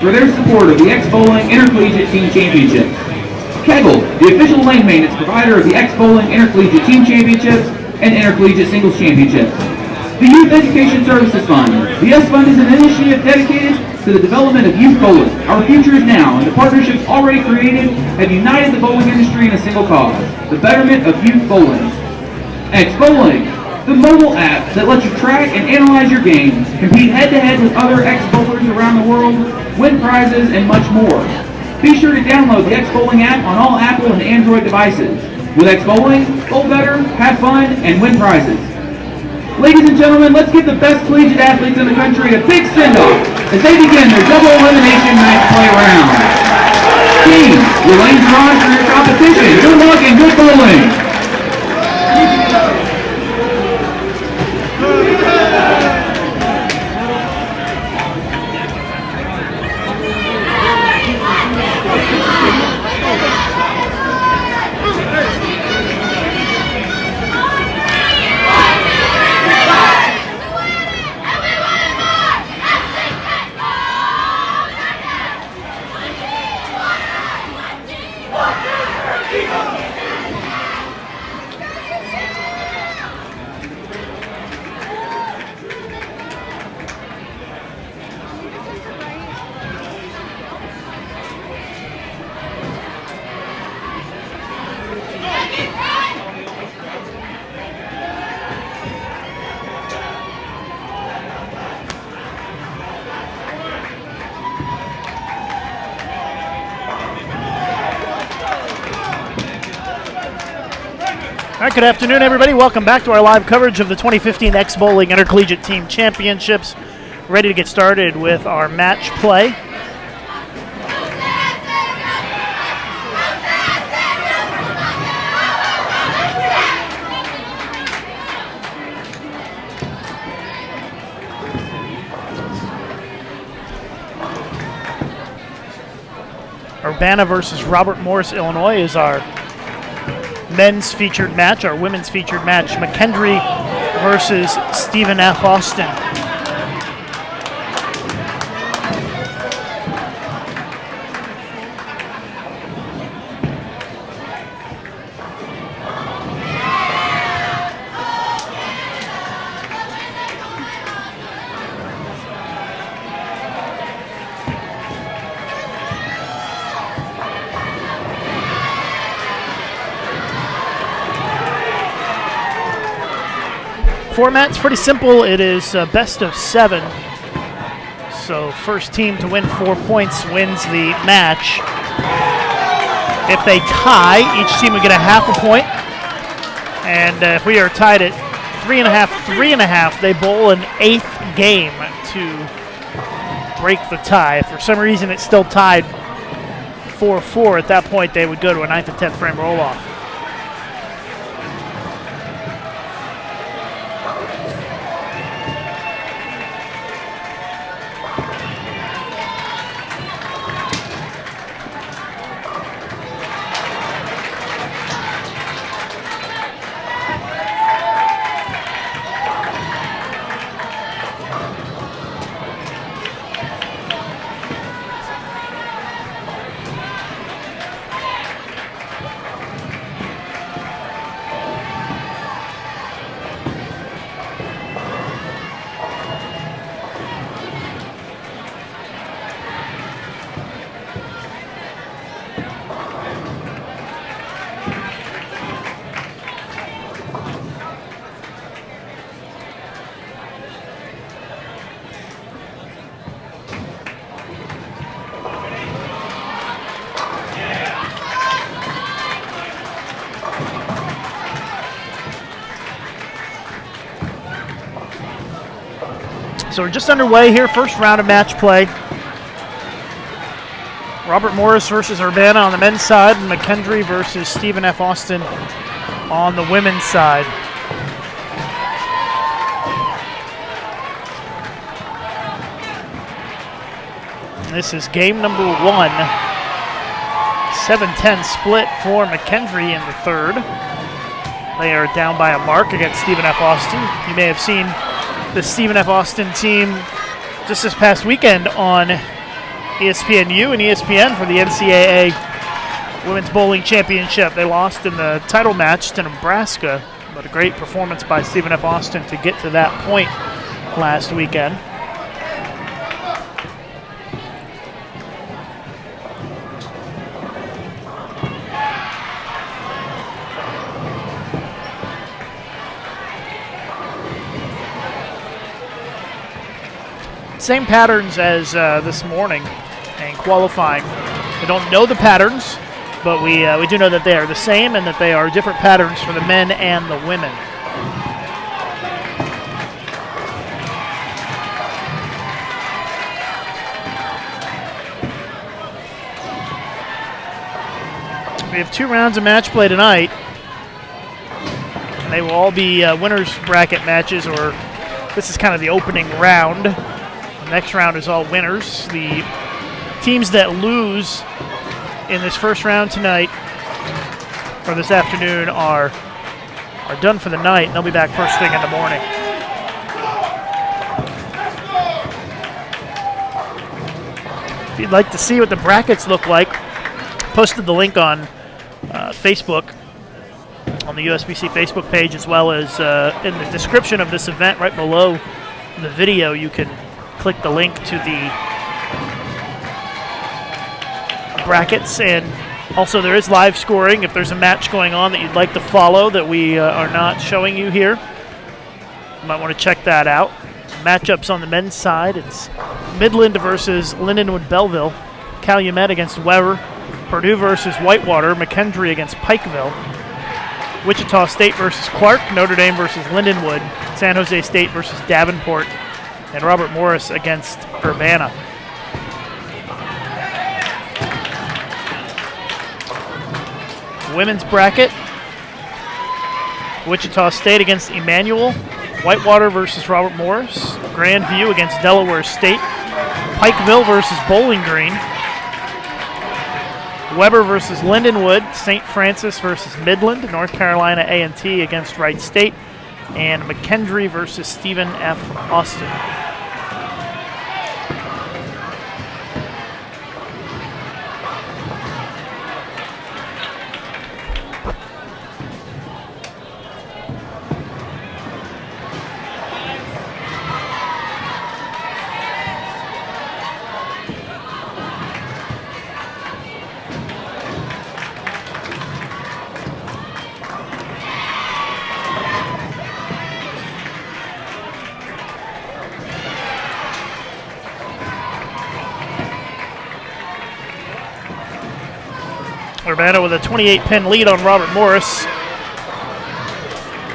for their support of the X-Bowling Intercollegiate Team Championships. Kegel, the official lane maintenance provider of the X-Bowling Intercollegiate Team Championships and Intercollegiate Singles Championships. The Youth Education Services Fund. The S Fund is an initiative dedicated to the development of youth bowling. Our future is now, and the partnerships already created have united the bowling industry in a single cause, the betterment of youth bowling. X-Bowling, the mobile app that lets you track and analyze your game, compete head-to-head with other X-Bowlers around the world, win prizes, and much more. Be sure to download the X-Bowling app on all Apple and Android devices. With X-Bowling, bowl better, have fun, and win prizes. Ladies and gentlemen, let's give the best collegiate athletes in the country a big send-off as they begin their double elimination match play round. Team, your lanes are on for your competition. Good luck and good bowling. All right, good afternoon, everybody. Welcome back to our live coverage of the 2015 X-Bowling Intercollegiate Team Championships. Ready to get started with our match play. Urbana versus Robert Morris, Illinois is our men's featured match. Our women's featured match, McKendree versus Stephen F. Austin. Format's pretty simple. It is best of 7. So first team to win 4 points wins the match. If they tie, each team would get a half a point. And if we are tied at 3.5, 3.5, they bowl an 8th game to break the tie. If for some reason it's still tied 4-4, at that point they would go to a 9th and 10th frame roll-off. So we're just underway here, first round of match play. Robert Morris versus Urbana on the men's side, and McKendree versus Stephen F. Austin on the women's side. This is game number 1. 7-10 split for McKendree in the third. They are down by a mark against Stephen F. Austin. You may have seen the Stephen F. Austin team just this past weekend on ESPNU and ESPN for the NCAA Women's Bowling Championship. They lost in the title match to Nebraska, but a great performance by Stephen F. Austin to get to that point last weekend. Same patterns as this morning and qualifying. We don't know the patterns, but we do know that they are the same and that they are different patterns for the men and the women. We have 2 rounds of match play tonight, and they will all be winners bracket matches, or this is kind of the opening round. The next round is all winners. The teams that lose in this first round tonight or this afternoon are done for the night, and they'll be back first thing in the morning. If you'd like to see what the brackets look like, posted the link on Facebook, on the USBC Facebook page, as well as in the description of this event right below the video. You can click the link to the brackets, and also there is live scoring if there's a match going on that you'd like to follow that we are not showing you here. You might want to check that out. Matchups on the men's side, it's Midland versus Lindenwood Belleville, Calumet against Weber, Purdue versus Whitewater, McKendree against Pikeville, Wichita State versus Clark, Notre Dame versus Lindenwood, San Jose State versus Davenport, and Robert Morris against Urbana. Women's bracket, Wichita State against Emmanuel, Whitewater versus Robert Morris, Grandview against Delaware State, Pikeville versus Bowling Green, Weber versus Lindenwood, St. Francis versus Midland, North Carolina A&T against Wright State, and McKendree versus Stephen F. Austin. Urbana with a 28-pin lead on Robert Morris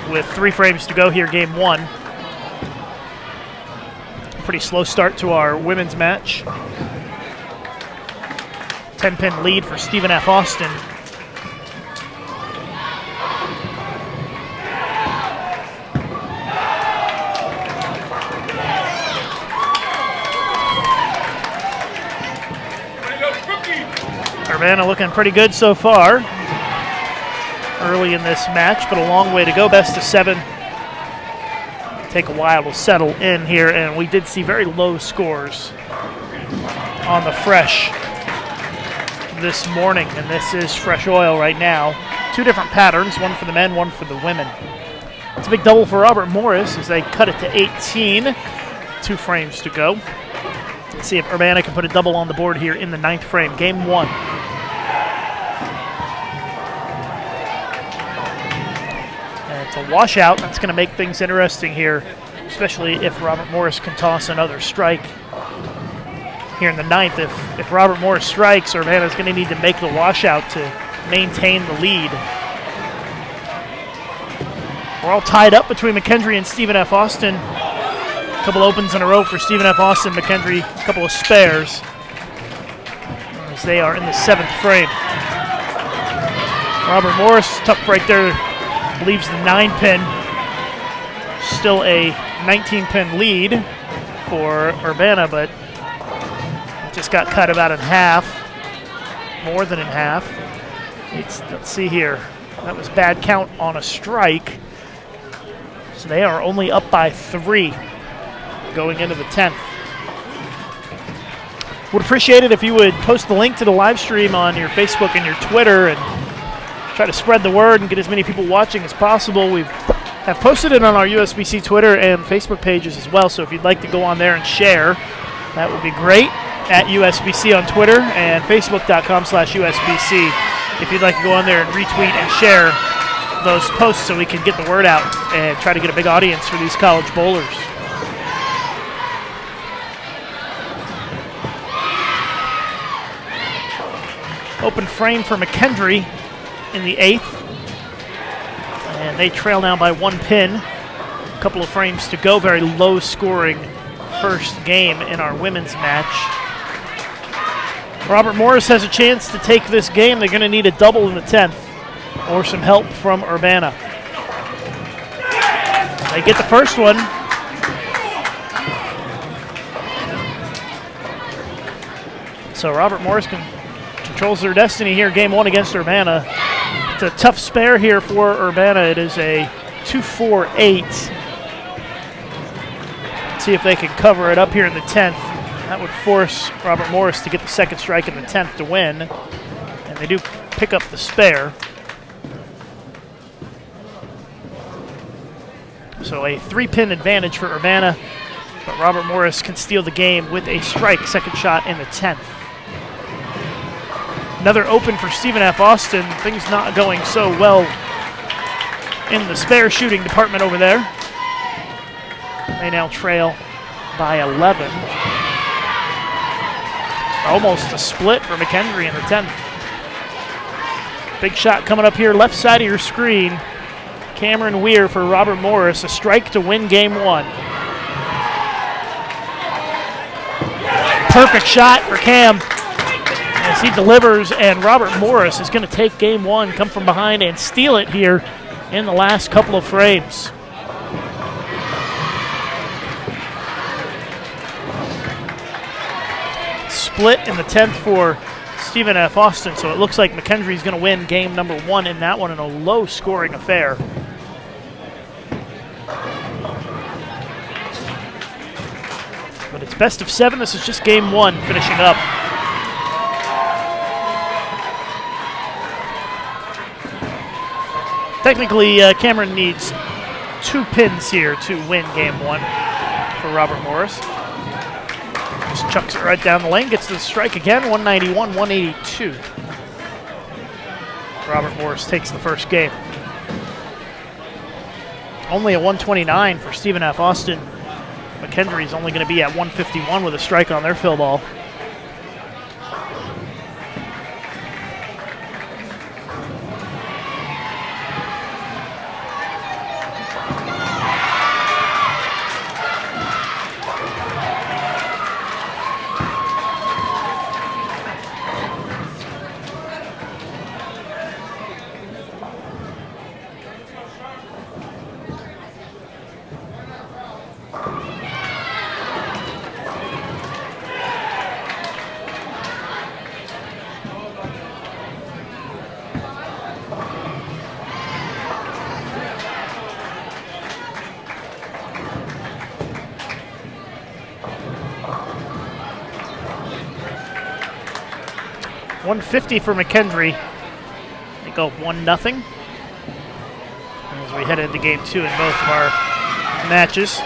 with 3 frames to go here, game 1. Pretty slow start to our women's match. 10-pin lead for Stephen F. Austin. Urbana looking pretty good so far early in this match, but a long way to go. Best of 7. Take a while to settle in here, and we did see very low scores on the fresh this morning, and this is fresh oil right now. 2 different patterns, one for the men, one for the women. It's a big double for Robert Morris as they cut it to 18. 2 frames to go. Let's see if Urbana can put a double on the board here in the 9th frame, game 1. A washout. That's going to make things interesting here, especially if Robert Morris can toss another strike here in the 9th. If Robert Morris strikes, Urbana's going to need to make the washout to maintain the lead. We're all tied up between McKendree and Stephen F. Austin. A couple opens in a row for Stephen F. Austin. McKendree, a couple of spares as they are in the 7th frame. Robert Morris, tough break there. Leaves the 9-pin, still a 19-pin lead for Urbana, but it just got cut about in half, more than in half. Let's see here. That was bad count on a strike. So they are only up by 3 going into the 10th. Would appreciate it if you would post the link to the live stream on your Facebook and your Twitter and try to spread the word and get as many people watching as possible. We have posted it on our USBC Twitter and Facebook pages as well, so if you'd like to go on there and share, that would be great. At USBC on Twitter and Facebook.com/USBC if you'd like to go on there and retweet and share those posts so we can get the word out and try to get a big audience for these college bowlers. Open frame for McKendree in the 8th. And they trail now by 1 pin. A couple of frames to go. Very low scoring first game in our women's match. Robert Morris has a chance to take this game. They're going to need a double in the 10th or some help from Urbana. They get the first one. So Robert Morris controls their destiny here, game 1 against Urbana. It's a tough spare here for Urbana. It is a 2-4-8. Let's see if they can cover it up here in the 10th. That would force Robert Morris to get the second strike in the 10th to win. And they do pick up the spare. So a 3-pin advantage for Urbana. But Robert Morris can steal the game with a strike, second shot in the 10th. Another open for Stephen F. Austin. Things not going so well in the spare shooting department over there. They now trail by 11. Almost a split for McKendree in the 10th. Big shot coming up here, left side of your screen. Cameron Weir for Robert Morris, a strike to win game 1. Perfect shot for Cam as he delivers, and Robert Morris is going to take game 1, come from behind, and steal it here in the last couple of frames. Split in the 10th for Stephen F. Austin, so it looks like McKendree's going to win game number 1 in that one in a low-scoring affair. But it's best of 7. This is just game 1 finishing up. Technically, Cameron needs 2 pins here to win game 1 for Robert Morris. Just chucks it right down the lane, gets the strike again, 191-182. Robert Morris takes the first game. Only a 129 for Stephen F. Austin. McKendree's only going to be at 151 with a strike on their fill ball. .150 for McKendree. They go 1-0 as we head into game 2 in both of our matches.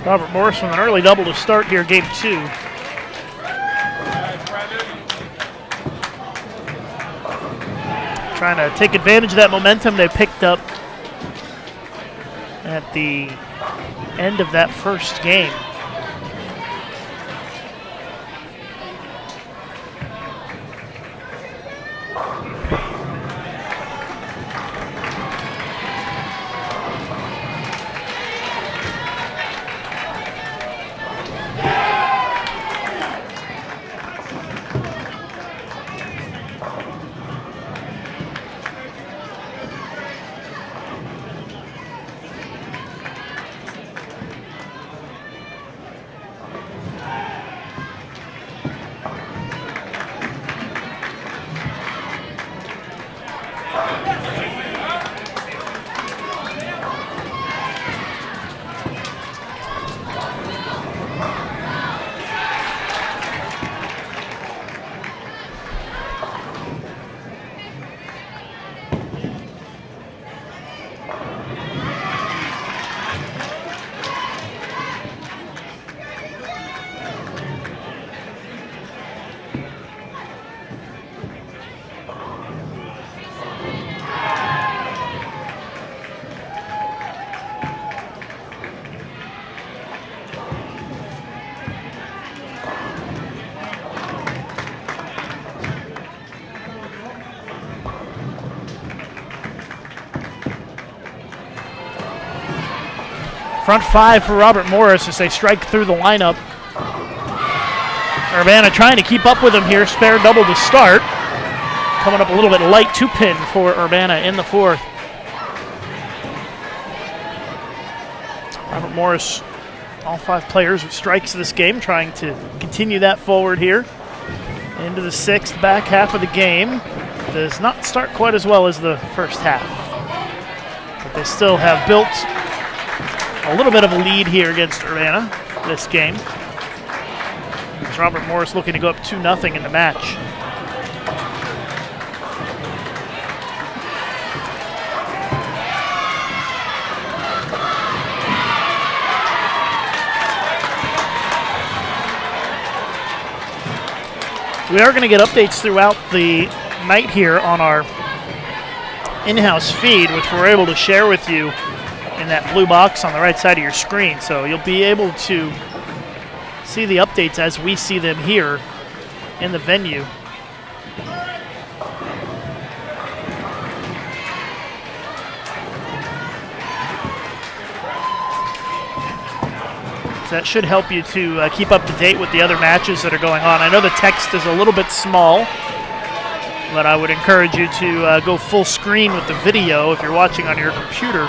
Robert Morris with an early double to start here, game 2. Trying to take advantage of that momentum they picked up at the end of that first game. Front 5 for Robert Morris as they strike through the lineup. Urbana trying to keep up with him here. Spare double to start. Coming up a little bit light 2-pin for Urbana in the 4th. Robert Morris, all 5 players with strikes this game, trying to continue that forward here. Into the 6th, back half of the game. Does not start quite as well as the first half. But they still have built a little bit of a lead here against Urbana this game. It's Robert Morris looking to go up 2-0 in the match. We are going to get updates throughout the night here on our in-house feed, which we're able to share with you in that blue box on the right side of your screen. So you'll be able to see the updates as we see them here in the venue. So that should help you to keep up to date with the other matches that are going on. I know the text is a little bit small, but I would encourage you to go full screen with the video if you're watching on your computer.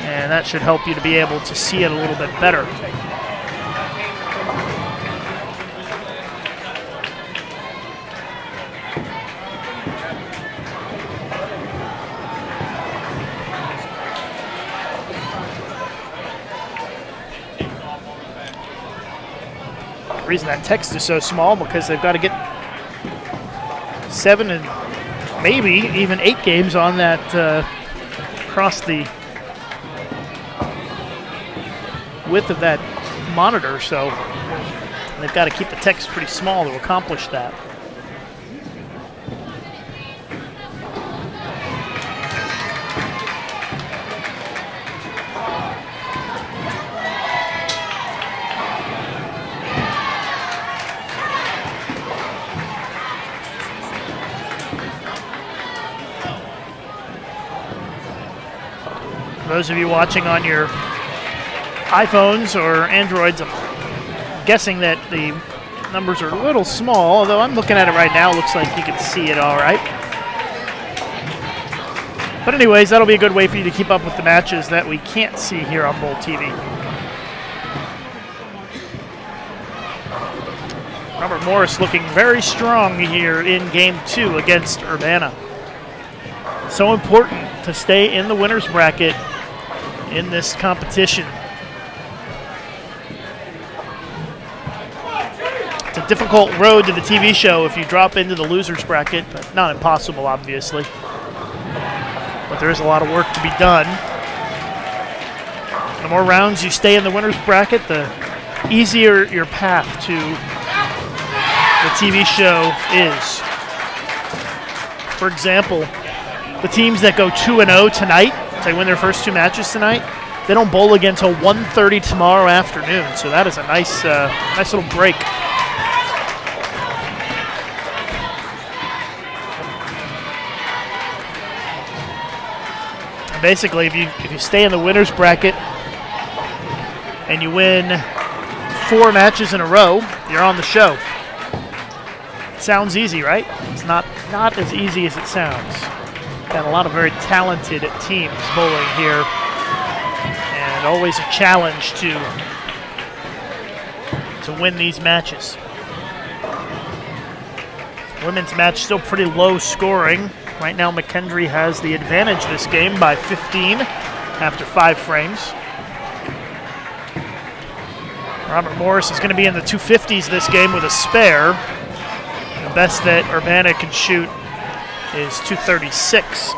And that should help you to be able to see it a little bit better. The reason that text is so small because they've got to get 7 and maybe even 8 games on that across the width of that monitor, so they've got to keep the text pretty small to accomplish that. For those of you watching on your iPhones or Androids, I'm guessing that the numbers are a little small, although I'm looking at it right now. It looks like you can see it all right. But anyways, that'll be a good way for you to keep up with the matches that we can't see here on Bowl TV. Robert Morris looking very strong here in Game 2 against Urbana. So important to stay in the winner's bracket in this competition. It's a difficult road to the TV show if you drop into the loser's bracket, but not impossible, obviously. But there is a lot of work to be done. The more rounds you stay in the winner's bracket, the easier your path to the TV show is. For example, the teams that go 2-0 tonight, they win their first 2 matches tonight, they don't bowl again until 1:30 tomorrow afternoon. So that is a nice little break. And basically, if you stay in the winner's bracket and you win 4 matches in a row, you're on the show. Sounds easy, right? It's not as easy as it sounds. Got a lot of very talented teams bowling here, and always a challenge to win these matches. Women's match still pretty low scoring. Right now, McKendree has the advantage this game by 15 after 5 frames. Robert Morris is going to be in the 250s this game with a spare. The best that Urbana can shoot is 236.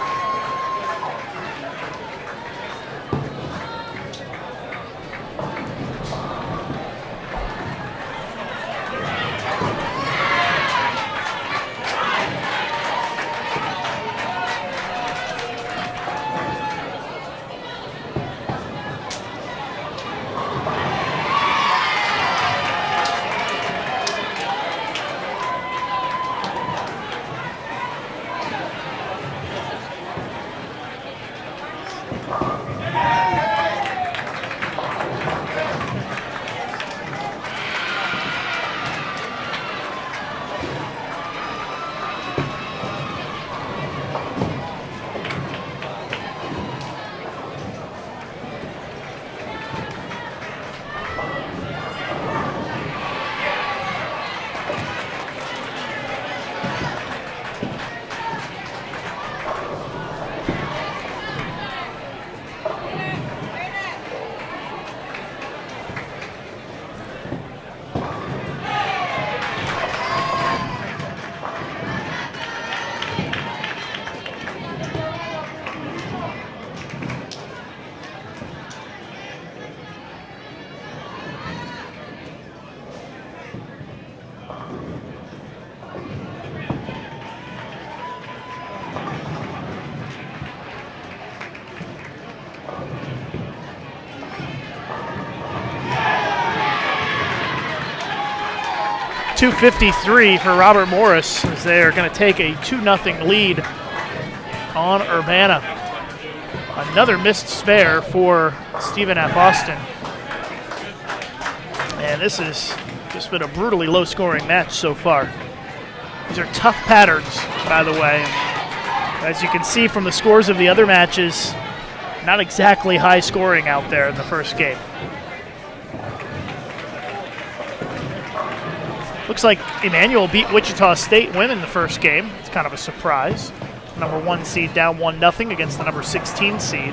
.253 for Robert Morris as they are going to take a 2-0 lead on Urbana. Another missed spare for Stephen F. Austin. And this has just been a brutally low-scoring match so far. These are tough patterns, by the way. As you can see from the scores of the other matches, not exactly high scoring out there in the first game. Looks like Emmanuel beat Wichita State women the first game. It's kind of a surprise. Number 1 seed down 1-0 against the number 16 seed.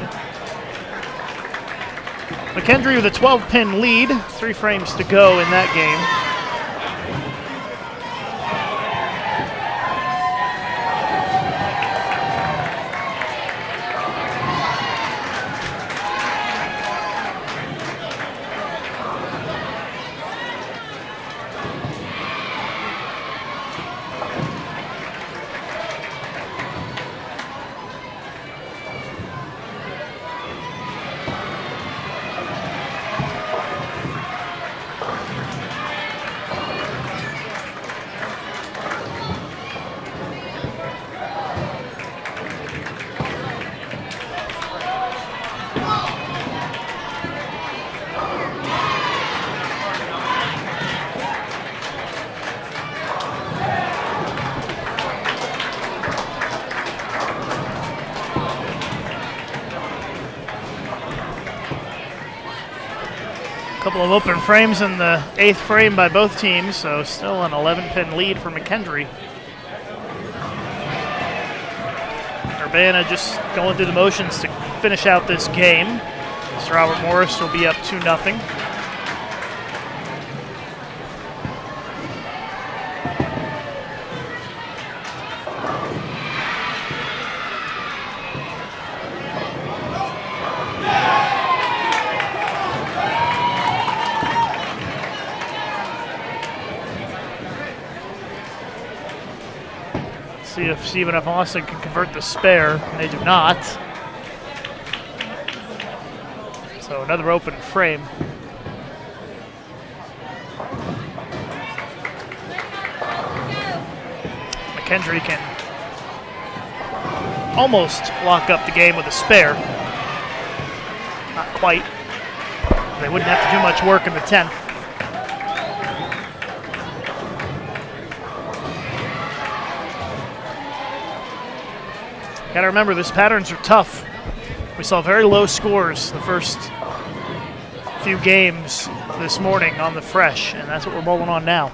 McKendree with a 12-pin lead, 3 frames to go in that game. Couple of open frames in the 8th frame by both teams, so still an 11-pin lead for McKendree. Urbana just going through the motions to finish out this game. Mr. Robert Morris will be up 2-0. See if Stephen F. Austin can convert the spare. They do not. So another open frame. McKendry can almost lock up the game with a spare. Not quite. They wouldn't have to do much work in the 10th. Got to remember, these patterns are tough. We saw very low scores the first few games this morning on the fresh, and that's what we're bowling on now.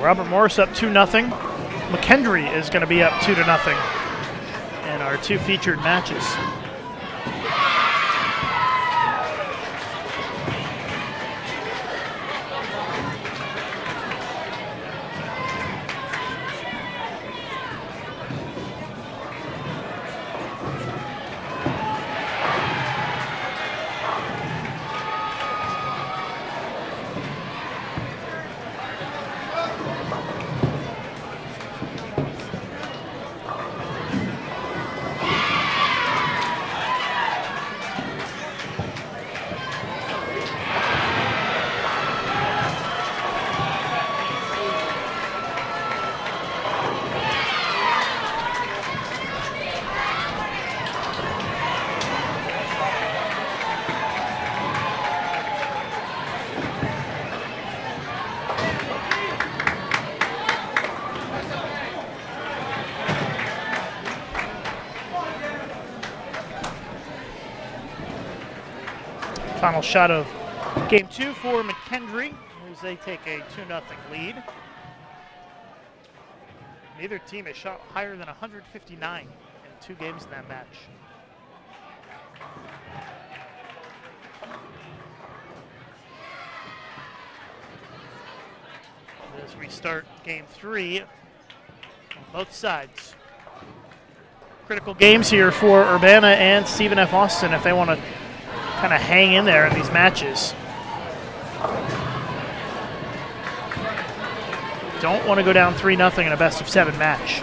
Robert Morris up 2-0. McKendry is going to be up 2-0 in our two featured matches. Final shot of game 2 for McKendry as they take a 2-0 lead. Neither team has shot higher than 159 in 2 games in that match. As we start game 3 on both sides. Critical games here for Urbana and Stephen F. Austin if they want to kind of hang in there in these matches. Don't want to go down 3-0 in a best-of-7 match.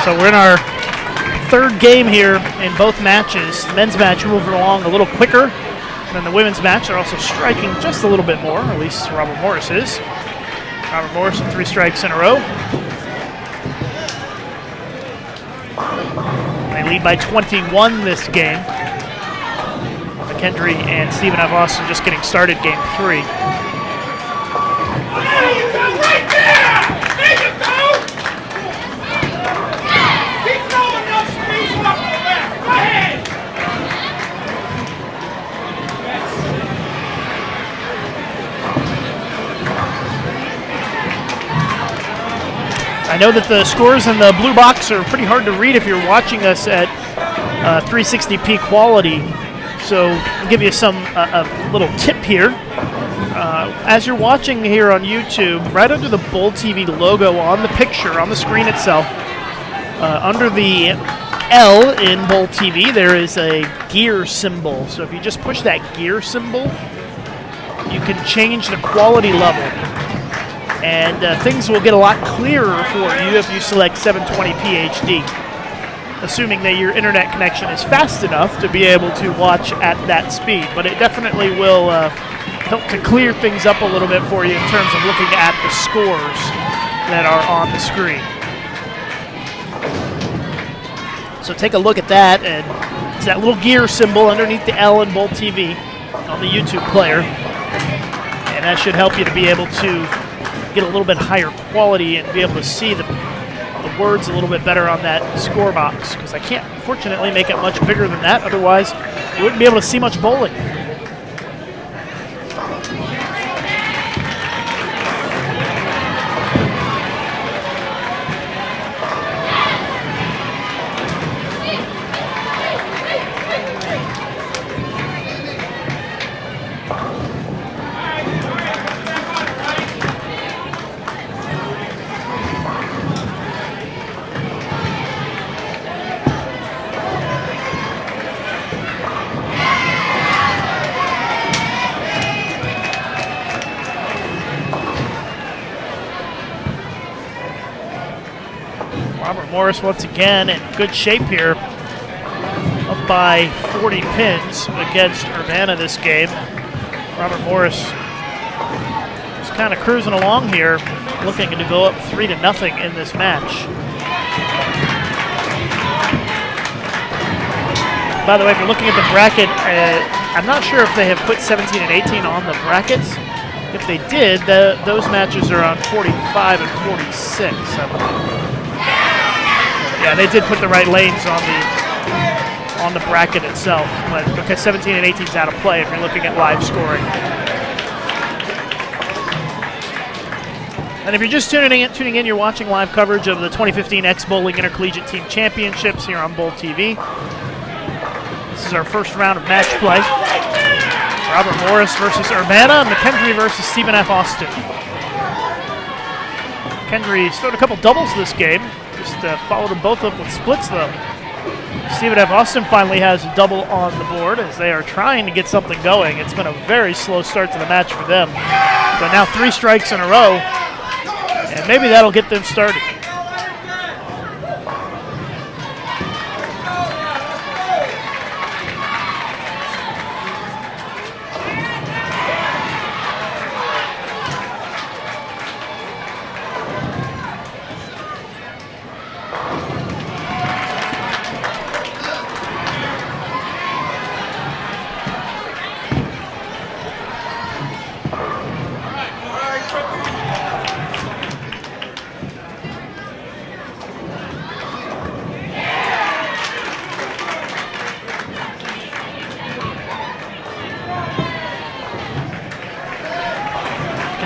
So we're in our third game here in both matches. The men's match moving along a little quicker than the women's match. They're also striking just a little bit more, at least Robert Morris is. Robert Morris with 3 strikes in a row. They lead by 21 this game. McKendry and Stephen F. Austin just getting started game 3. There you go, right there! There you go! Keep throwing those speeds off the back. Go ahead! I know that the scores in the blue box are pretty hard to read if you're watching us at 360p quality. So I'll give you some a little tip here. As you're watching here on YouTube, right under the Bowl TV logo on the picture, on the screen itself, under the L in Bowl TV, there is a gear symbol. So if you just push that gear symbol, you can change the quality level. And things will get a lot clearer for you if you select 720p HD, assuming that your internet connection is fast enough to be able to watch at that speed. But it definitely will help to clear things up a little bit for you in terms of looking at the scores that are on the screen. So take a look at that, and it's that little gear symbol underneath the L in Bowl TV on the YouTube player. And that should help you to be able to get a little bit higher quality and be able to see the words a little bit better on that score box, because I can't, unfortunately, make it much bigger than that. Otherwise, you wouldn't be able to see much bowling. Morris once again in good shape here, up by 40 pins against Urbana this game. Robert Morris is kind of cruising along here, looking to go up 3-0 in this match. By the way, if you're looking at the bracket, I'm not sure if they have put 17 and 18 on the brackets. If they did, those matches are on 45 and 46, I believe. Yeah, they did put the right lanes on the bracket itself, but because 17 and 18 is out of play if you're looking at live scoring. And if you're just tuning in, you're watching live coverage of the 2015 X-Bowling Intercollegiate Team Championships here on Bowl TV. This is our first round of match play. Robert Morris versus Urbana, McKendry versus Stephen F. Austin. McKendry's thrown a couple doubles this game. Just followed them both up with splits, though. Stephen F. Austin finally has a double on the board as they are trying to get something going. It's been a very slow start to the match for them. But now 3 strikes in a row, and maybe that'll get them started.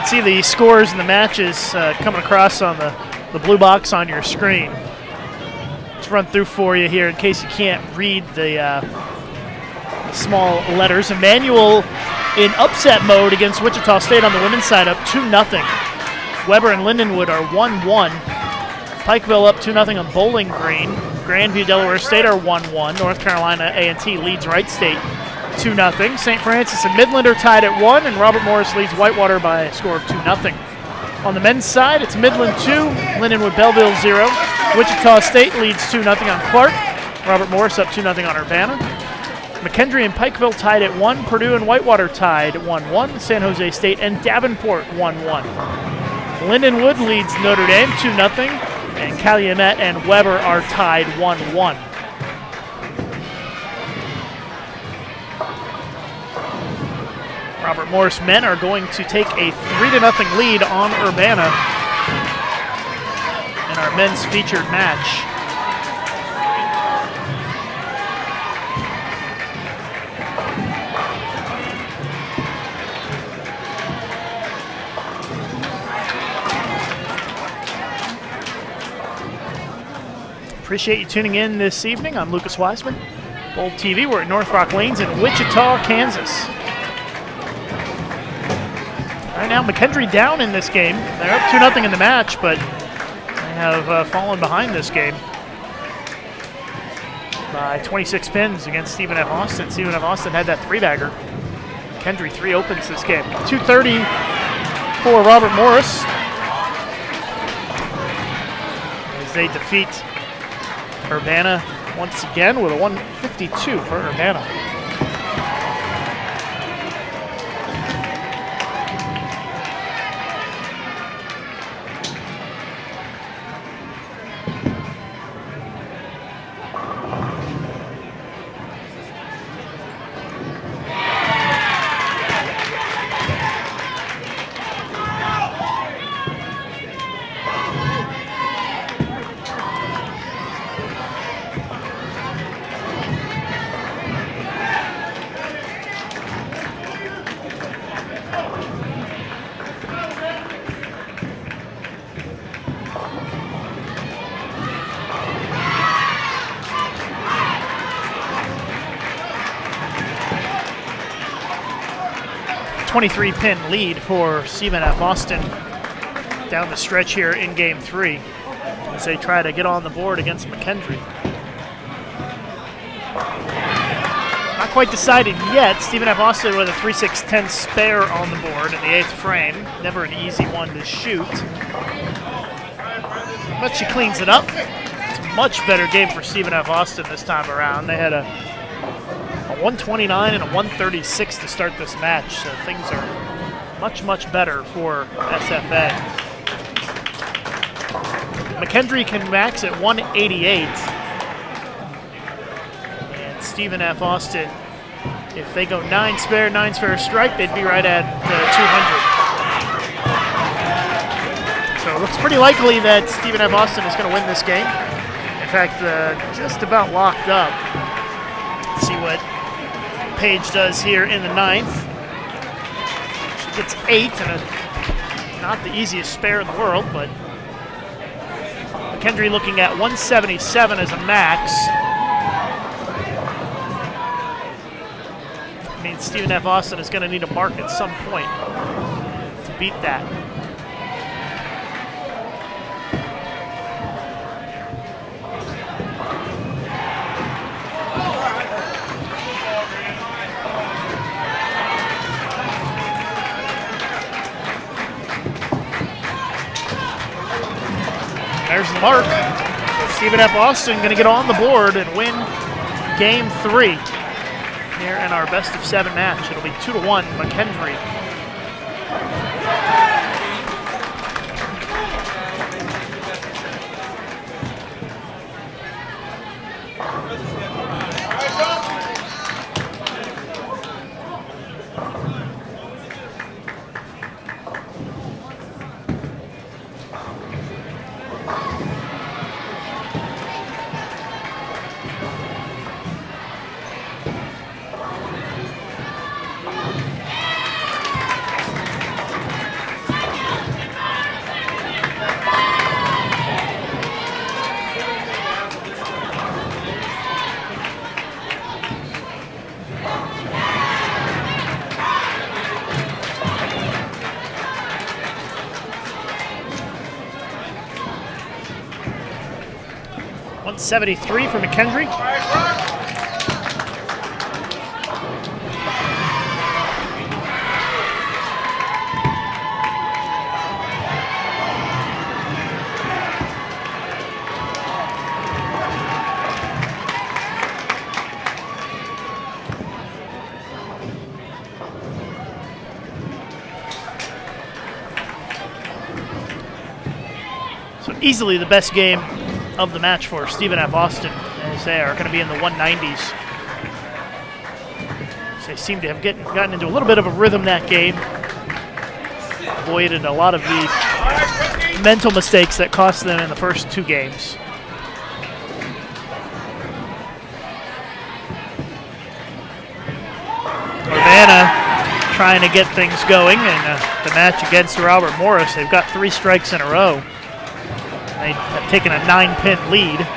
See the scores and the matches coming across on the blue box on your screen. Let's run through for you here in case you can't read the small letters. Emmanuel in upset mode against Wichita State on the women's side, up 2-0. Weber and Lindenwood are 1-1. Pikeville up 2-0 on Bowling Green. Grandview, Delaware State are 1-1. North Carolina A&T leads Wright State 2-0. St. Francis and Midland are tied at 1, and Robert Morris leads Whitewater by a score of 2-0. On the men's side, it's Midland 2, Lindenwood Belleville 0. Wichita State leads 2-0 on Clark. Robert Morris up 2-0 on Urbana. McKendree and Pikeville tied at 1. Purdue and Whitewater tied 1-1. San Jose State and Davenport 1-1. Lindenwood leads Notre Dame 2-0. And Calumet and Weber are tied 1-1. Robert Morris men are going to take a 3-0 lead on Urbana in our men's featured match. Appreciate you tuning in this evening. I'm Lucas Wiseman, Bold TV. We're at North Rock Lanes in Wichita, Kansas. Right now, McKendree down in this game. They're up 2-0 in the match, but they have fallen behind this game by 26 pins against Stephen F. Austin. Stephen F. Austin had that 3-bagger. McKendree 3 opens this game. 2:30 for Robert Morris as they defeat Urbana once again with a 152 for Urbana. A 23-pin lead for Stephen F. Austin down the stretch here in Game 3 as they try to get on the board against McKendree. Not quite decided yet. Stephen F. Austin with a 3-6-10 spare on the board in the 8th frame. Never an easy one to shoot. But she cleans it up. It's a much better game for Stephen F. Austin this time around. They had a 129 and a 136 to start this match, so things are much, much better for SFA. McKendree can max at 188. And Stephen F. Austin, if they go 9 spare strike, they'd be right at 200. So it looks pretty likely that Stephen F. Austin is going to win this game. In fact, just about locked up. Let's see what Page does here in the 9th. She gets 8 and not the easiest spare in the world, but McKendree looking at 177 as a max. I mean, Stephen F. Austin is going to need a mark at some point to beat that. There's the mark. Stephen F. Austin going to get on the board and win Game 3 here in our best of 7 match. It'll be 2-1 McKendree. .73 for McKendree. easily the best game of the match for Stephen F. Austin, as they are going to be in the 190s. So they seem to have gotten into a little bit of a rhythm that game. Avoided a lot of the mental mistakes that cost them in the first two games. Urbana trying to get things going in the match against Robert Morris. They've got 3 strikes in a row. They have taken a 9-pin lead.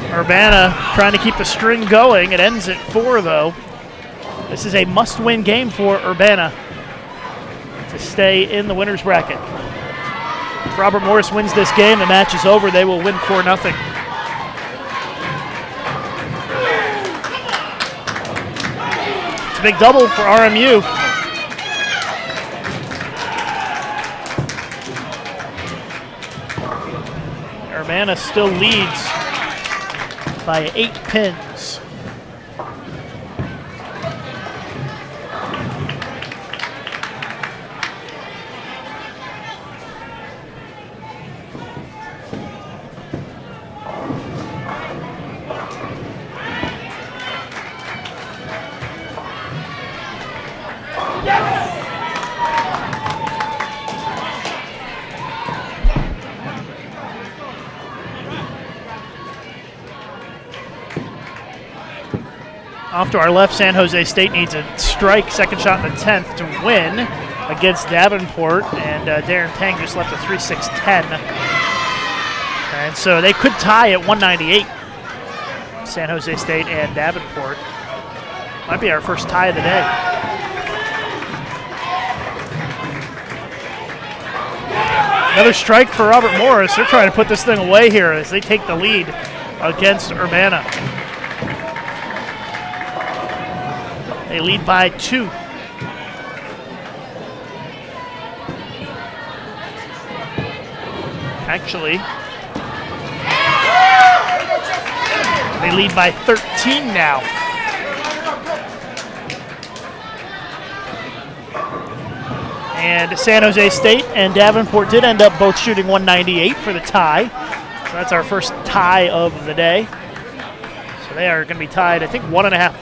Urbana trying to keep the string going. It ends at 4, though. This is a must-win game for Urbana to stay in the winner's bracket. If Robert Morris wins this game, the match is over. They will win 4-0. It's a big double for RMU. Urbana still leads by 8 pins. Off to our left, San Jose State needs a strike, second shot in the 10th to win against Davenport, and Darren Tang just left a 3-6-10. And so they could tie at 198, San Jose State and Davenport. Might be our first tie of the day. Another strike for Robert Morris. They're trying to put this thing away here as they take the lead against Urbana. They lead by 2. Actually, they lead by 13 now. And San Jose State and Davenport did end up both shooting 198 for the tie. So that's our first tie of the day. So they are going to be tied, I think, 1.5.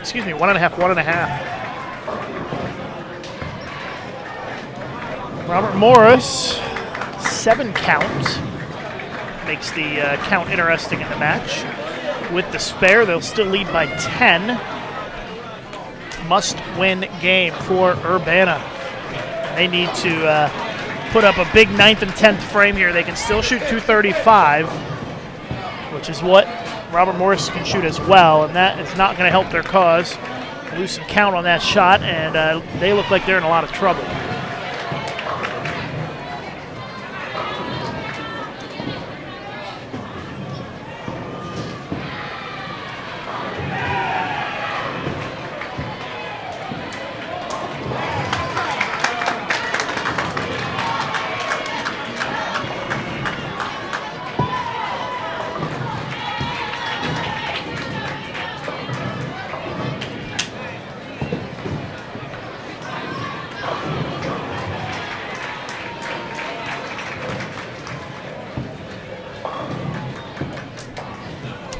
Excuse me, 1.5. Robert Morris, 7 count. Makes the count interesting in the match. With the spare, they'll still lead by 10. Must-win game for Urbana. They need to put up a big 9th and 10th frame here. They can still shoot 235, which is what Robert Morris can shoot as well, and that is not going to help their cause. Lose some count on that shot, and they look like they're in a lot of trouble.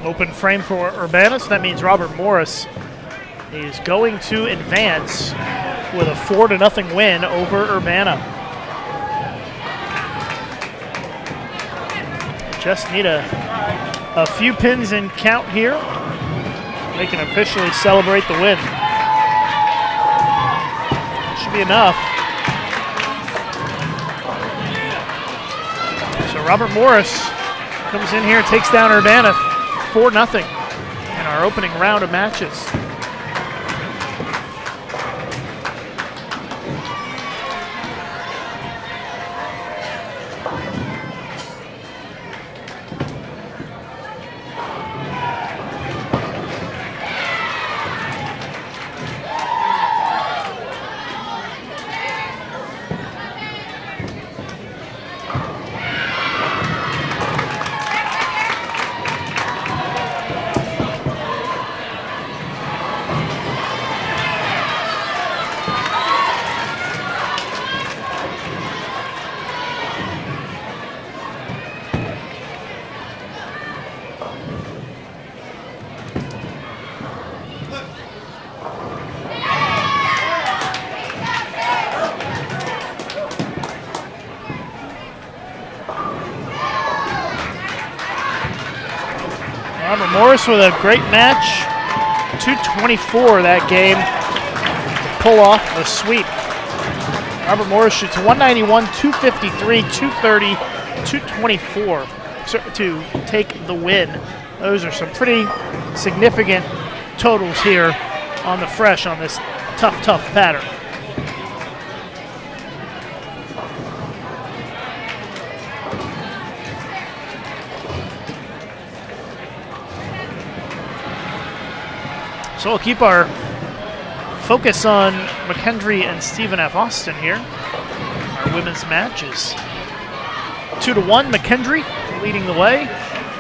Open frame for Urbana, so that means Robert Morris is going to advance with a 4-0 win over Urbana. Just need a few pins in count here. They can officially celebrate the win. be enough. So Robert Morris comes in here, takes down Urbana 4-0 in our opening round of matches. Robert Morris with a great match. 224 that game to pull off the sweep. Robert Morris shoots 191, 253, 230, 224 to take the win. Those are some pretty significant totals here on the fresh on this tough pattern. So we'll keep our focus on McKendree and Stephen F. Austin here. Our women's match is 2-1, McKendree leading the way,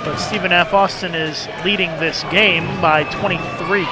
but Stephen F. Austin is leading this game by 23.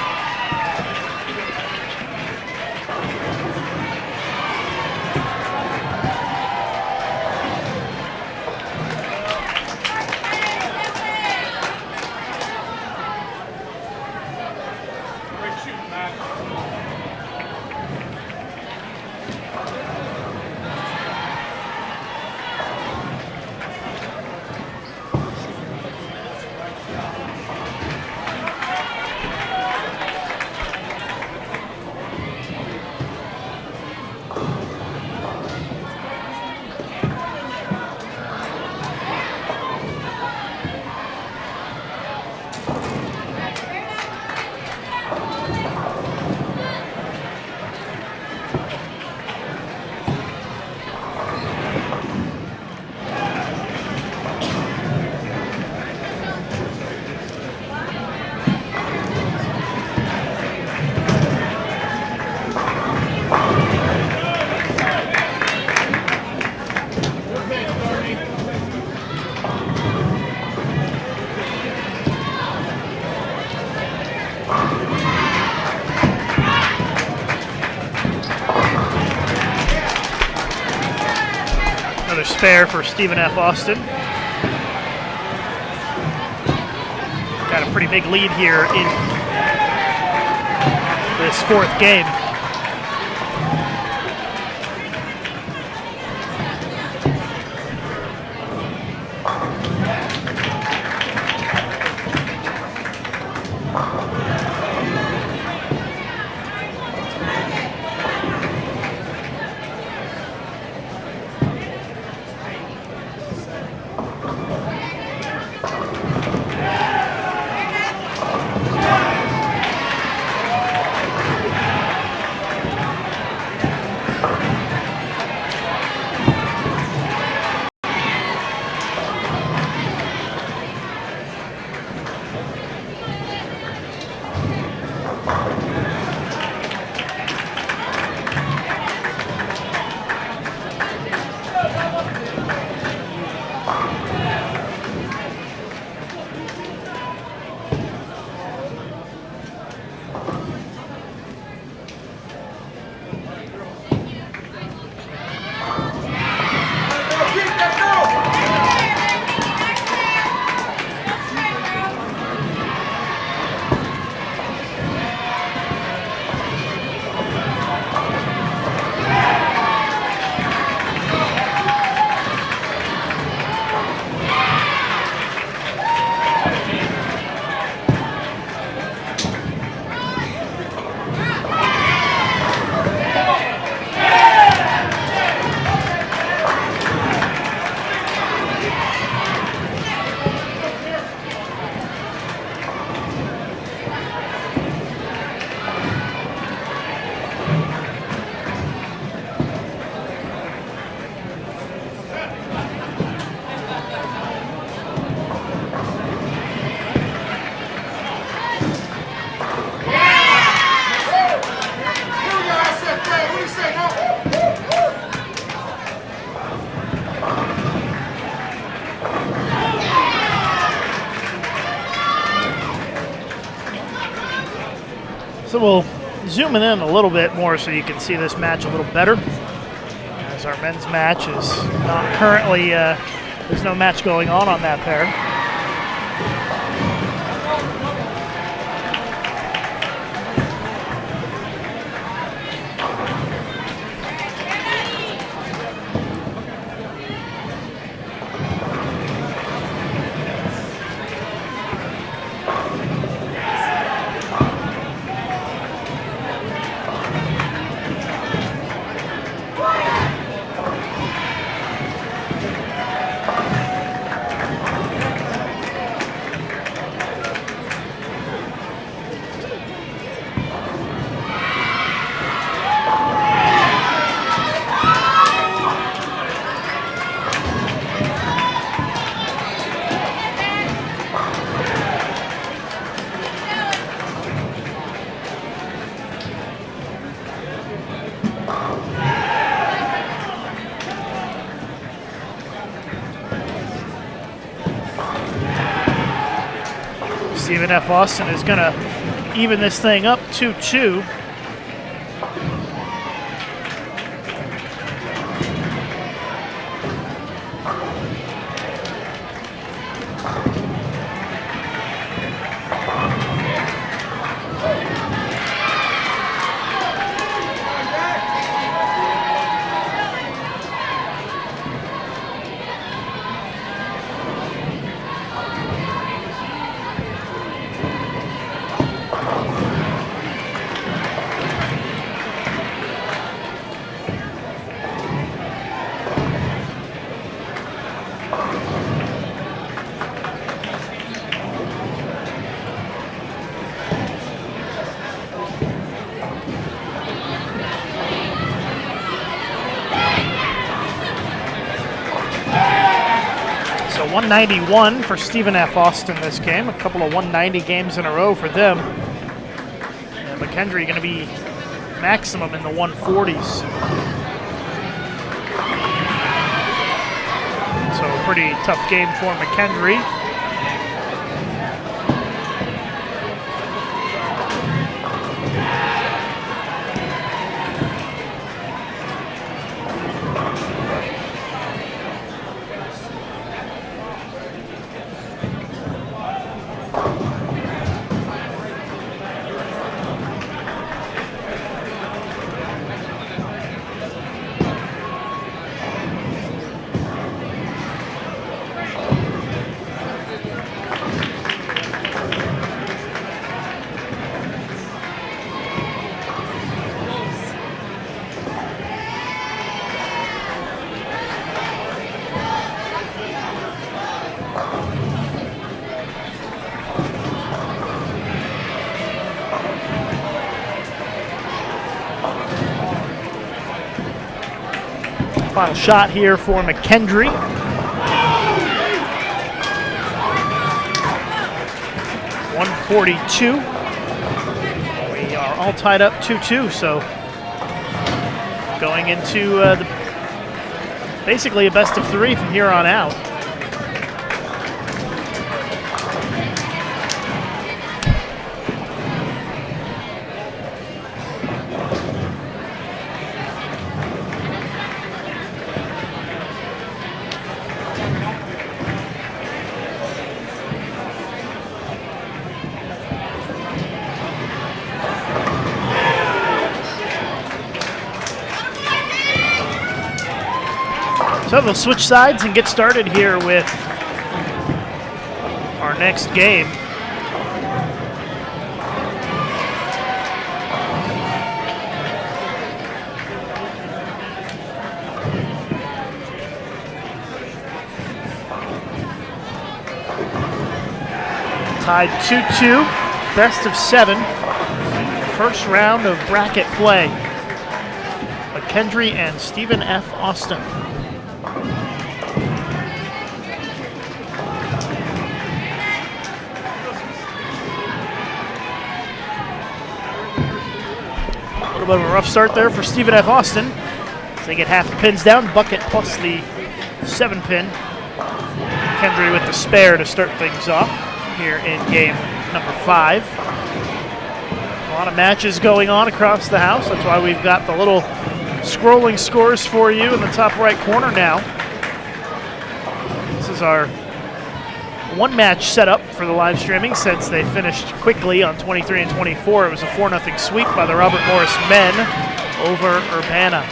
Spare for Stephen F. Austin. Got a pretty big lead here in this fourth game. So we'll zoom in a little bit more so you can see this match a little better. As our men's match is not currently, there's no match going on that pair. Stephen F. Austin is going to even this thing up 2-2. So 191 for Stephen F. Austin this game. A couple of 190 games in a row for them. And McKendree going to be maximum in the 140s. So a pretty tough game for McKendree. Final shot here for McKendree. .142. We are all tied up 2-2, so going into basically a best of 3 from here on out. So we'll switch sides and get started here with our next game. Tied 2-2, best of 7, first round of bracket play. McKendree and Stephen F. Austin. A little bit of a rough start there for Stephen F. Austin. As they get half the pins down, bucket plus the 7 pin. McKendree with the spare to start things off here in game number 5. lot of matches going on across the house. That's why we've got the little scrolling scores for you in the top right corner now. This is our one match setup for the live streaming since they finished quickly on 23 and 24. It was a 4-0 sweep by the Robert Morris men over Urbana.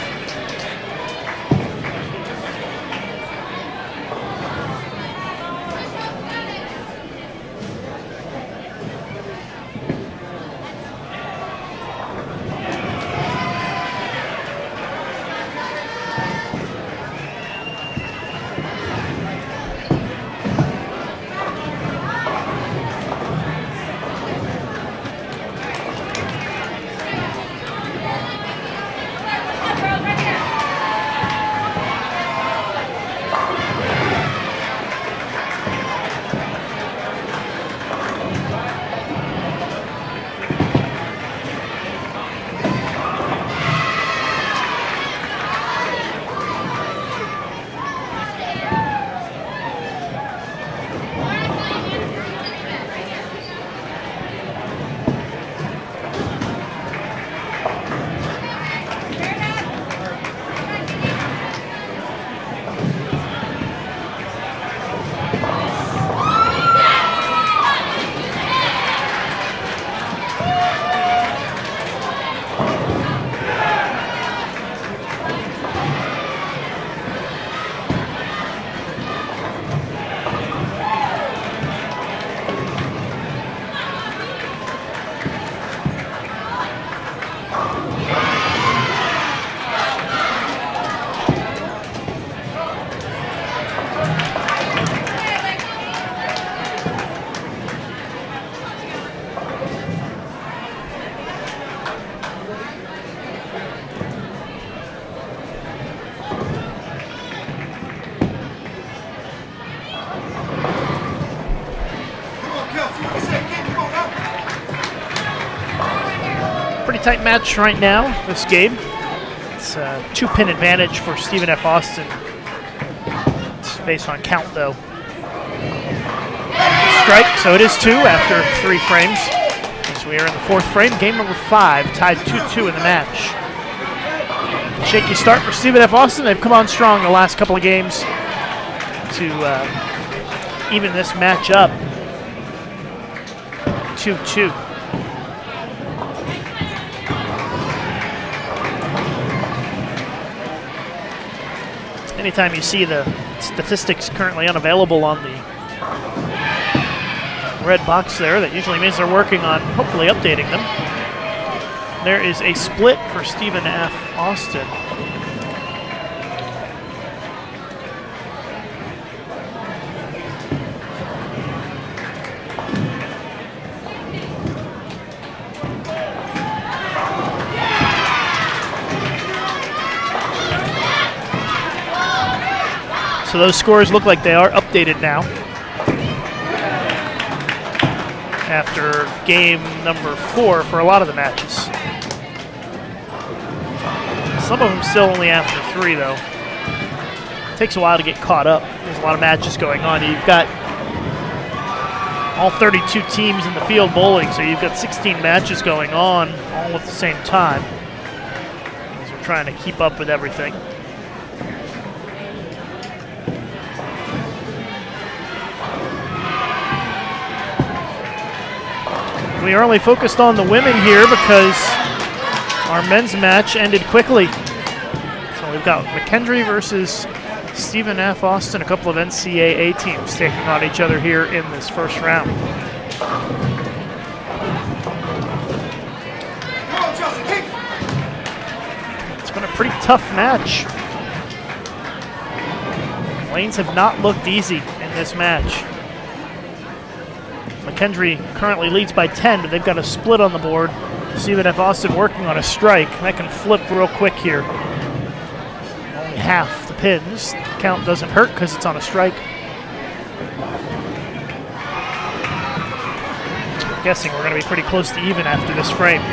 Tight match right now, this game. It's a 2-pin advantage for Stephen F. Austin. It's based on count, though. Strike, so it is 2 after 3 frames. As we are in the 4th frame, game number 5, tied 2-2 in the match. Shaky start for Stephen F. Austin. They've come on strong the last couple of games to even this match up. 2-2. Anytime you see the statistics currently unavailable on the red box there, that usually means they're working on hopefully updating them. There is a split for Stephen F. Austin. So those scores look like they are updated now after game number 4 for a lot of the matches. Some of them still only after 3, though. It takes a while to get caught up. There's a lot of matches going on. You've got all 32 teams in the field bowling, so you've got 16 matches going on all at the same time. As we're trying to keep up with everything. We are only focused on the women here because our men's match ended quickly. So we've got McKendree versus Stephen F. Austin, a couple of NCAA teams taking on each other here in this first round. It's been a pretty tough match. Lanes have not looked easy in this match. McKendree currently leads by 10, but they've got a split on the board. Stephen F. Austin working on a strike. That can flip real quick here. Only half the pins. The count doesn't hurt because it's on a strike. I'm guessing we're going to be pretty close to even after this frame.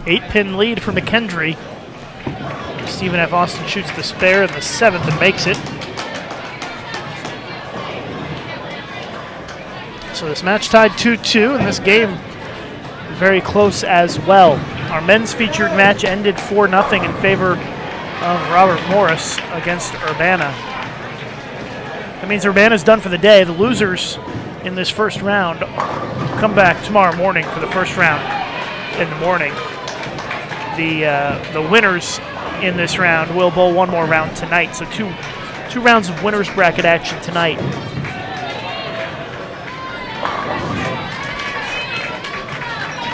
8-pin lead for McKendree. Stephen F. Austin shoots the spare in the 7th and makes it. So this match tied 2-2, and this game very close as well. Our men's featured match ended 4-0 in favor of Robert Morris against Urbana. That means Urbana's done for the day. The losers in this first round come back tomorrow morning for the first round in the morning. The winners in this round will bowl one more round tonight. So two rounds of winners bracket action tonight.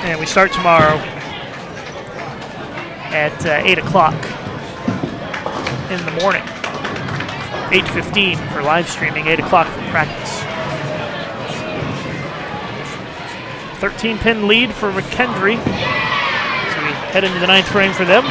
And we start tomorrow at 8 o'clock in the morning. 8:15 for live streaming, 8 o'clock for practice. 13-pin lead for McKendree. So we head into the 9th frame for them.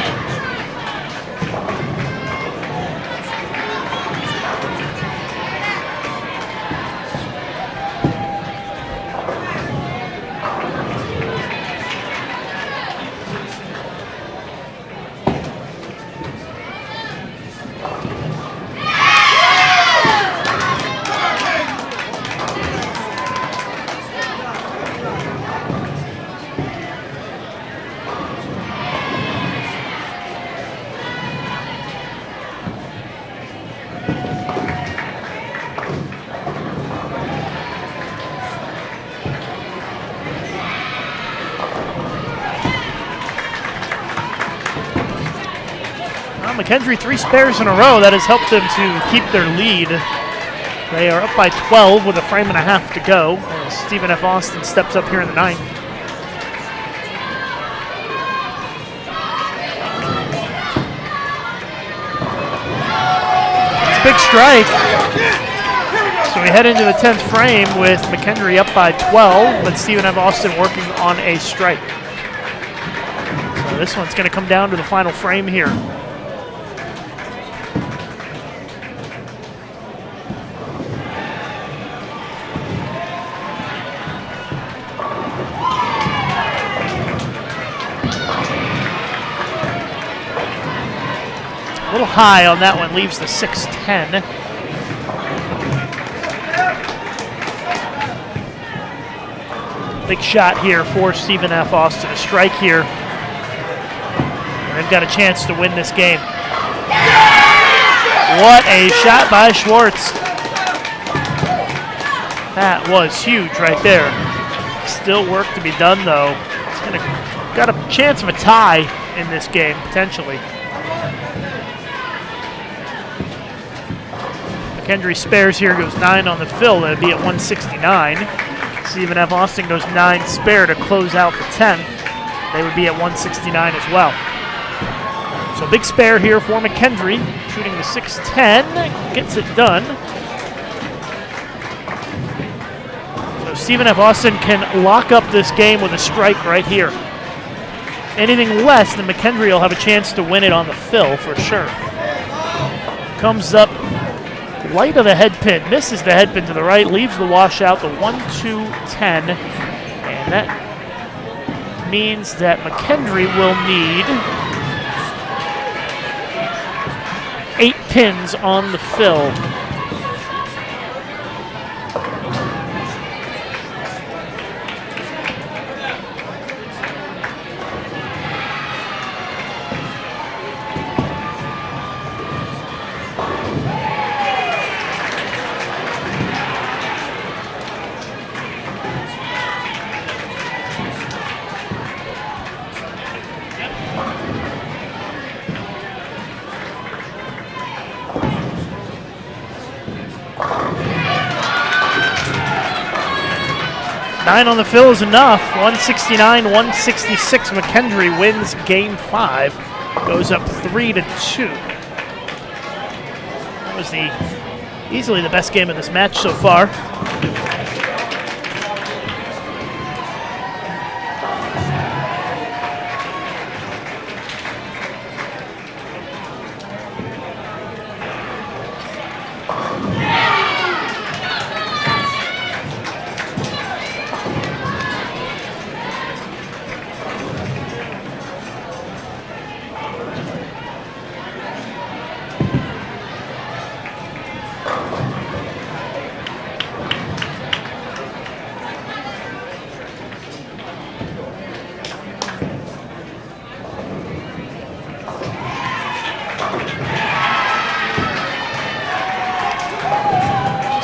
McKendree 3 spares in a row. That has helped them to keep their lead. They are up by 12 with a frame and a half to go. Stephen F. Austin steps up here in the 9th. It's a big strike. So we head into the 10th frame with McKendree up by 12, but Stephen F. Austin working on a strike. So this one's going to come down to the final frame here. A little high on that one, leaves the 6-10. Big shot here for Stephen F. Austin, a strike here. And they've got a chance to win this game. What a shot by Schwartz. That was huge right there. Still work to be done though. It's got a chance of a tie in this game, potentially. McKendree spares here, goes 9 on the fill. That'd be at 169. Stephen F. Austin goes 9 spare to close out the 10th. They would be at 169 as well. So big spare here for McKendree, shooting the 6-10, gets it done. So Stephen F. Austin can lock up this game with a strike right here. Anything less than McKendree will have a chance to win it on the fill for sure. Comes up light of the head pin, misses the head pin to the right, leaves the washout, the 1-2-10, and that means that McKendree will need 8 pins on the fill. Nine on the fill is enough. 169-166. McKendree wins game 5. Goes up 3-2. That was easily the best game of this match so far.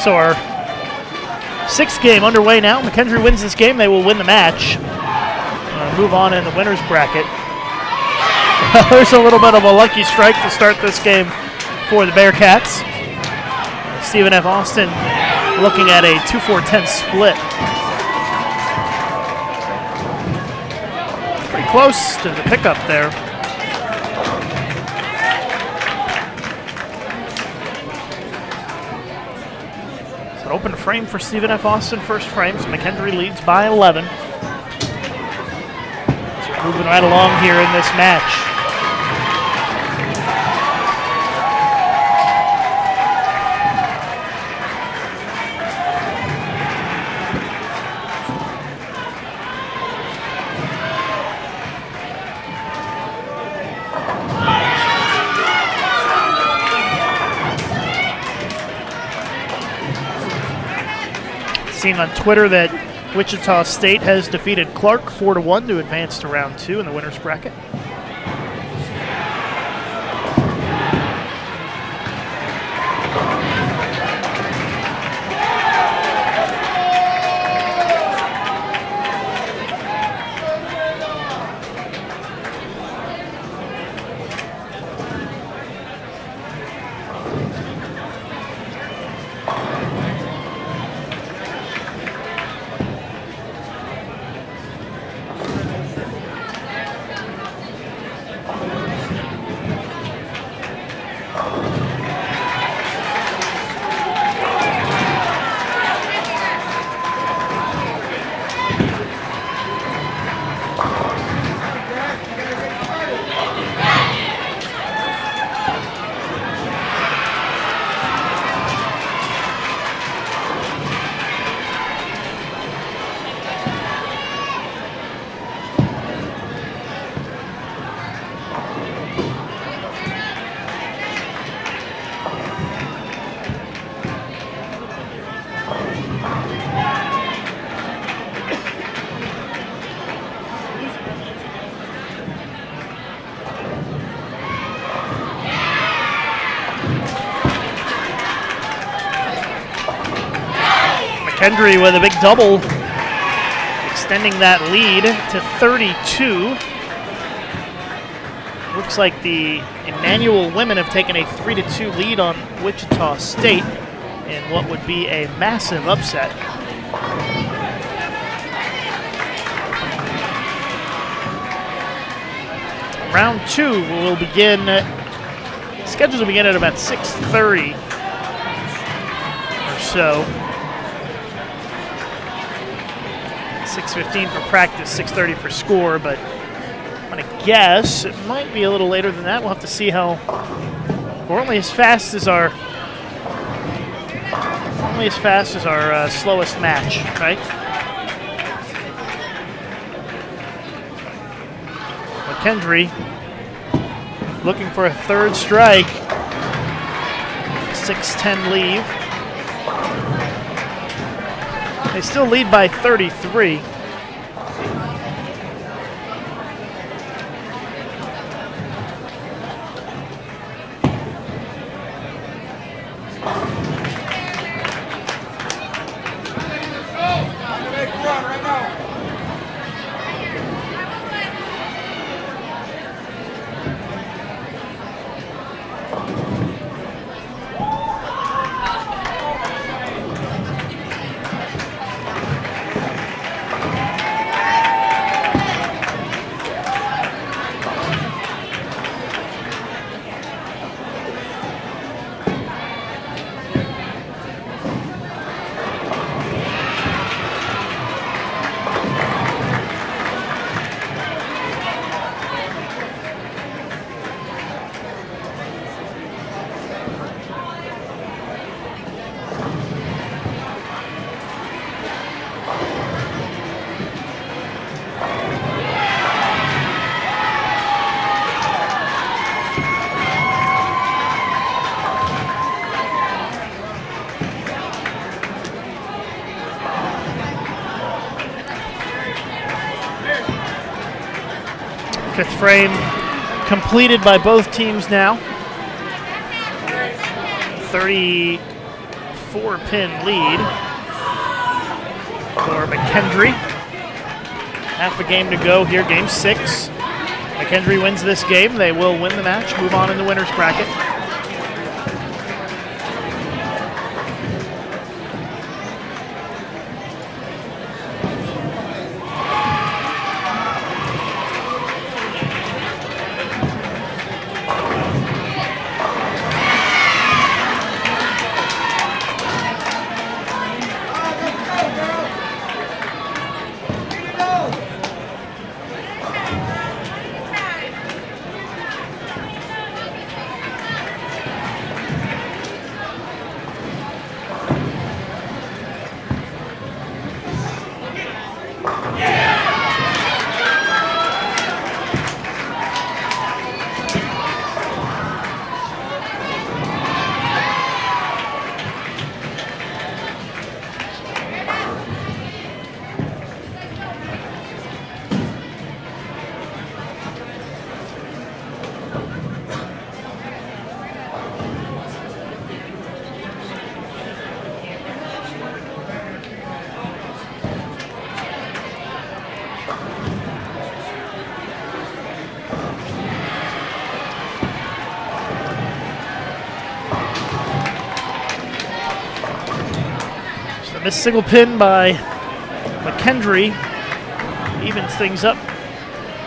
So our sixth game underway now. McKendree wins this game, they will win the match. Move on in the winner's bracket. There's a little bit of a lucky strike to start this game for the Bearcats. Stephen F. Austin looking at a 2-4-10 split. Pretty close to the pickup there. So open frame for Stephen F. Austin, first frame. So McKendree leads by 11. So moving right along here in this match. Seen on Twitter that Wichita State has defeated Clark 4-1 to advance to round 2 in the winner's bracket. McKendree with a big double, extending that lead to 32. Looks like the Emmanuel women have taken a 3-2 lead on Wichita State in what would be a massive upset. Round 2 will begin, scheduled to begin at about 6:30 or so. 6:15 for practice, 6:30 for score, but I'm going to guess it might be a little later than that. We'll have to see how, we're only as fast as our slowest match, right? McKendree looking for a third strike. 6:10 leave. They still lead by 33. Fifth frame completed by both teams now. 4-pin lead for McKendree. Half a game to go here, game 6. McKendree wins this game. They will win the match, move on in the winner's bracket. This single pin by McKendree evens things up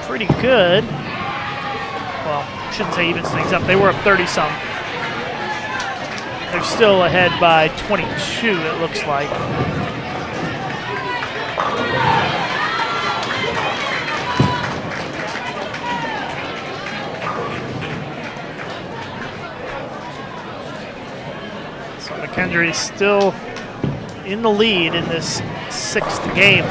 pretty good. Well, shouldn't say evens things up. They were up 30-some. They're still ahead by 22, it looks like. So McKendree still in the lead in this 6th game.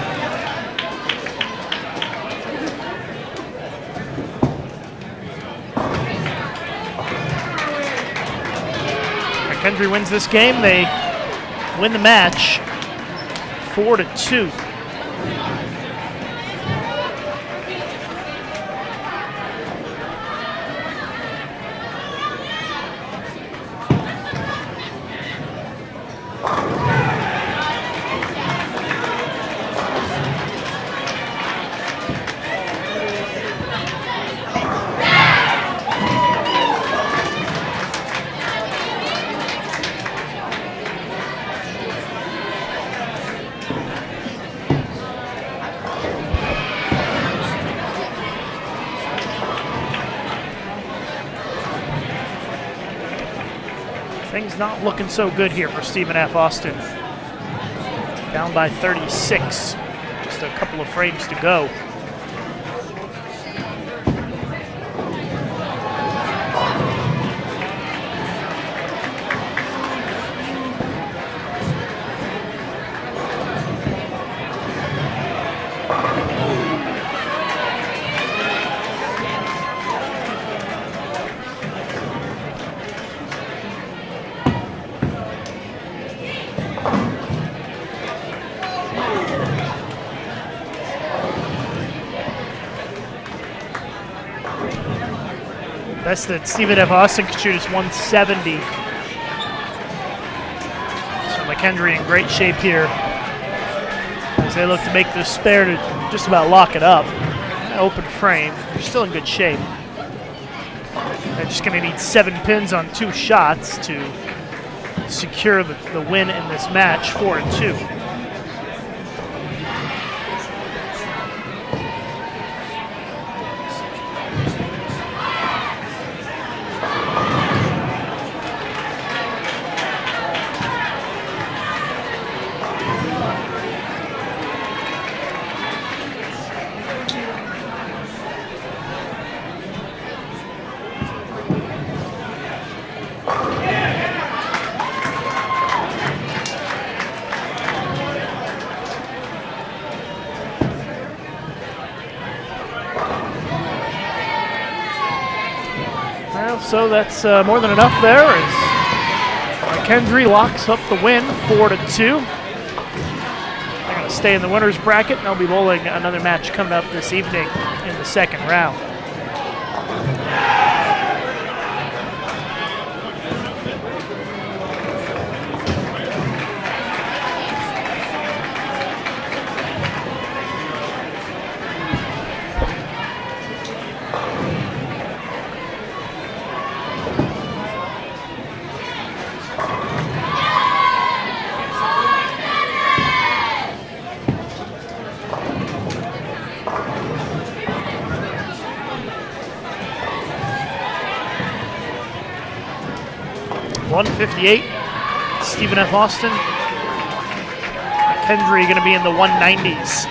McKendree wins this game. They win the match 4-2. Things not looking so good here for Stephen F. Austin. Down by 36. Just a couple of frames to go. Best that Stephen F. Austin could shoot is 170. So McKendree in great shape here as they look to make the spare to just about lock it up. Open frame. They're still in good shape. They're just going to need 7 pins on 2 shots to secure the win in this match, 4-2. So that's more than enough there as McKendree locks up the win, 4-2. They're going to stay in the winner's bracket, and they'll be bowling another match coming up this evening in the 2nd round. 158. Stephen F. Austin. Kendry going to be in the 190s.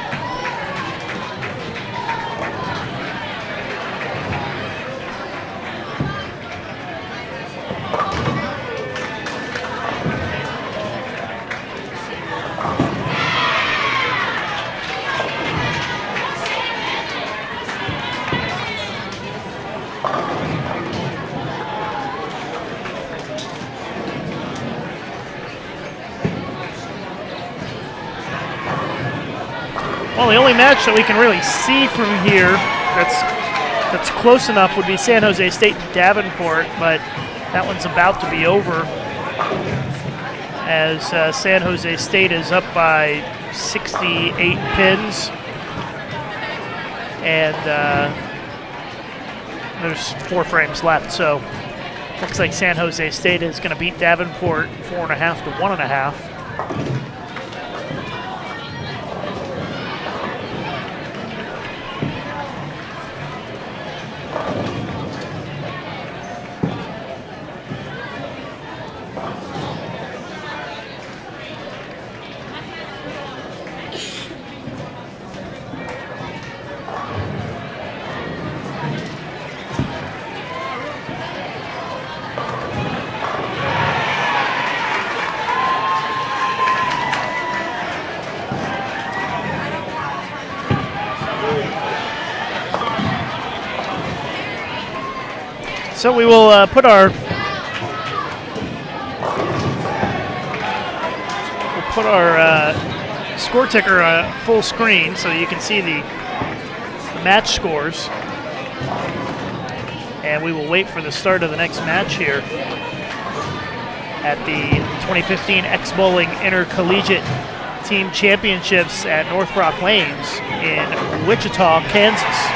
Well, the only match that we can really see from here that's close enough would be San Jose State and Davenport, but that one's about to be over as San Jose State is up by 68 pins, and there's 4 frames left, so looks like San Jose State is going to beat Davenport 4.5 to 1.5. So we will put our score ticker full screen so you can see the match scores, and we will wait for the start of the next match here at the 2015 X-Bowling Intercollegiate Team Championships at North Rock Lanes in Wichita, Kansas.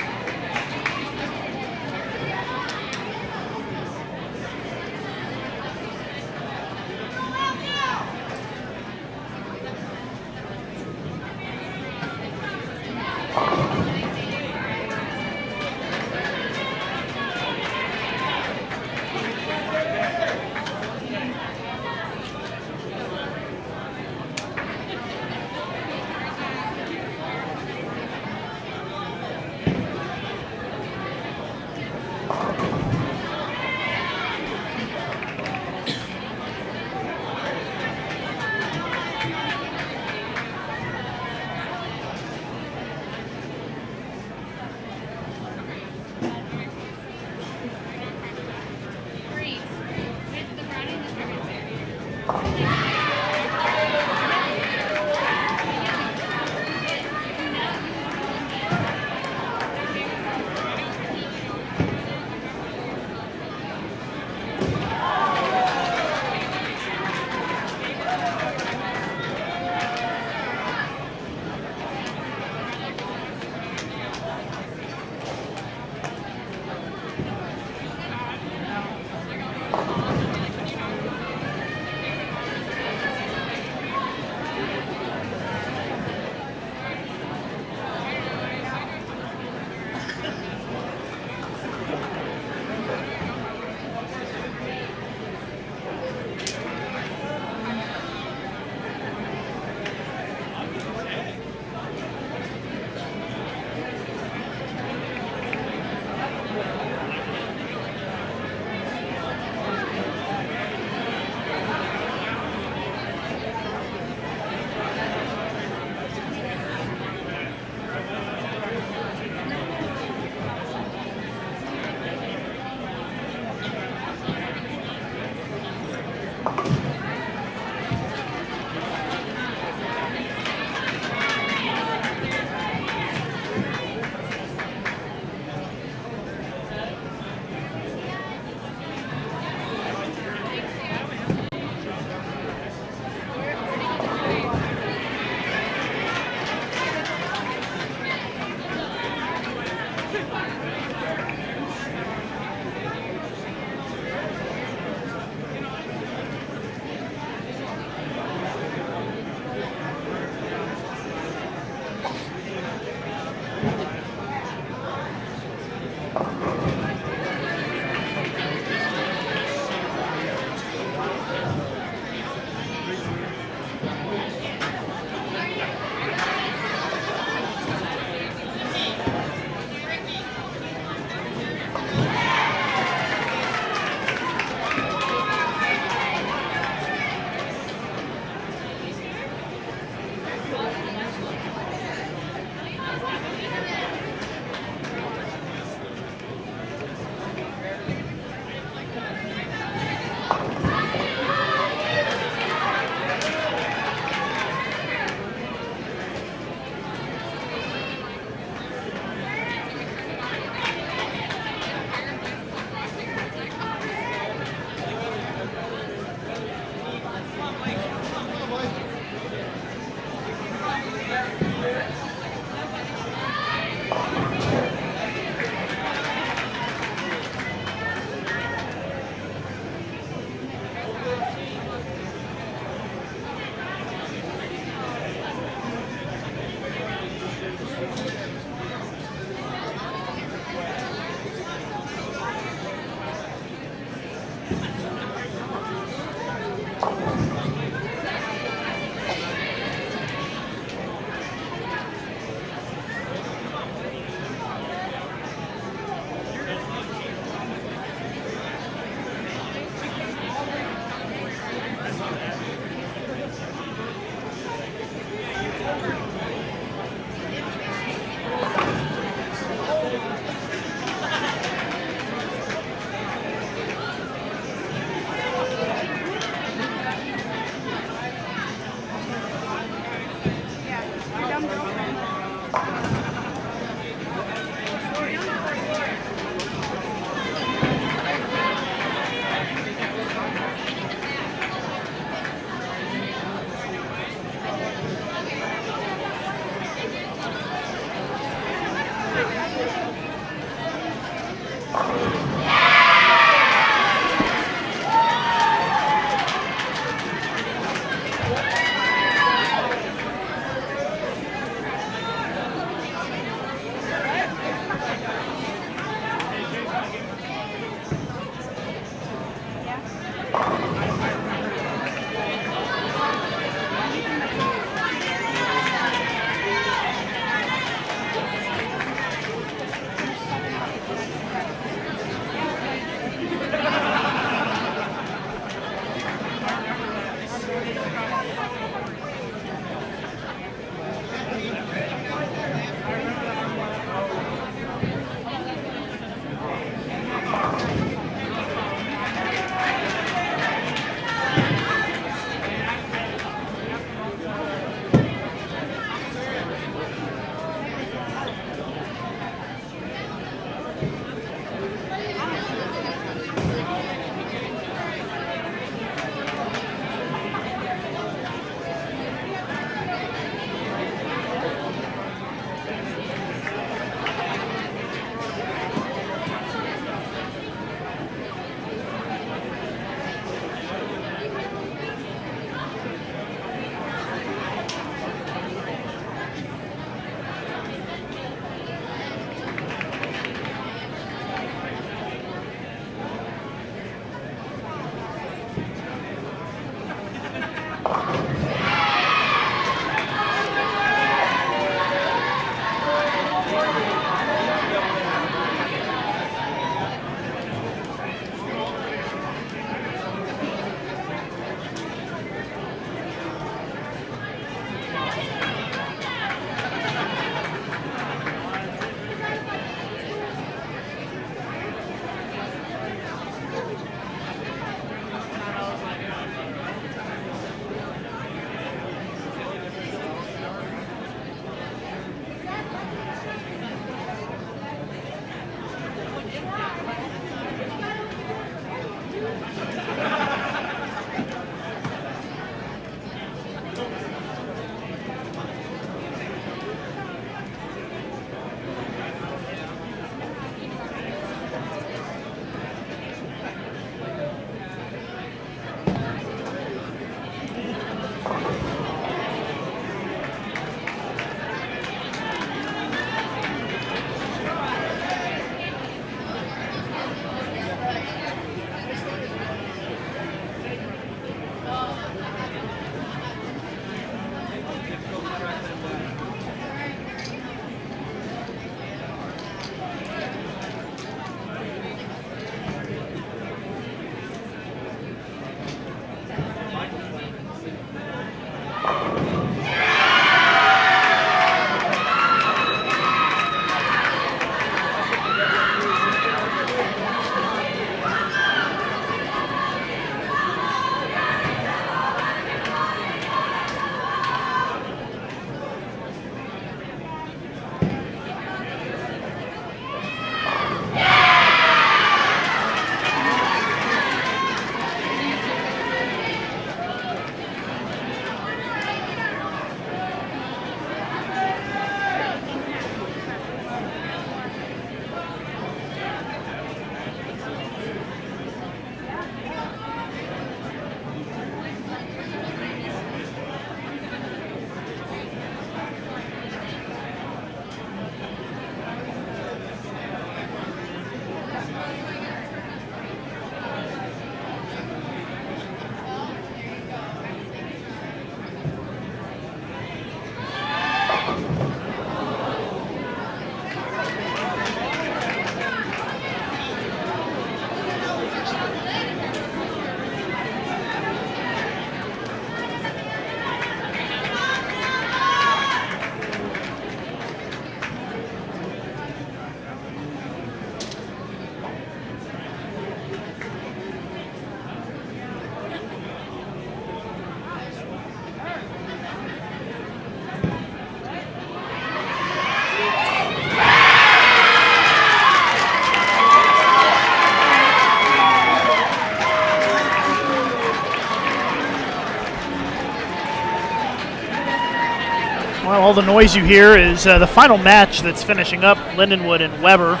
all the noise you hear is the final match that's finishing up, Lindenwood and Weber.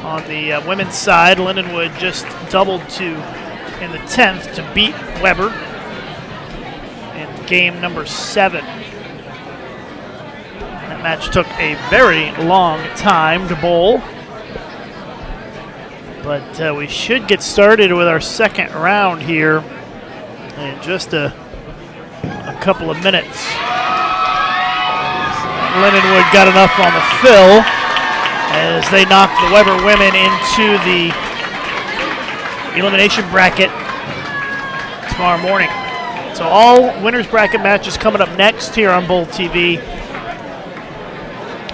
On the women's side, Lindenwood just doubled in the 10th to beat Weber in game number 7. That match took a very long time to bowl. But we should get started with our second round here in just a couple of minutes. Lindenwood got enough on the fill as they knocked the Weber women into the elimination bracket tomorrow morning. So all winners bracket matches coming up next here on Bowl TV.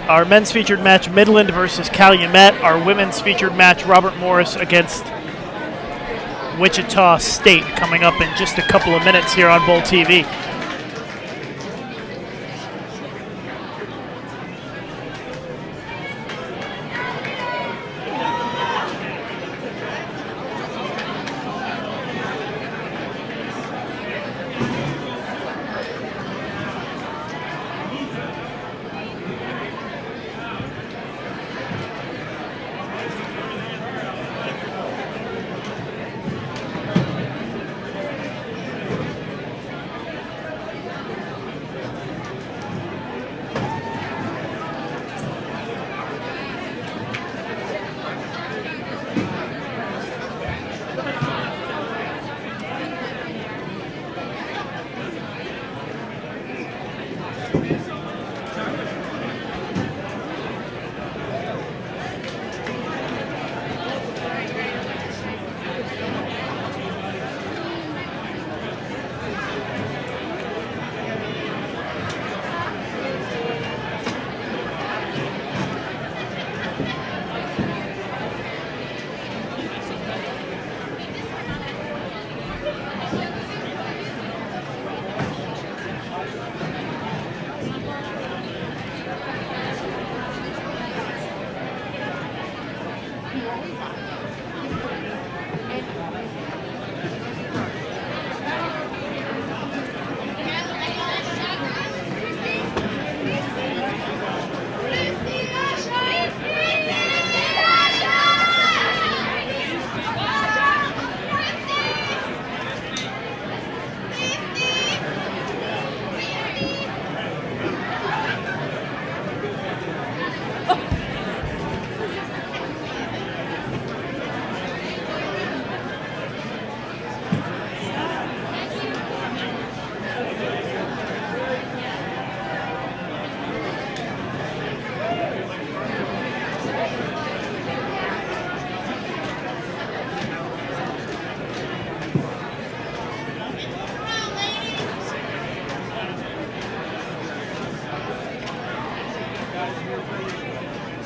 Our men's featured match, Midland versus Calumet. Our women's featured match, Robert Morris against Wichita State, coming up in just a couple of minutes here on Bowl TV.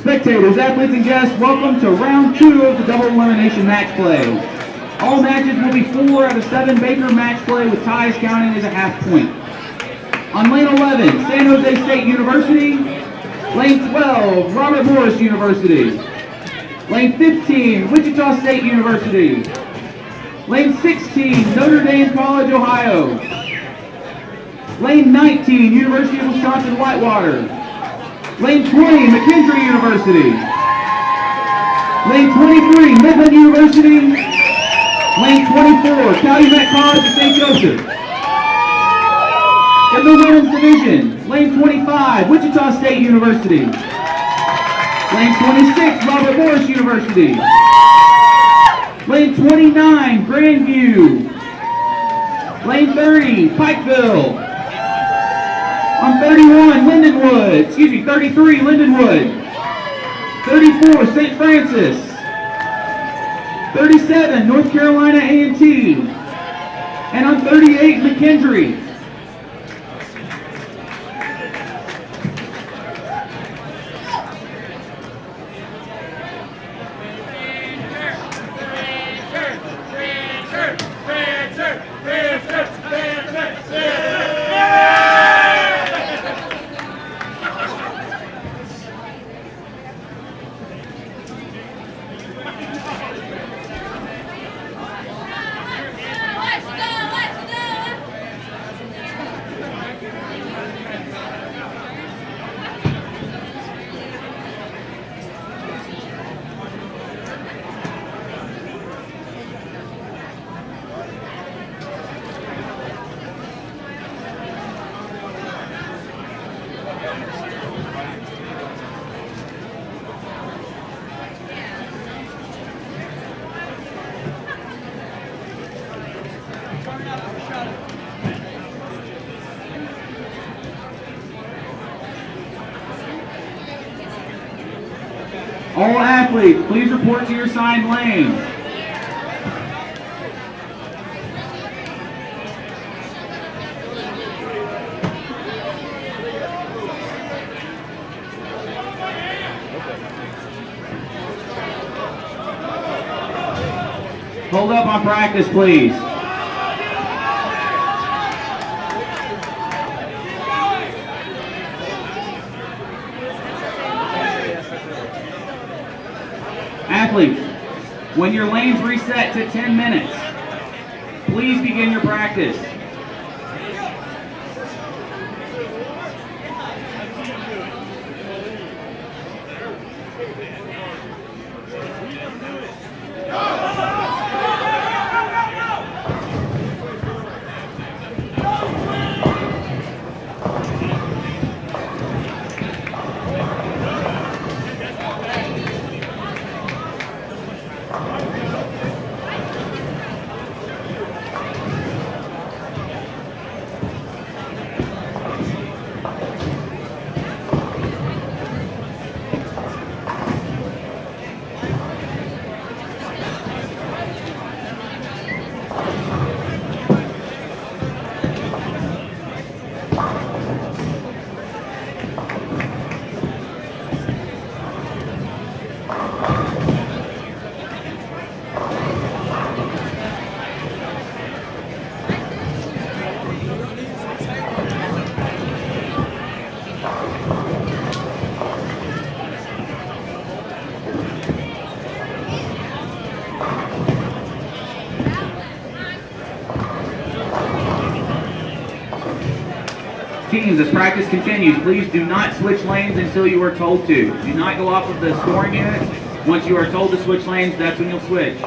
Spectators, athletes, and guests, welcome to round 2 of the double elimination match play. All matches will be 4 out of 7 Baker match play with ties counting as a half point. On lane 11, San Jose State University. Lane 12, Robert Morris University. Lane 15, Wichita State University. Lane 16, Notre Dame College, Ohio. Lane 19, University of Wisconsin-Whitewater. Lane 20, McKendree University. Lane 23, Midland University. Lane 24, Calumet College of St. Joseph. In the women's division, lane 25, Wichita State University. Lane 26, Robert Morris University. Lane 29, Grandview. Lane 30, Pikeville. On 31, 33, Lindenwood. 34, St. Francis. 37, North Carolina A&T. And on 38, McKendree. All athletes, please report to your assigned lanes. Hold up on practice, please. Athletes, when your lanes reset to 10 minutes, please begin your practice. Teams, as practice continues, please do not switch lanes until you are told to. Do not go off of the scoring unit. Once you are told to switch lanes, that's when you'll switch.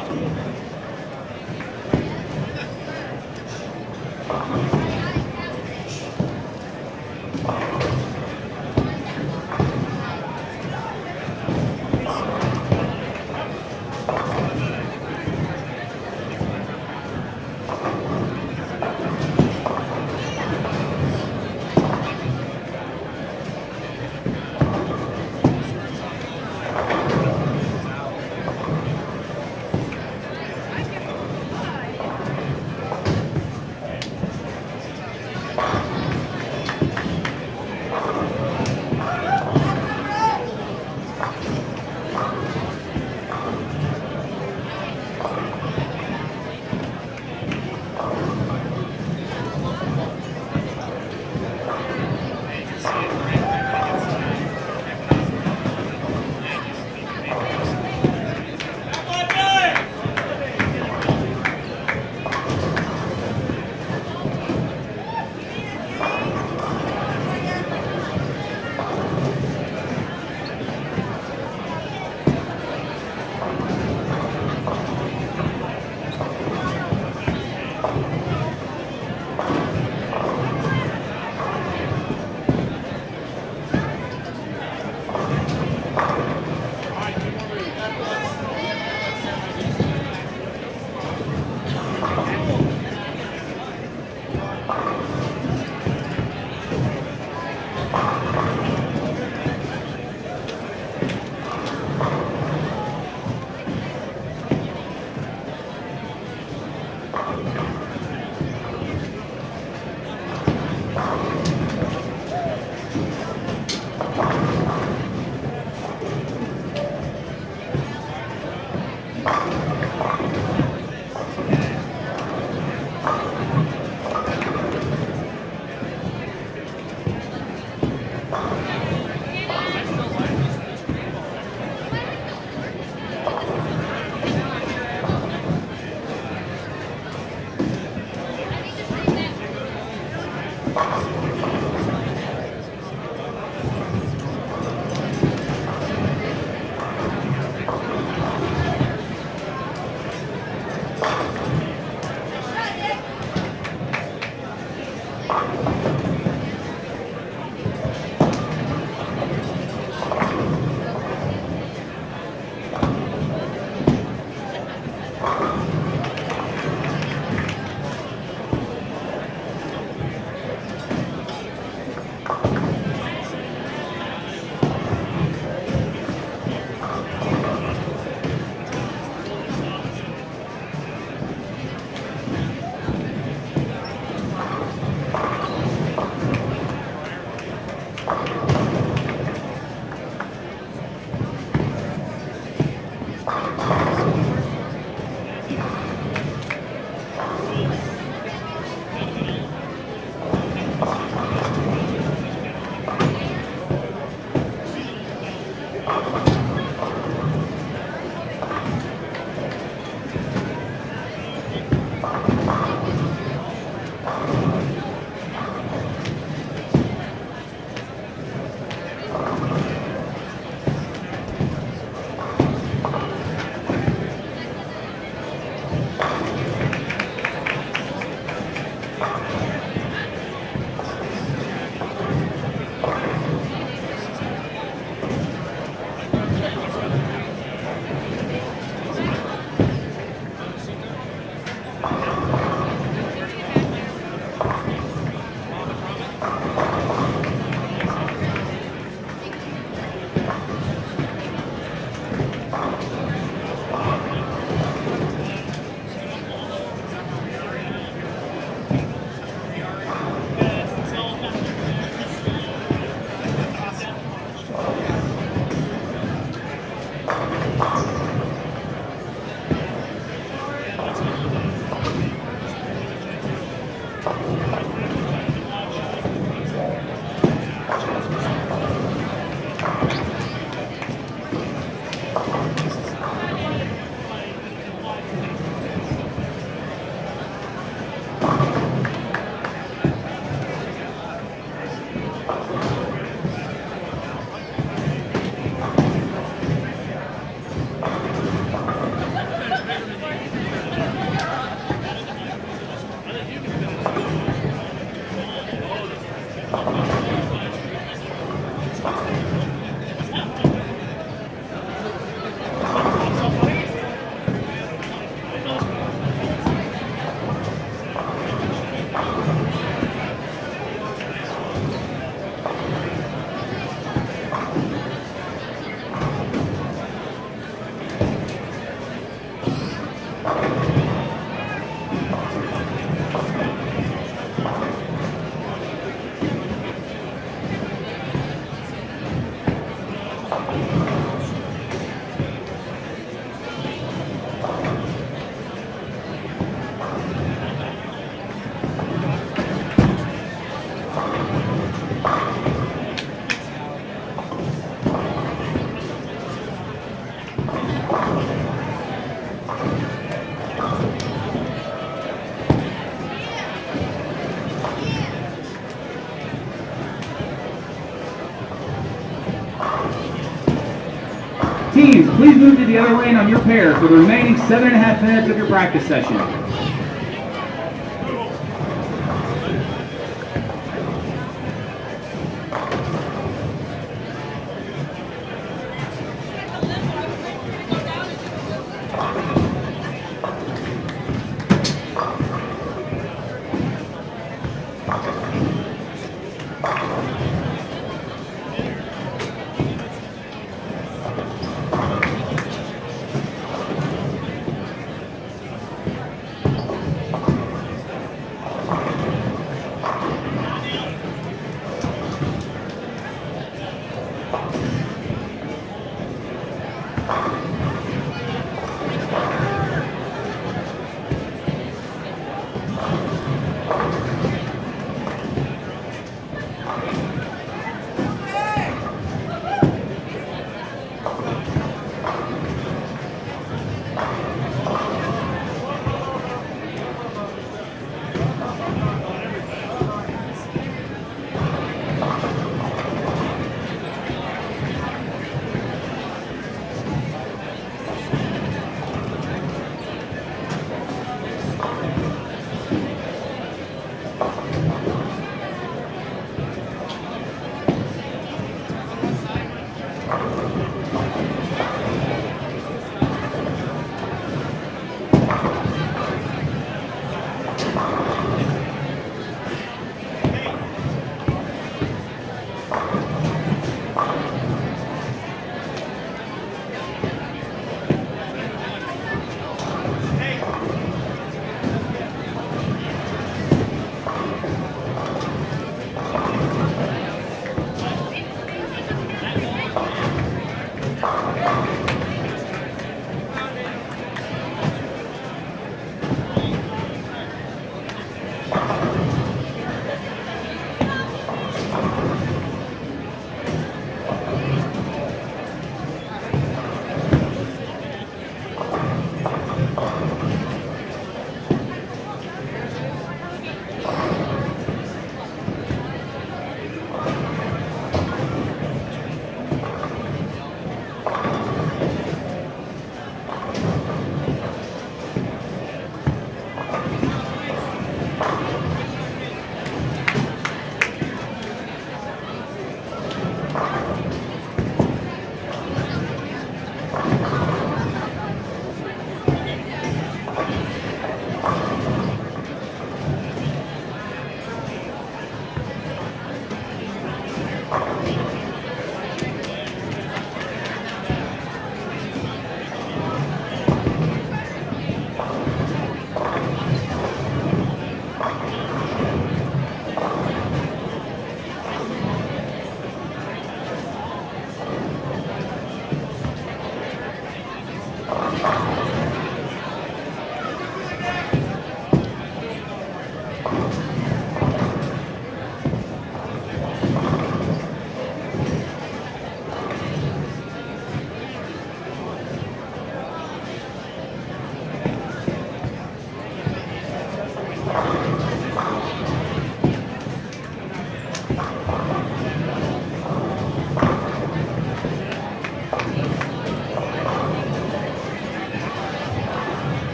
Teams, please move to the other lane on your pair for the remaining 7.5 minutes of your practice session.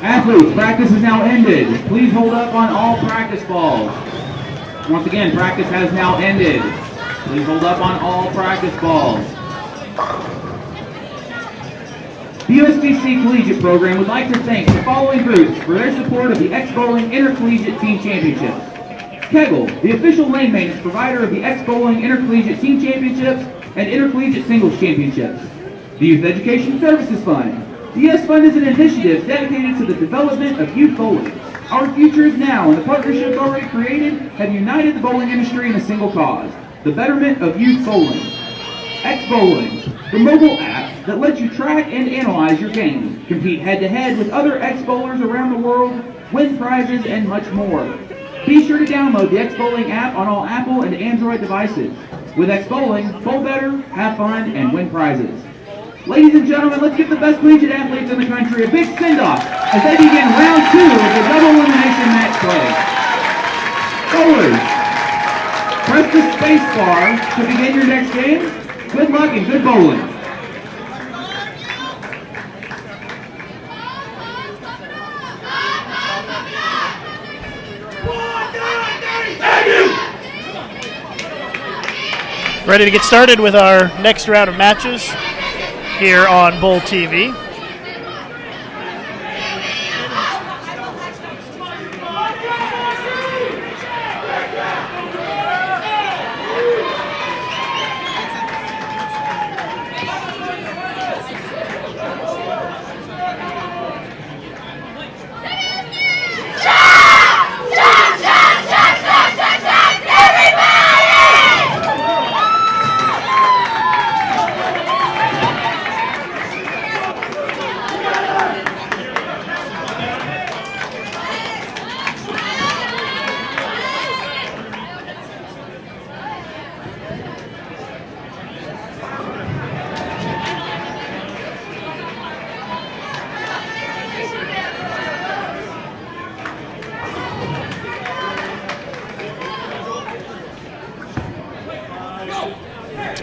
Athletes, practice is now ended. Please hold up on all practice balls. Once again, practice has now ended. Please hold up on all practice balls. The USBC Collegiate Program would like to thank the following groups for their support of the X-Bowling Intercollegiate Team Championships. Kegel, the official lane maintenance provider of the X-Bowling Intercollegiate Team Championships and Intercollegiate Singles Championships. The Youth Education Services Fund. The YES Fund is an initiative dedicated to the development of youth bowling. Our future is now, and the partnerships already created have united the bowling industry in a single cause, the betterment of youth bowling. X-Bowling, the mobile app that lets you track and analyze your game, compete head-to-head with other X-Bowlers around the world, win prizes, and much more. Be sure to download the X-Bowling app on all Apple and Android devices. With X-Bowling, bowl better, have fun, and win prizes. Ladies and gentlemen, let's give the best collegiate athletes in the country a big send-off as they begin round 2 of the double elimination match play. Bowlers, press the space bar to begin your next game. Good luck and good bowling. Ready to get started with our next round of matches here on Bowl TV.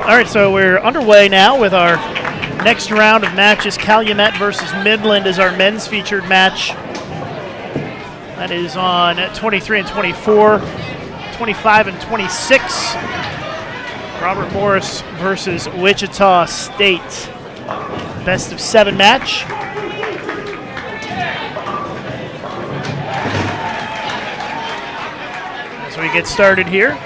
All right, so we're underway now with our next round of matches. Calumet versus Midland is our men's featured match. That is on 23 and 24, 25 and 26. Robert Morris versus Wichita State. Best of 7 match. As we get started here.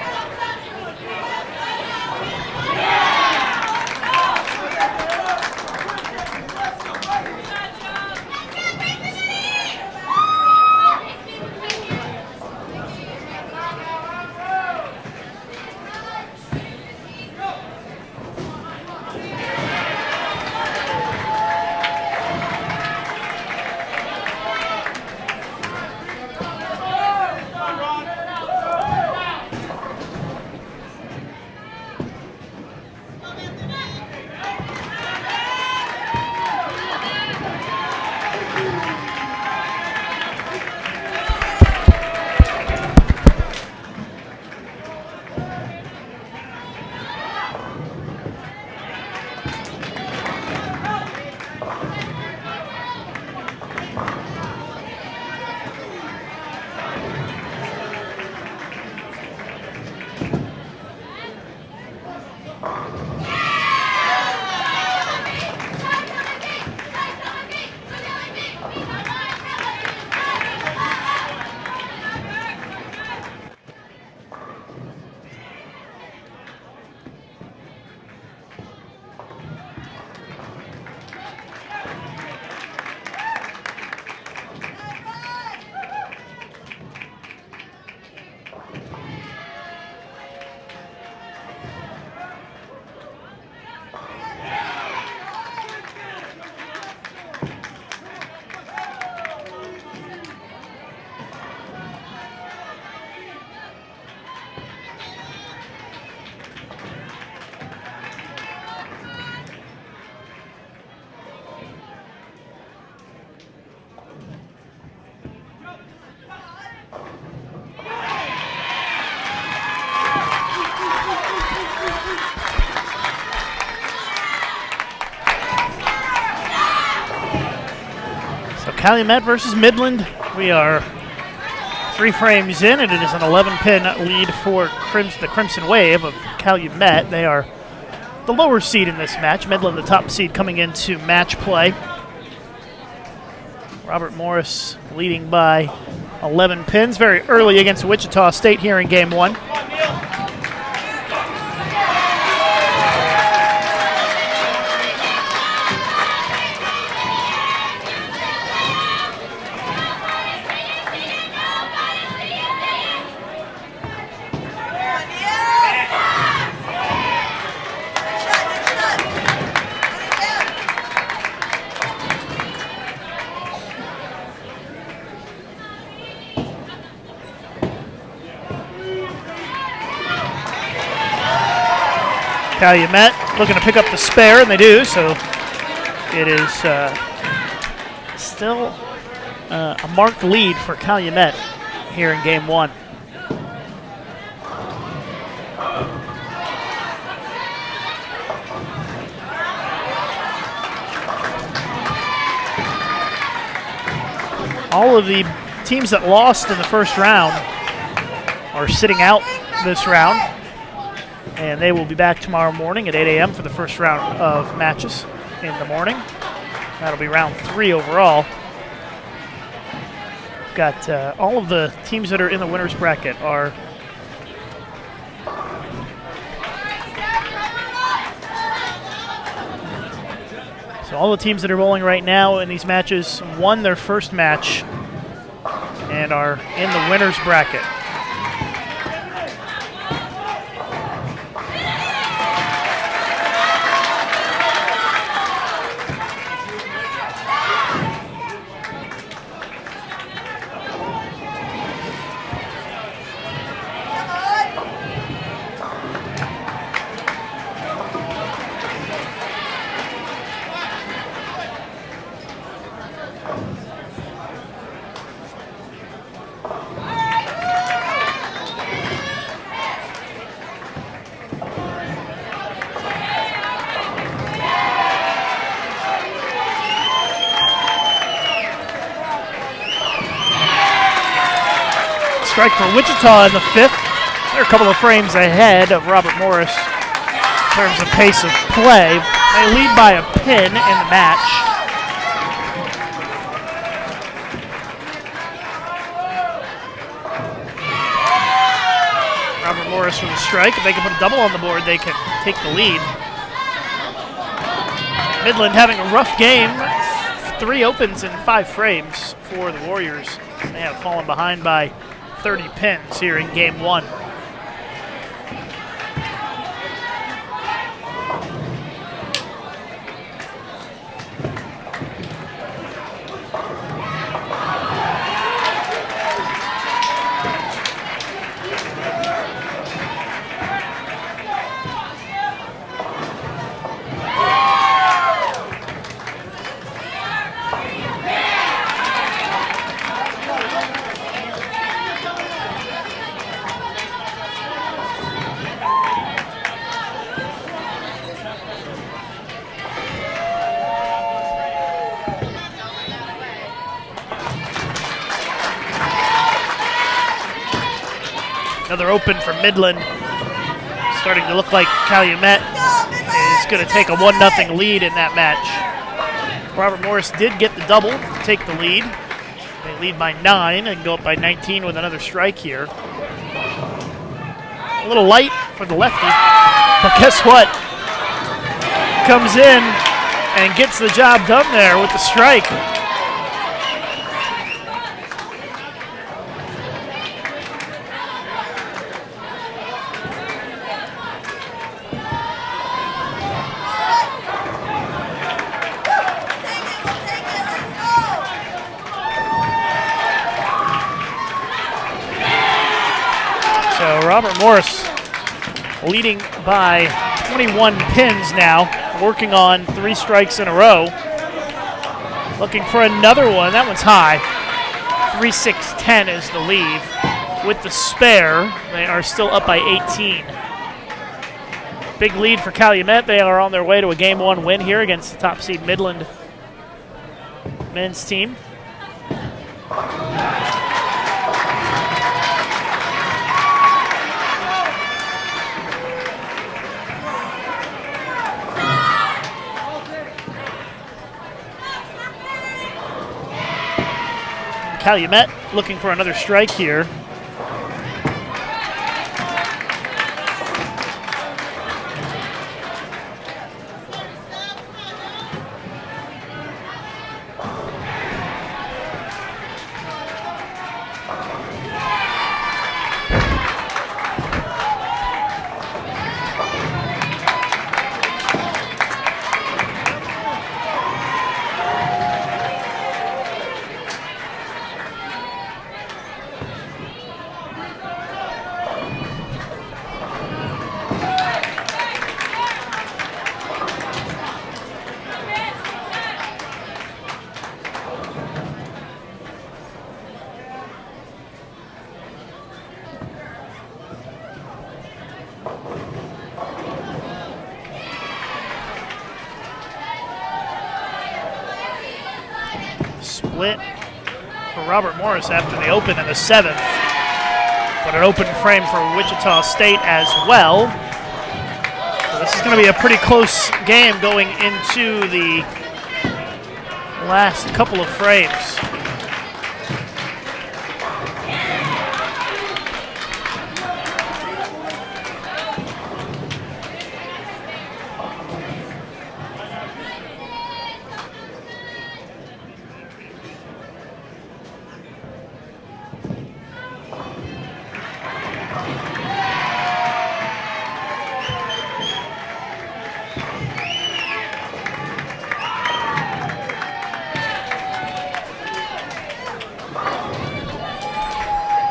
Calumet versus Midland. We are 3 frames in, and it is an 11-pin lead for the Crimson Wave of Calumet. They are the lower seed in this match. Midland, the top seed, coming into match play. Robert Morris leading by 11 pins very early against Wichita State here in game 1. Calumet looking to pick up the spare, and they do, so it is still a marked lead for Calumet here in game 1. All of the teams that lost in the first round are sitting out this round, and they will be back tomorrow morning at 8 a.m. for the first round of matches in the morning. That'll be round 3 overall. Got all of the teams that are in the winner's bracket are so all the teams that are rolling right now in these matches won their first match and are in the winner's bracket. Strike for Wichita in the 5th. They're a couple of frames ahead of Robert Morris in terms of pace of play. They lead by a pin in the match. Robert Morris with a strike. If they can put a double on the board, they can take the lead. Midland having a rough game. 3 opens in 5 frames for the Warriors. They have fallen behind by 30 pins here in game 1. Another open for Midland. Starting to look like Calumet is going to take a 1-0 lead in that match. Robert Morris did get the double to take the lead. They lead by 9 and go up by 19 with another strike here. A little light for the lefty, but guess what? Comes in and gets the job done there with the strike. Robert Morris leading by 21 pins now, working on 3 strikes in a row. Looking for another one. That one's high. 3-6-10 is the lead. With the spare, they are still up by 18. Big lead for Calumet. They are on their way to a Game 1 win here against the top seed Midland men's team. Calumet looking for another strike here. Split for Robert Morris after the open in the 7th. But an open frame for Wichita State as well. So this is going to be a pretty close game going into the last couple of frames.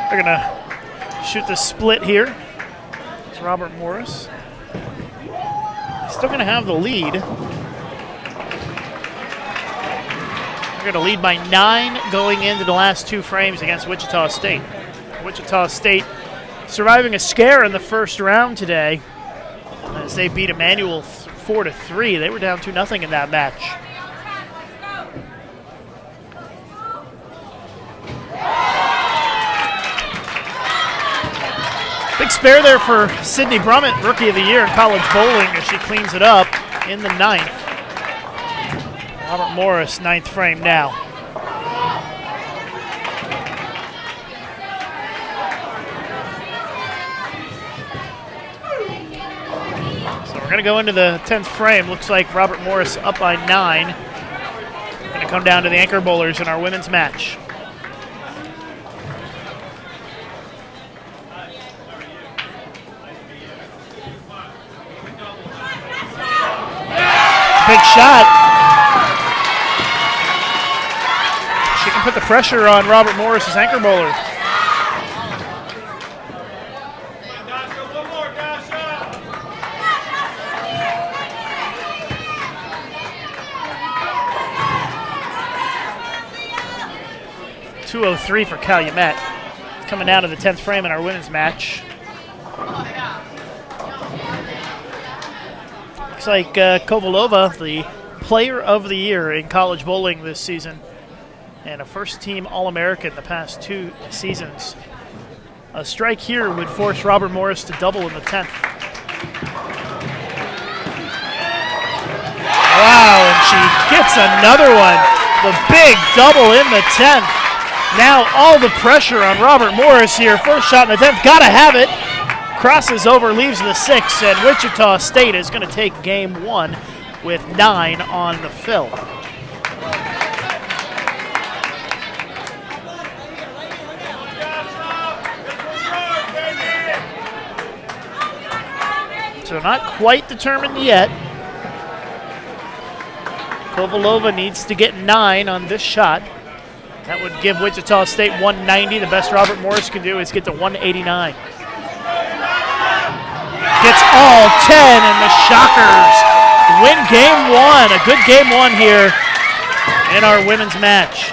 They're going to shoot the split here. It's Robert Morris. Still going to have the lead. They're going to lead by 9 going into the last 2 frames against Wichita State. Wichita State surviving a scare in the first round today as they beat Emmanuel 4-3. They were down 2-0 in that match. Big spare there for Sydney Brummett, Rookie of the Year in college bowling, as she cleans it up in the 9th. Robert Morris, 9th frame now. So we're going to go into the 10th frame. Looks like Robert Morris up by 9. Going to come down to the anchor bowlers in our women's match. Big shot. She can put the pressure on Robert Morris's anchor bowler. One more, Dasha. 2:03 for Calumet. Coming down to the 10th frame in our women's match. Looks like Kovalova, the player of the year in college bowling this season, and a first-team All-American the past 2 seasons. A strike here would force Robert Morris to double in the 10th. Wow, and she gets another one. The big double in the 10th. Now all the pressure on Robert Morris here. First shot in the 10th, gotta have it. Crosses over, leaves the 6, and Wichita State is going to take game 1 with 9 on the fill. So not quite determined yet. Kovalova needs to get 9 on this shot. That would give Wichita State 190. The best Robert Morris can do is get to 189. Gets all 10, and the Shockers win game 1. A good game 1 here in our women's match.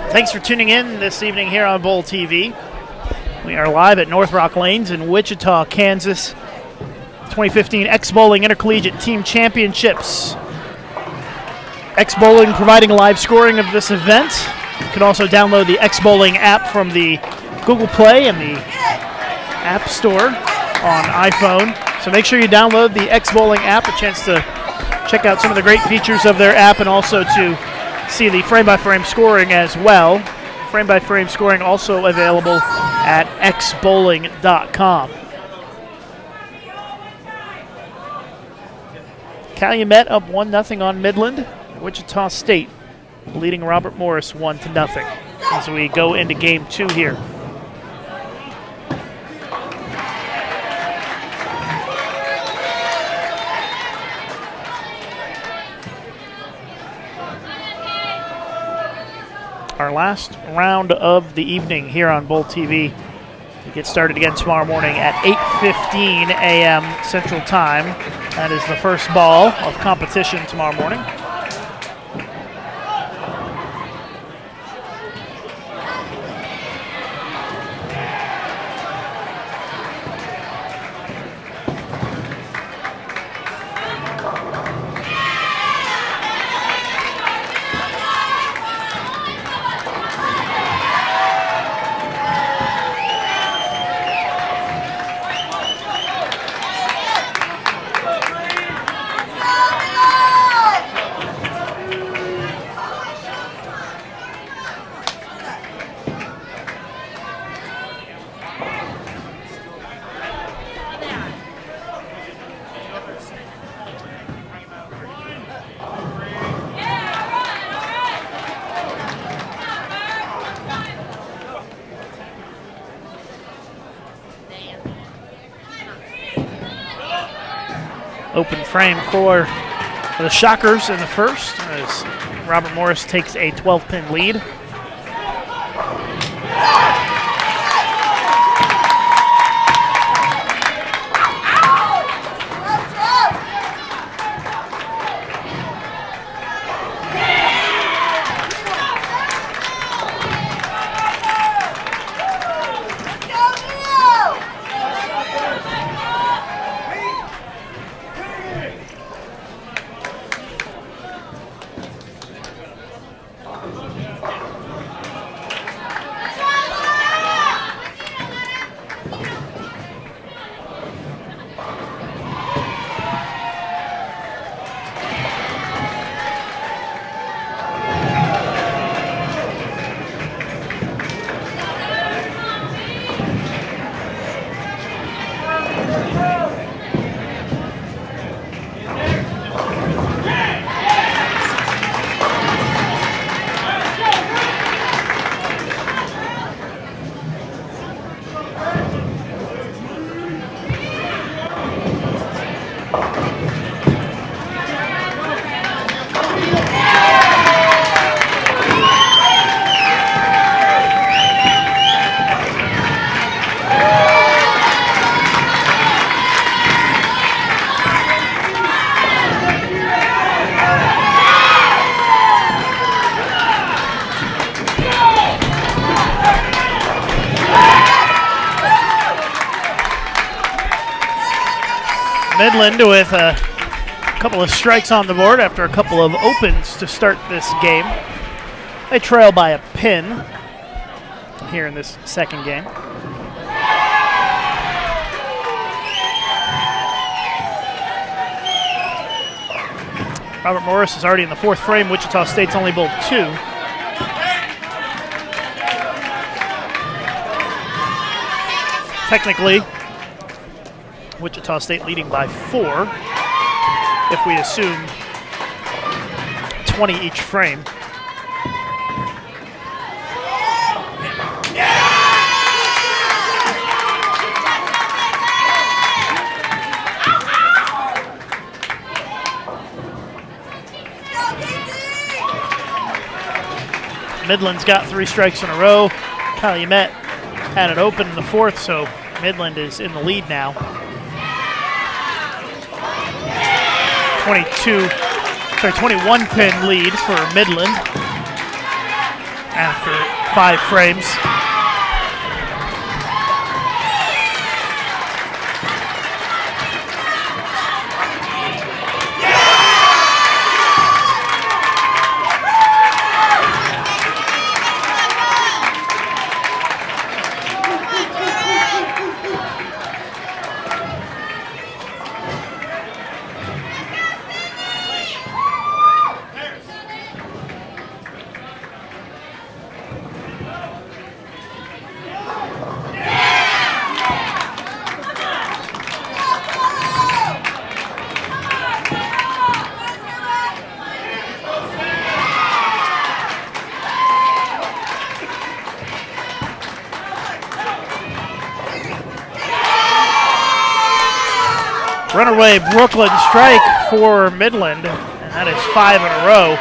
Thanks for tuning in this evening here on Bowl TV. We are live at North Rock Lanes in Wichita, Kansas. 2015 X-Bowling Intercollegiate Team Championships. X-Bowling providing live scoring of this event. You can also download the X-Bowling app from the Google Play and the App Store on iPhone. So make sure you download the X-Bowling app, a chance to check out some of the great features of their app and also to see the frame-by-frame scoring as well. Frame-by-frame scoring also available at xbowling.com. Calumet up 1-0 on Midland. Wichita State leading Robert Morris 1-0 as we go into game 2 here. Our last round of the evening here on Bowl TV. We get started again tomorrow morning at 8:15 a.m. Central Time. That is the first ball of competition tomorrow morning. Open frame for the Shockers in the first as Robert Morris takes a 12-pin lead. Midland with a couple of strikes on the board after a couple of opens to start this game. They trail by a pin here in this second game. Robert Morris is already in the fourth frame. Wichita State's only bowled 2. Technically, Wichita State leading by 4 if we assume 20 each frame. Midland's got 3 strikes in a row. Calumet had it open in the fourth, so Midland is in the lead now. 21 pin lead for Midland. after 5 frames. Runaway Brooklyn strike for Midland, and that is 5 in a row.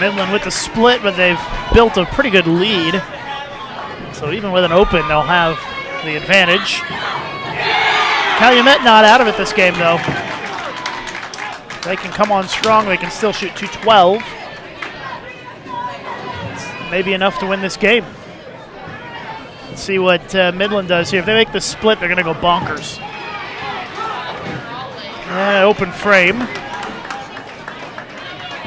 Midland with the split, but they've built a pretty good lead. So even with an open, they'll have the advantage. Calumet not out of it this game, though. They can come on strong. They can still shoot 212. Maybe enough to win this game. Let's see what Midland does here. If they make the split, they're going to go bonkers. And open frame.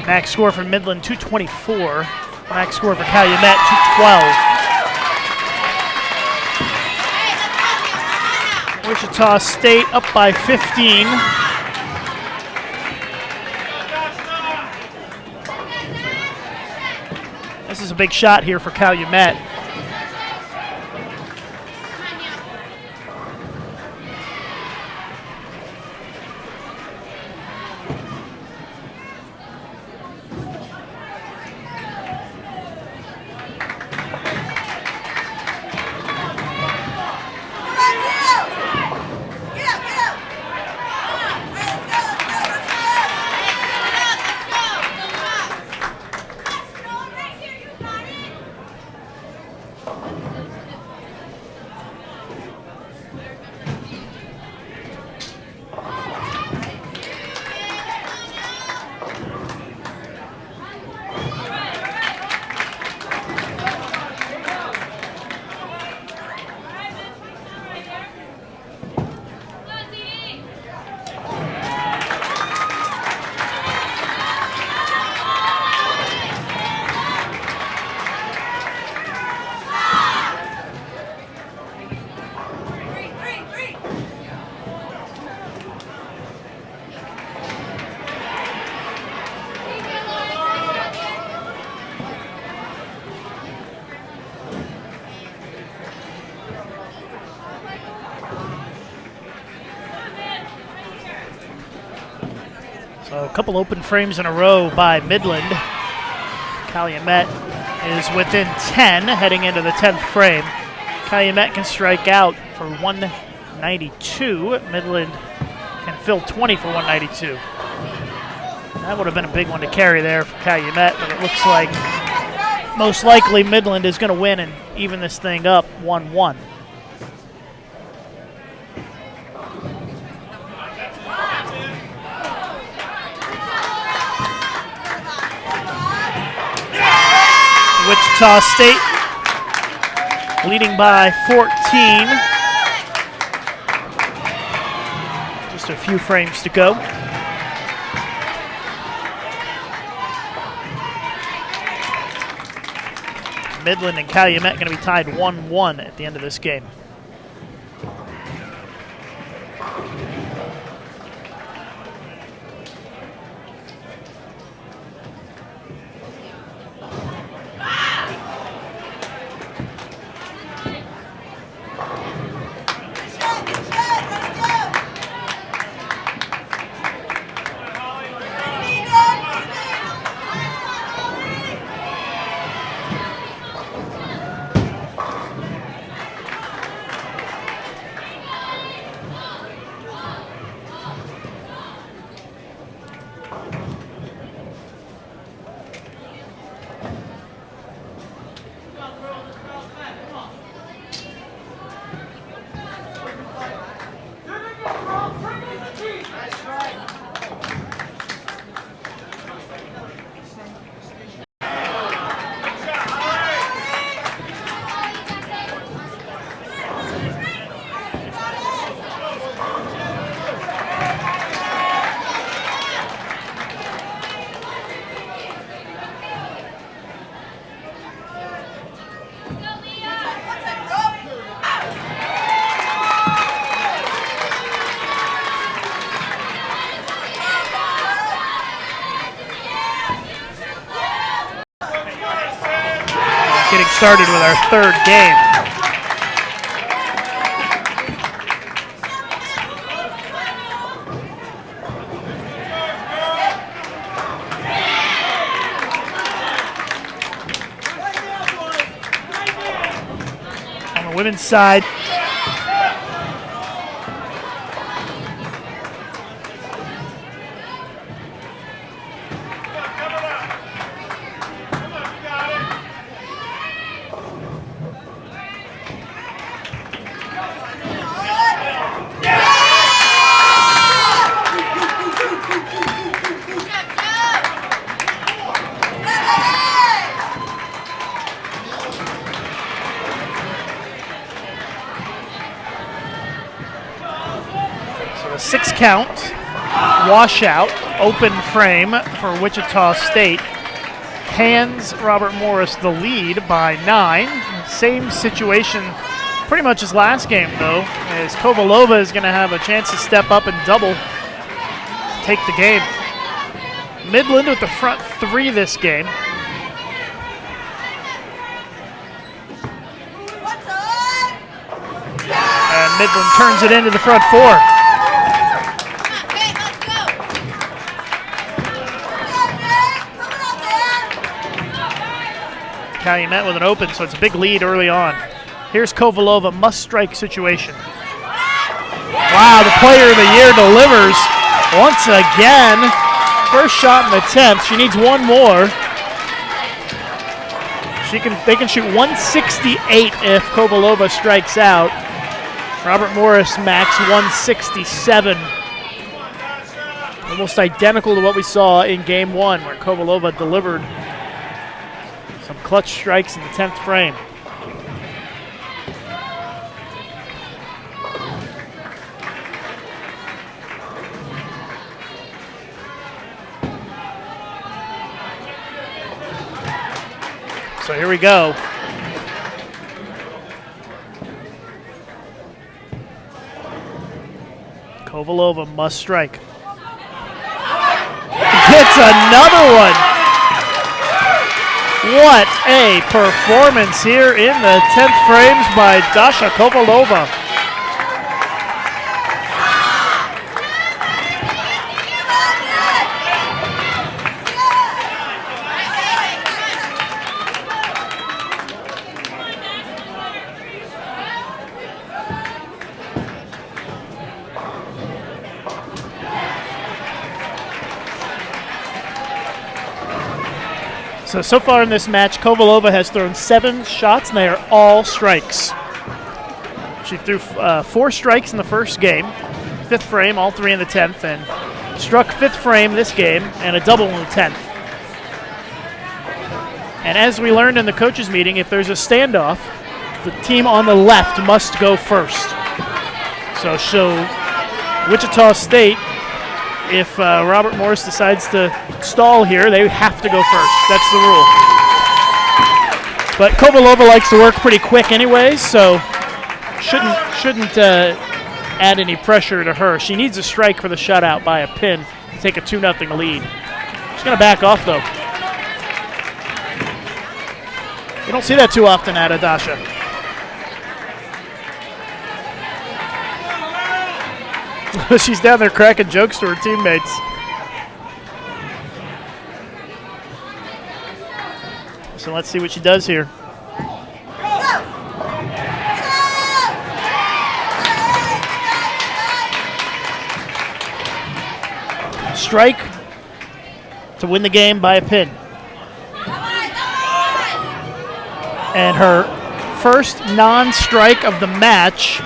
Max score for Midland, 224. Max score for Calumet, 212. Wichita State up by 15. This is a big shot here for Calumet. So a couple open frames in a row by Midland. Calumet is within 10 heading into the 10th frame. Calumet can strike out for 192. Midland can fill 20 for 192. That would have been a big one to carry there for Calumet, but it looks like most likely Midland is going to win and even this thing up 1-1. Wichita State leading by 14. Just a few frames to go. Midland and Calumet going to be tied 1-1 at the end of this game. Getting started with our third game. On the women's side, a 6-count washout, open frame for Wichita State. Hands Robert Morris the lead by 9. Same situation pretty much as last game, though, as Kovalova is going to have a chance to step up and double, take the game. Midland with the front 3 this game. And Midland turns it into the front 4. Calumet with an open, so it's a big lead early on. Here's Kovalova, must-strike situation. Wow, the player of the year delivers once again. First shot in the 10th. She needs one more. They can shoot 168 if Kovalova strikes out. Robert Morris max 167. Almost identical to what we saw in game 1, where Kovalova delivered some clutch strikes in the 10th frame. So here we go. Kovalova must strike. Gets another one. What a performance here in the 10th frames by Dasha Kovalova. So far in this match, Kovalova has thrown 7 shots, and they are all strikes. She threw 4 strikes in the first game, 5th frame, all 3 in the 10th, and struck 5th frame this game, and a double in the 10th. And as we learned in the coaches' meeting, if there's a standoff, the team on the left must go first. So Wichita State, if Robert Morris decides to stall here, they have to go first. That's the rule. But Kovalova likes to work pretty quick anyways, so shouldn't add any pressure to her. She needs a strike for the shutout by a pin to take a 2-0 lead. She's going to back off, though. You don't see that too often at Adasha. She's down there cracking jokes to her teammates. So let's see what she does here. Strike to win the game by a pin. And her first non-strike of the match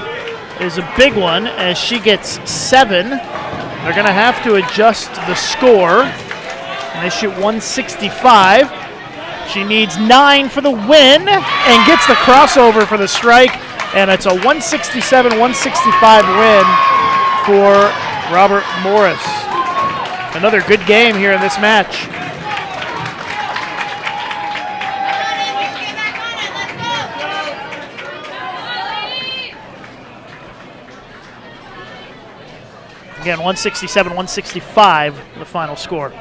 is a big one as she gets 7. They're going to have to adjust the score. And they shoot 165. She needs 9 for the win and gets the crossover for the strike. And it's a 167-165 win for Robert Morris. Another good game here in this match. Again, 167-165, the final score.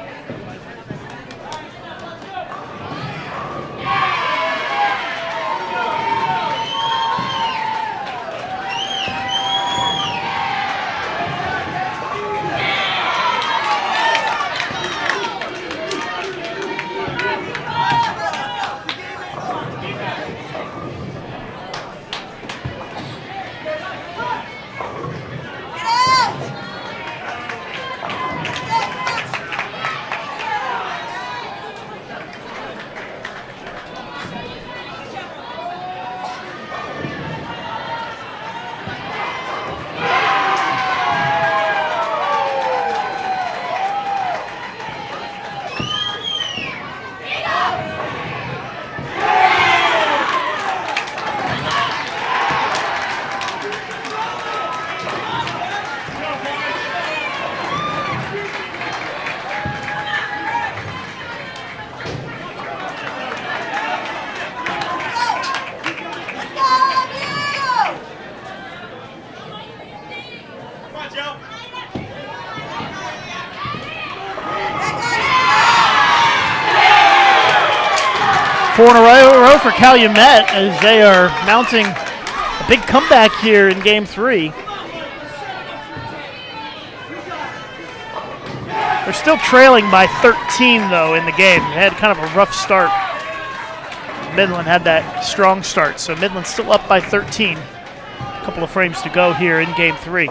Four in a row for Calumet as they are mounting a big comeback here in Game 3. They're still trailing by 13, though, in the game. They had kind of a rough start. Midland had that strong start, so Midland's still up by 13. A couple of frames to go here in Game 3.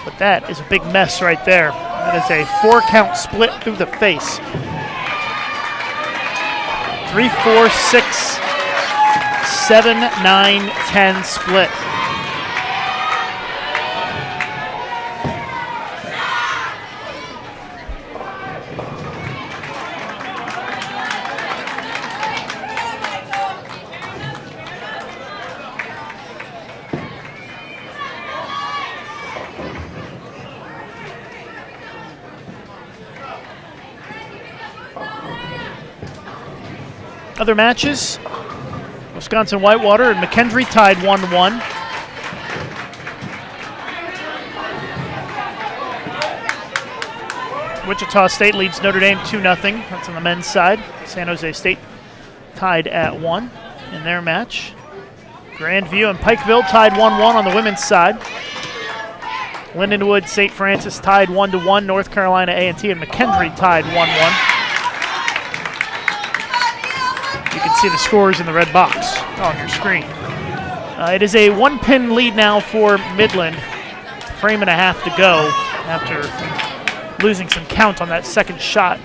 But that is a big mess right there. That is a 4-count split through the face. 3, 4, 6, 7, 9, 10 split. Other matches, Wisconsin Whitewater and McKendree tied 1-1. Wichita State leads Notre Dame 2-0. That's on the men's side. San Jose State tied at 1 in their match. Grandview and Pikeville tied 1-1 on the women's side. Lindenwood, St. Francis tied 1-1. North Carolina A&T and McKendree tied 1-1. You can see the scores in the red box on your screen. It is a 1-pin lead now for Midland. Frame and a half to go after losing some count on that second shot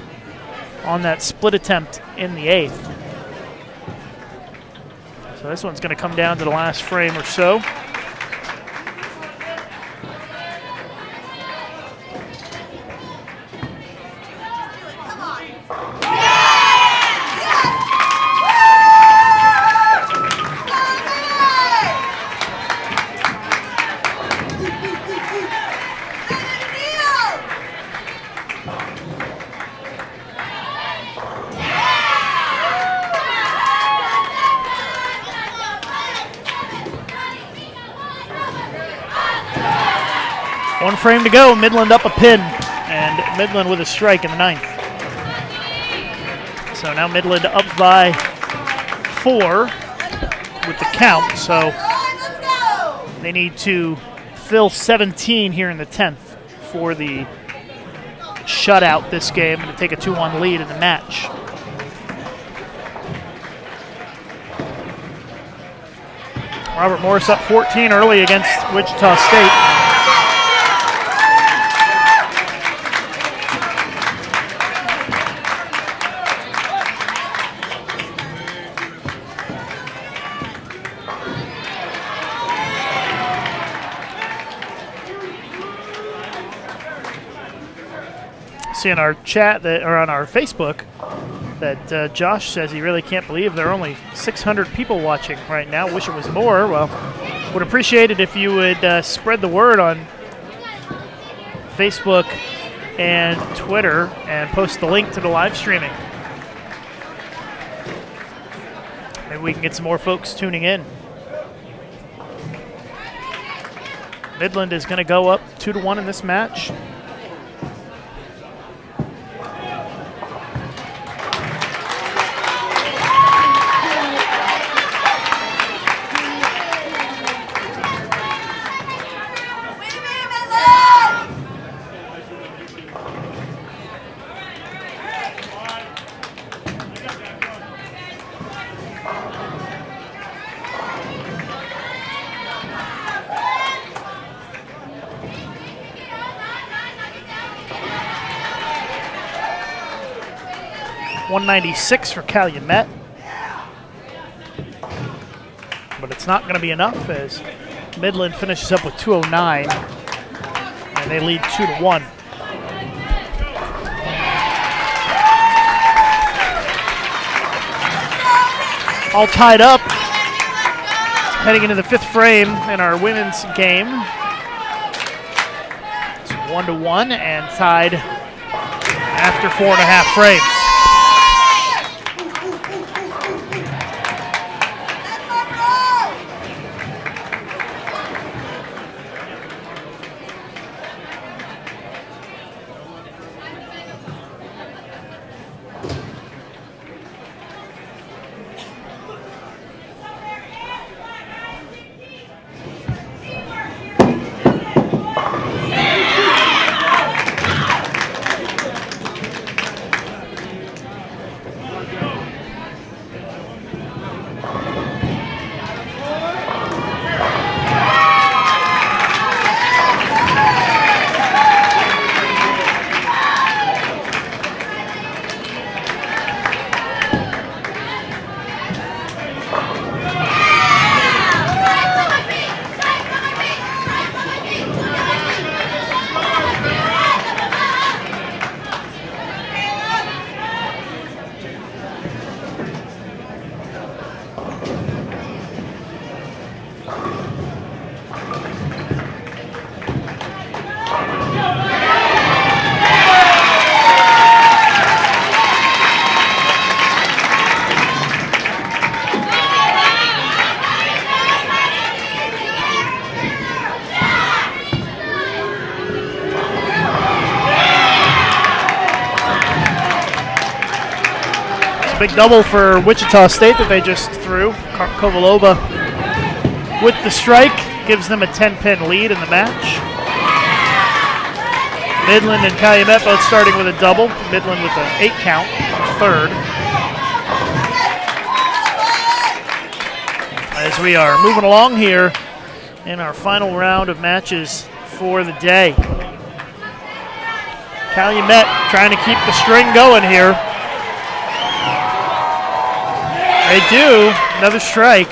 on that split attempt in the 8th. So this one's going to come down to the last frame or so. 1 frame to go. Midland up a pin, and Midland with a strike in the 9th. So now Midland up by 4 with the count. So they need to fill 17 here in the 10th for the shutout this game and to take a 2-1 lead in the match. Robert Morris up 14 early against Wichita State. See in our chat that, or on our Facebook, that Josh says he really can't believe there are only 600 people watching right now. Wish it was more. Well, would appreciate it if you would spread the word on Facebook and Twitter and post the link to the live streaming. Maybe we can get some more folks tuning in. Midland is going to go up 2-1 in this match. .196 for Calumet, but it's not going to be enough as Midland finishes up with 209, and they lead 2-1. All tied up, heading into the 5th frame in our women's game. It's 1-1 and tied after 4.5 frames. Big double for Wichita State that they just threw. Kovalova with the strike gives them a 10-pin lead in the match. Midland and Calumet both starting with a double. Midland with an 8 count, 3rd. As we are moving along here in our final round of matches for the day. Calumet trying to keep the string going here. They do. Another strike.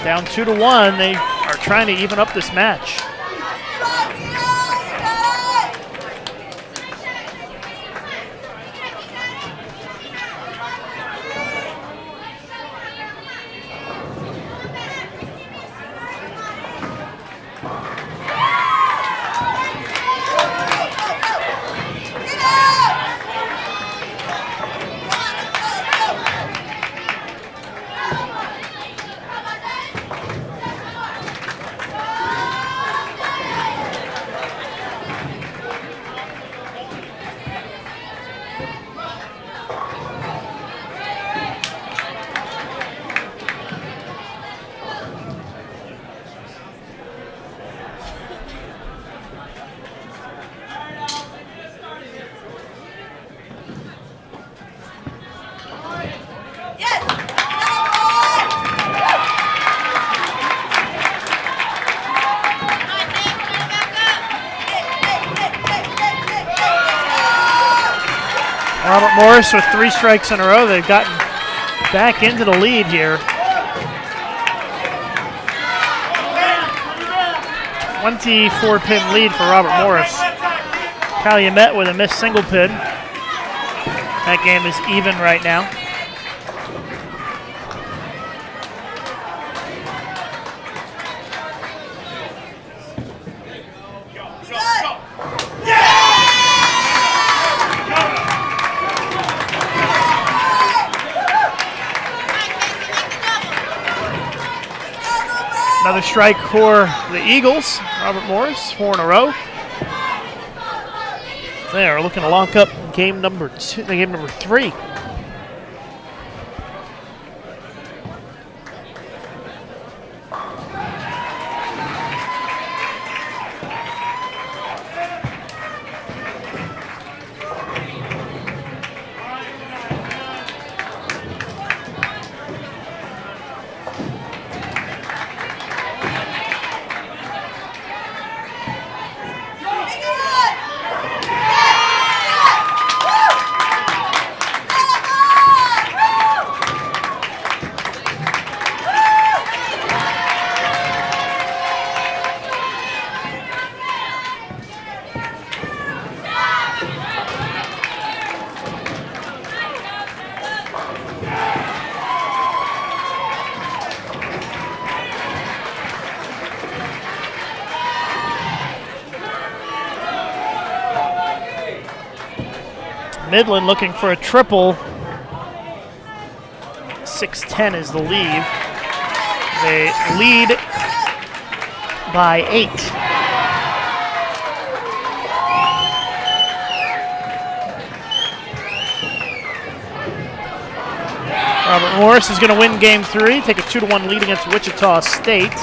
Down 2-1. They are trying to even up this match. Robert Morris with 3 strikes in a row. They've gotten back into the lead here. 24-pin lead for Robert Morris. Calumet with a missed single pin. That game is even right now. Another strike for the Eagles. Robert Morris, 4 in a row. They are looking to lock up game number 3. Midland looking for a triple. 6-10 is the lead. They lead by 8. Robert Morris is going to win game 3, take a 2-1 lead against Wichita State.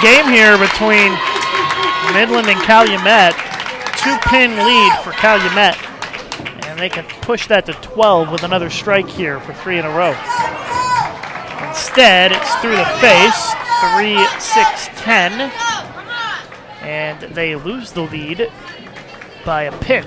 Game here between Midland and Calumet. 2-pin lead for Calumet, and they can push that to 12 with another strike here for 3 in a row. Instead, it's through the face, 3-6-10, and they lose the lead by a pin.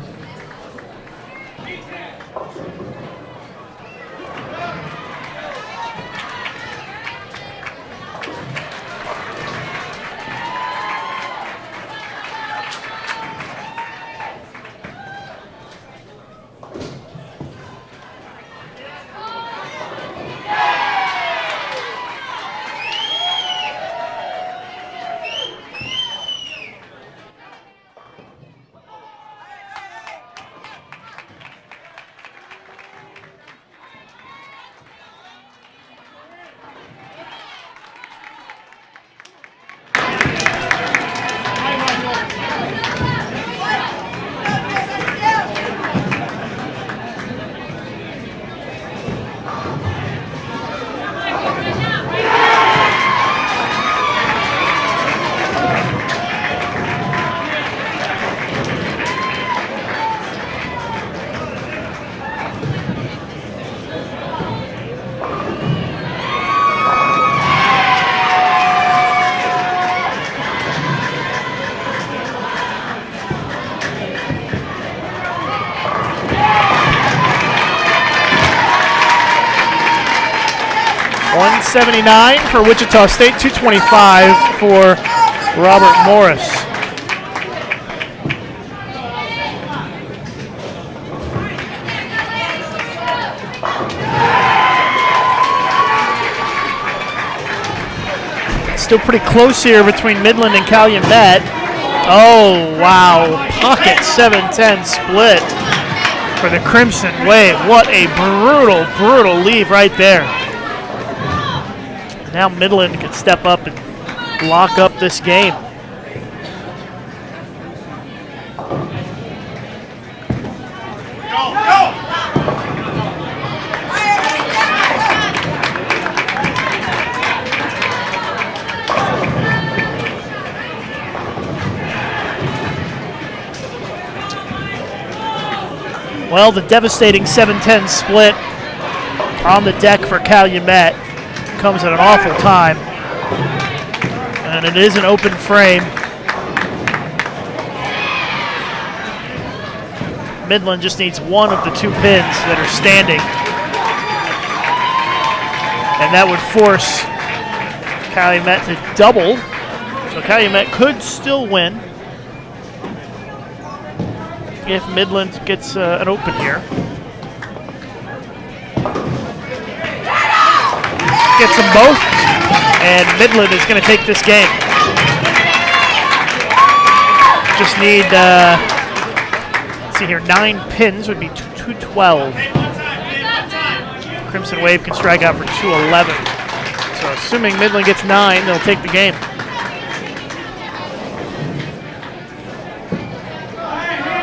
$179 for Wichita State, $225 for Robert Morris. Still pretty close here between Midland and Calumet. Oh, wow. Pocket 7-10 split for the Crimson Wave. What a brutal, brutal lead right there. Now Midland can step up and lock up this game. Well, the devastating 7-10 split on the deck for Calumet comes at an awful time. And it is an open frame. Midland just needs one of the 2 pins that are standing. And that would force Calumet to double. So Calumet could still win if Midland gets an open here. Gets them both, and Midland is going to take this game. Just need, let's see here, 9 pins would be 212. Crimson Wave can strike out for 211. So assuming Midland gets 9, they'll take the game.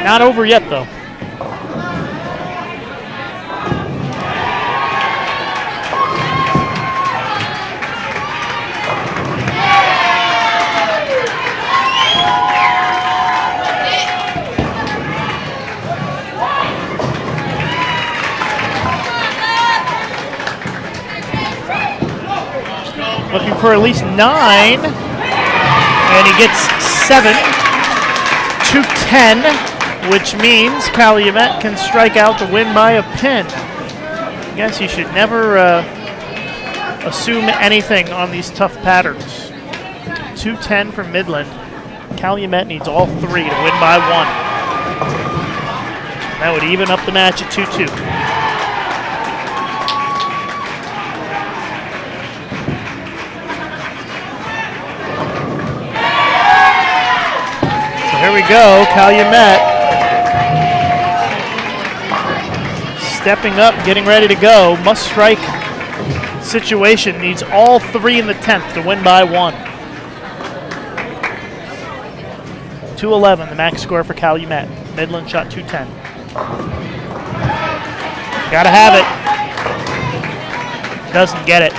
Not over yet, though. Looking for at least 9, and he gets 7. 210. Which means Calumet can strike out to win by a pin. I guess you should never assume anything on these tough patterns. 210 for Midland. Calumet needs all 3 to win by 1. That would even up the match at 2-2. So here we go, Calumet. Stepping up, getting ready to go. Must strike situation. Needs all 3 in the 10th to win by 1. 211, the max score for Calumet. Midland shot 210. Gotta have it. Doesn't get it.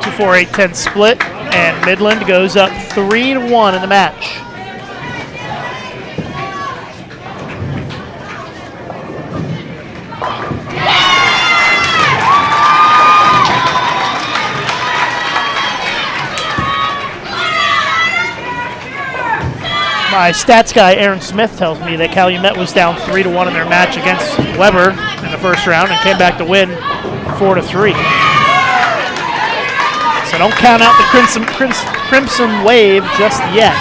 2-4-8-10 split, and Midland goes up 3-1 in the match. My stats guy, Aaron Smith, tells me that Calumet was down 3-1 in their match against Weber in the first round and came back to win 4-3. So don't count out the Crimson Wave just yet.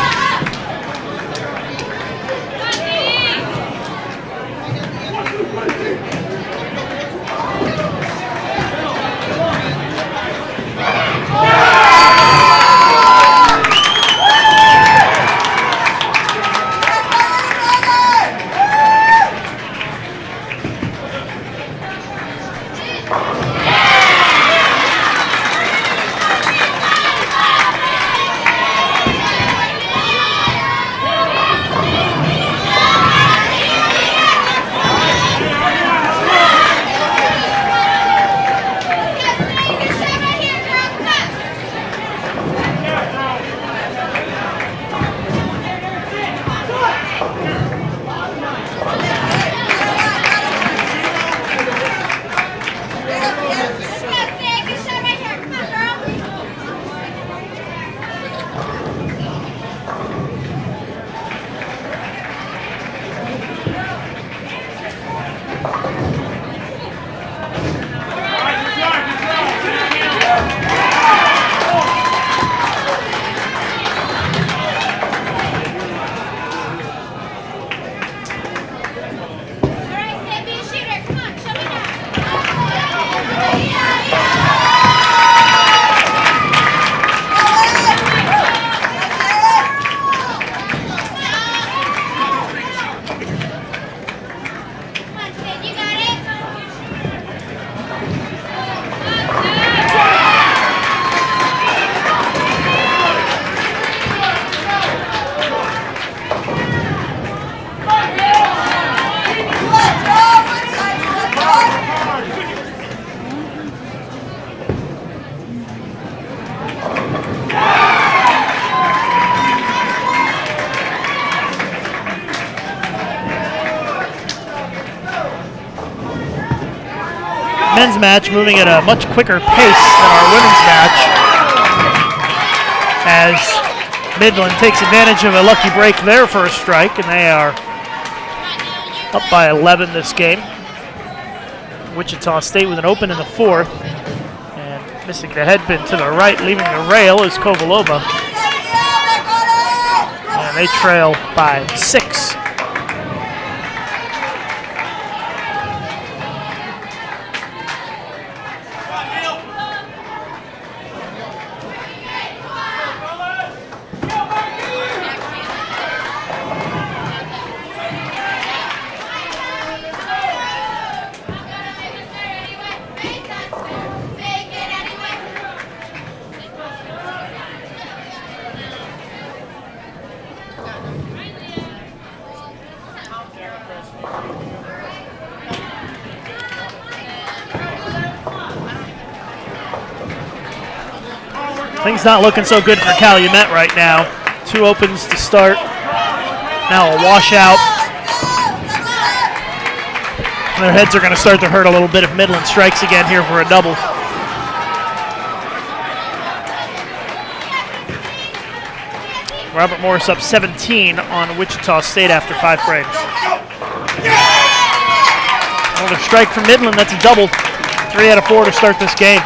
men's match moving at a much quicker pace than our women's match, as Midland takes advantage of a lucky break there for a strike, and they are up by 11 this game. Wichita State with an open in the fourth, and missing the headpin to the right, leaving the rail is Kovalova. And they trail by 6. Things not looking so good for Calumet right now. 2 opens to start. Now a washout. Their heads are going to start to hurt a little bit if Midland strikes again here for a double. Robert Morris up 17 on Wichita State after 5 frames. Another strike from Midland, that's a double. 3 out of 4 to start this game.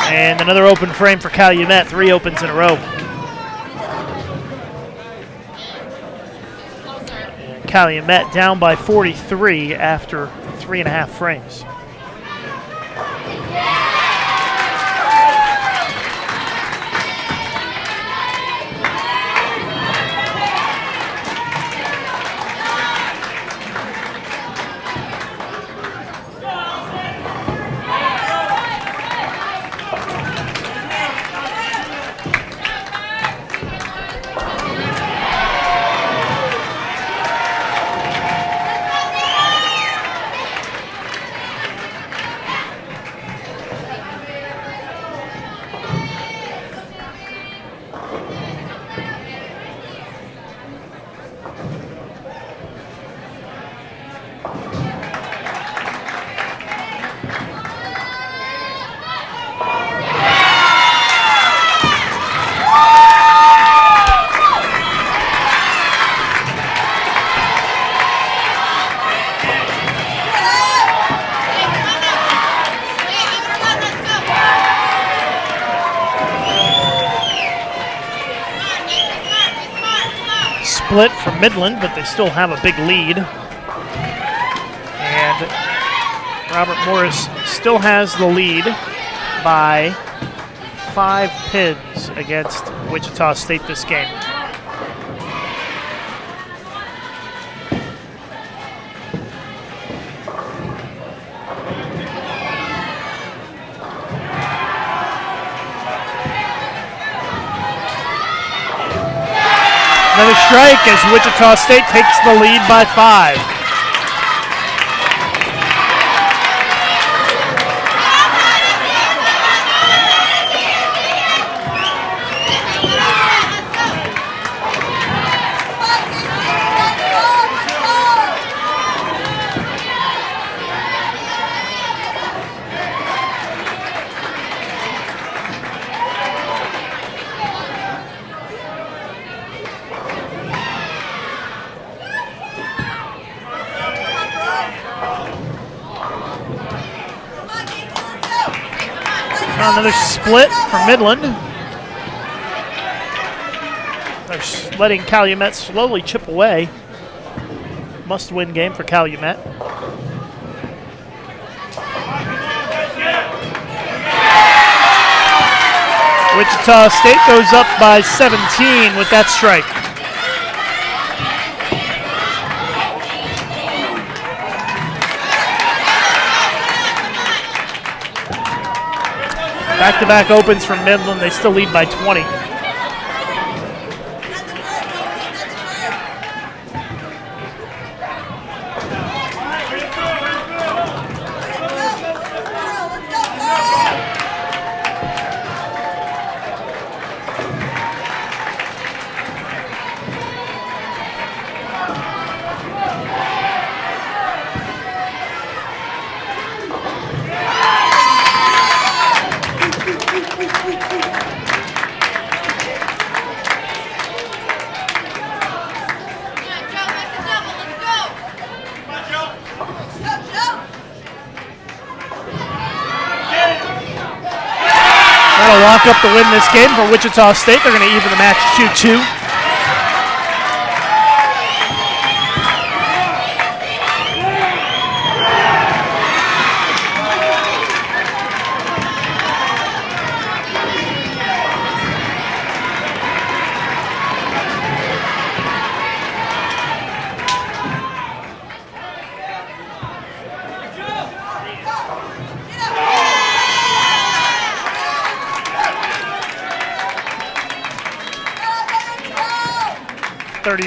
And another open frame for Calumet, 3 opens in a row. And Calumet down by 43 after 3.5 frames. Split from Midland, but they still have a big lead. And Robert Morris still has the lead by 5 pins against Wichita State this game. Another strike as Wichita State takes the lead by 5. Another split for Midland. They're letting Calumet slowly chip away. Must-win game for Calumet. Wichita State goes up by 17 with that strike. Back-to-back opens from Midland. They still lead by 20. going to lock up the win this game for Wichita State. They're going to even the match 2-2.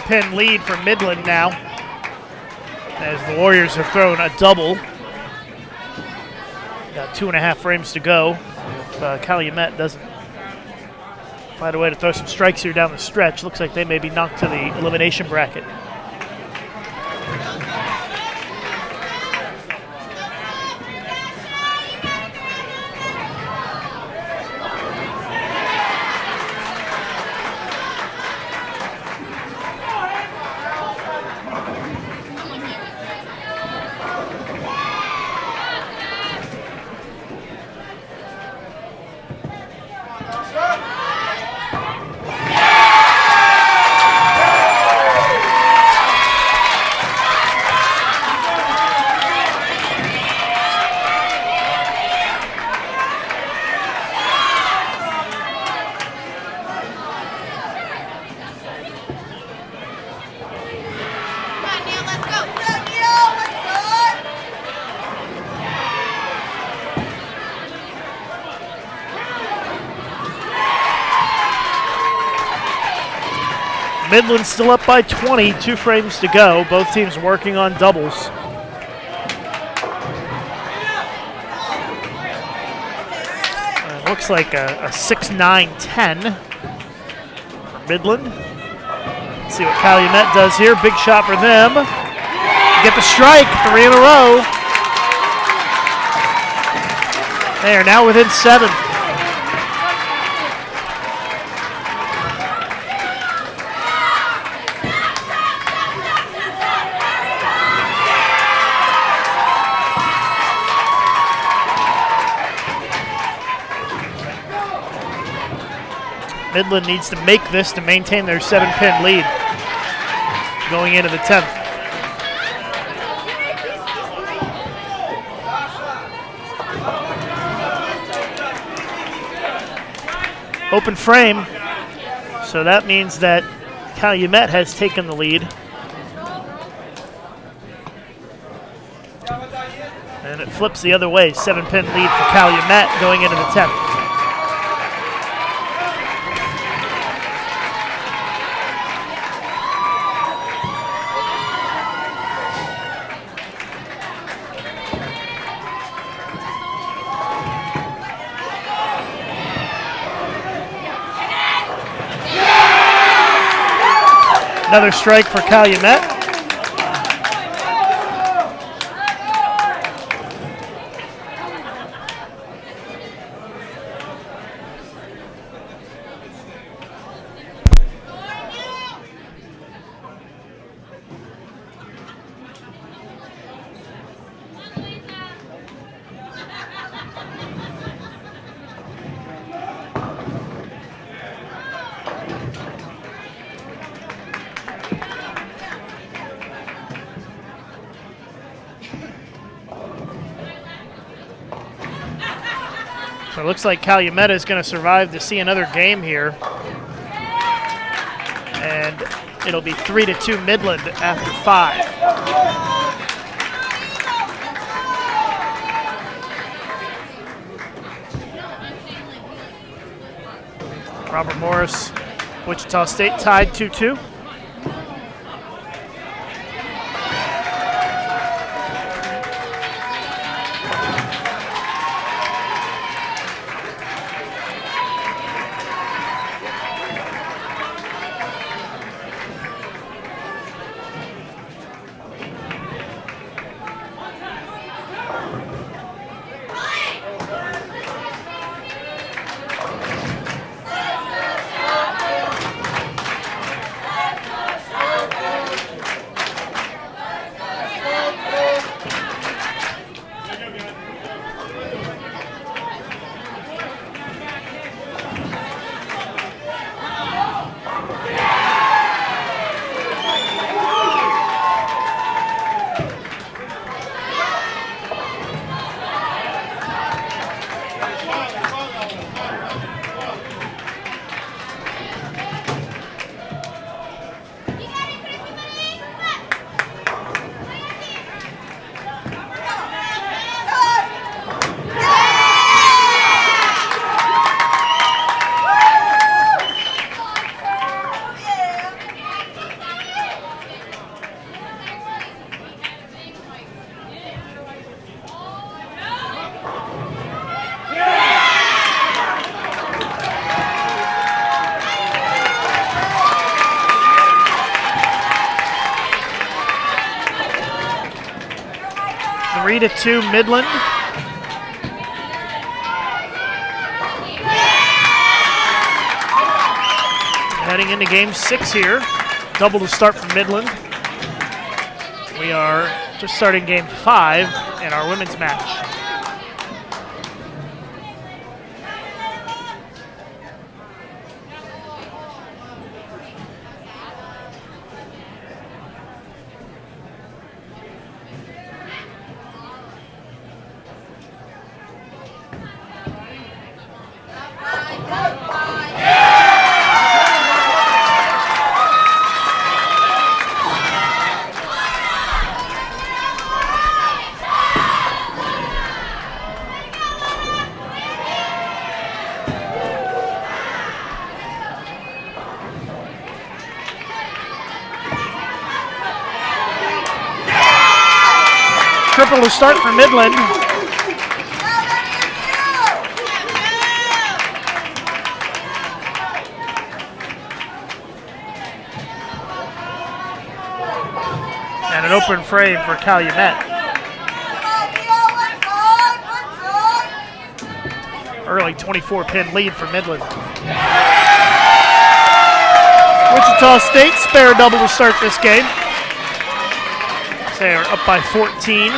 Pin lead for Midland now, as the Warriors have thrown a double. Got 2.5 frames to go. If Calumet doesn't find a way to throw some strikes here down the stretch, looks like they may be knocked to the elimination bracket. Midland still up by 20, 2 frames to go. Both teams working on doubles. Looks like a 6-9-10 for Midland. Let's see what Calumet does here. Big shot for them. Get the strike, 3 in a row. They are now within 7. Midland needs to make this to maintain their 7-pin lead going into the 10th. Open frame, so that means that Calumet has taken the lead. And it flips the other way, 7-pin lead for Calumet going into the 10th. Another strike for Calumet. So it looks like Calumet is going to survive to see another game here. And it'll be 3-2 Midland after 5. Robert Morris, Wichita State tied 2-2. 3-2 Midland. Heading into game 6 here. Double to start from Midland. We are just starting game 5 in our women's match. Triple to start for Midland. And an open frame for Calumet. Early 24-pin lead for Midland. Wichita State spare double to start this game. They are up by 14.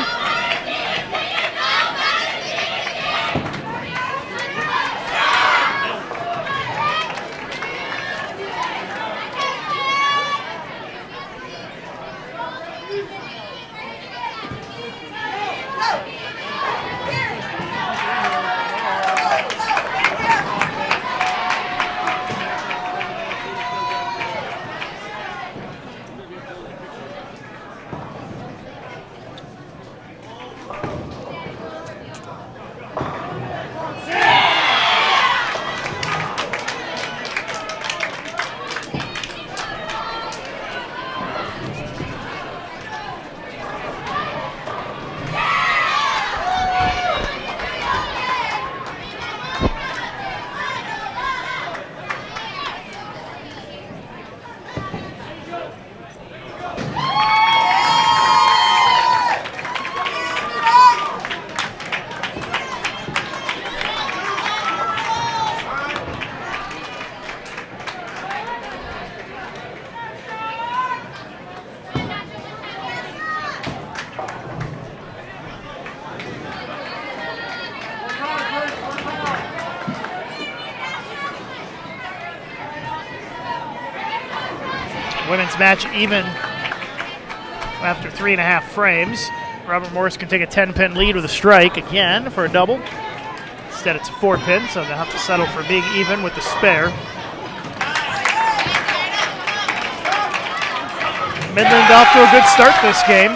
Women's match even after 3.5 frames. Robert Morris can take a 10-pin lead with a strike again for a double. Instead it's a 4-pin, so they'll have to settle for being even with the spare. Midland off to a good start this game.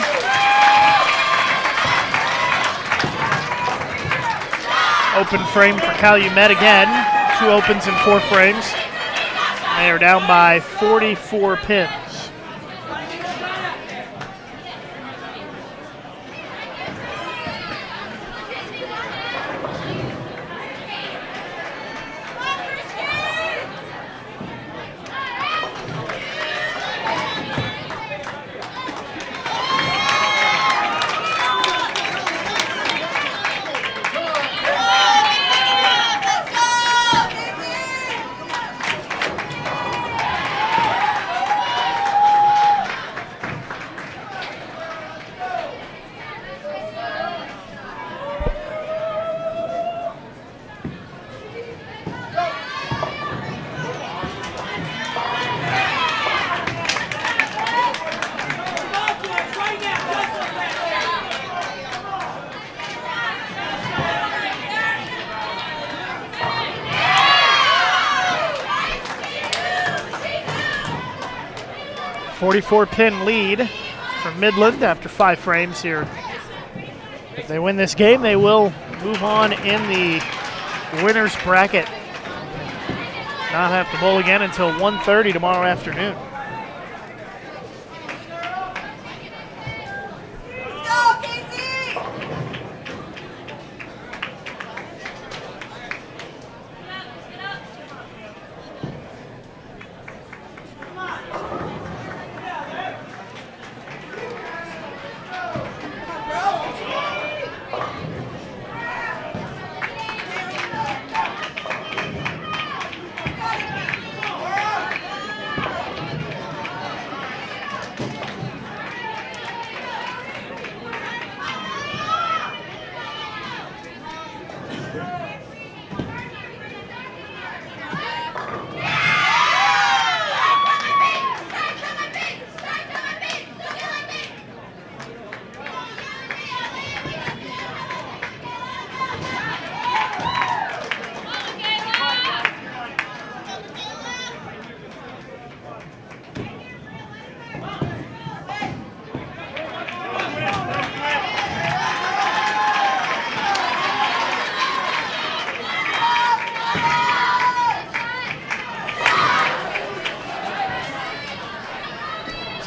Open frame for Calumet again. 2 opens and 4 frames. They are down by 44 pins. Four-pin lead for Midland after 5 frames here. If they win this game, they will move on in the winner's bracket. Not have to bowl again until 1:30 tomorrow afternoon.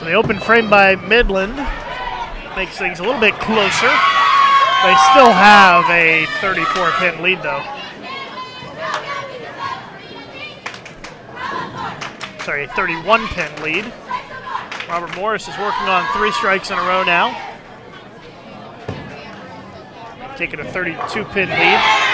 So the open frame by Midland makes things a little bit closer. They still have a 34-pin lead, though. Sorry, a 31-pin lead. Robert Morris is working on 3 strikes in a row now. Taking a 32-pin lead.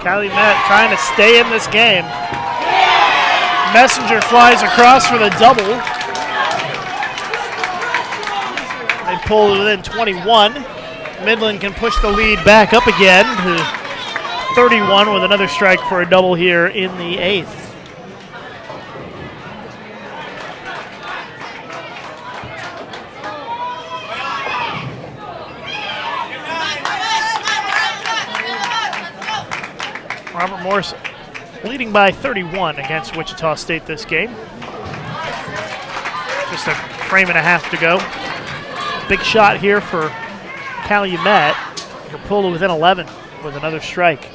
Calumet trying to stay in this game. Messenger flies across for the double. They pull it within 21. Midland can push the lead back up again to 31 with another strike for a double here in the 8th. Robert Morris leading by 31 against Wichita State this game. Just a frame and a half to go. Big shot here for Calumet. They're pulled within 11 with another strike.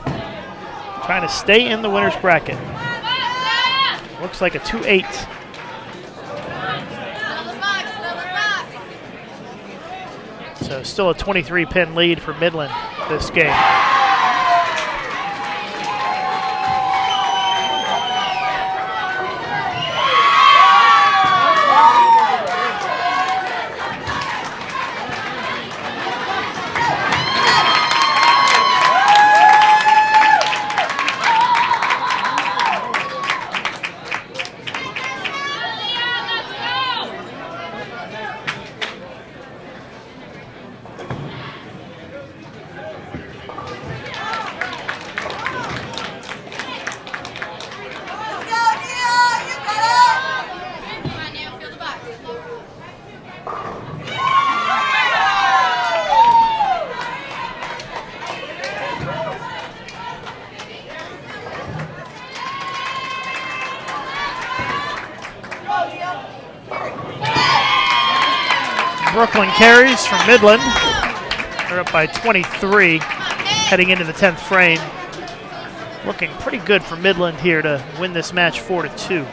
Trying to stay in the winner's bracket. Looks like a 2-8. So still a 23-pin lead for Midland this game. Brooklyn carries from Midland. They're up by 23 heading into the 10th frame. Looking pretty good for Midland here to win this match 4-2.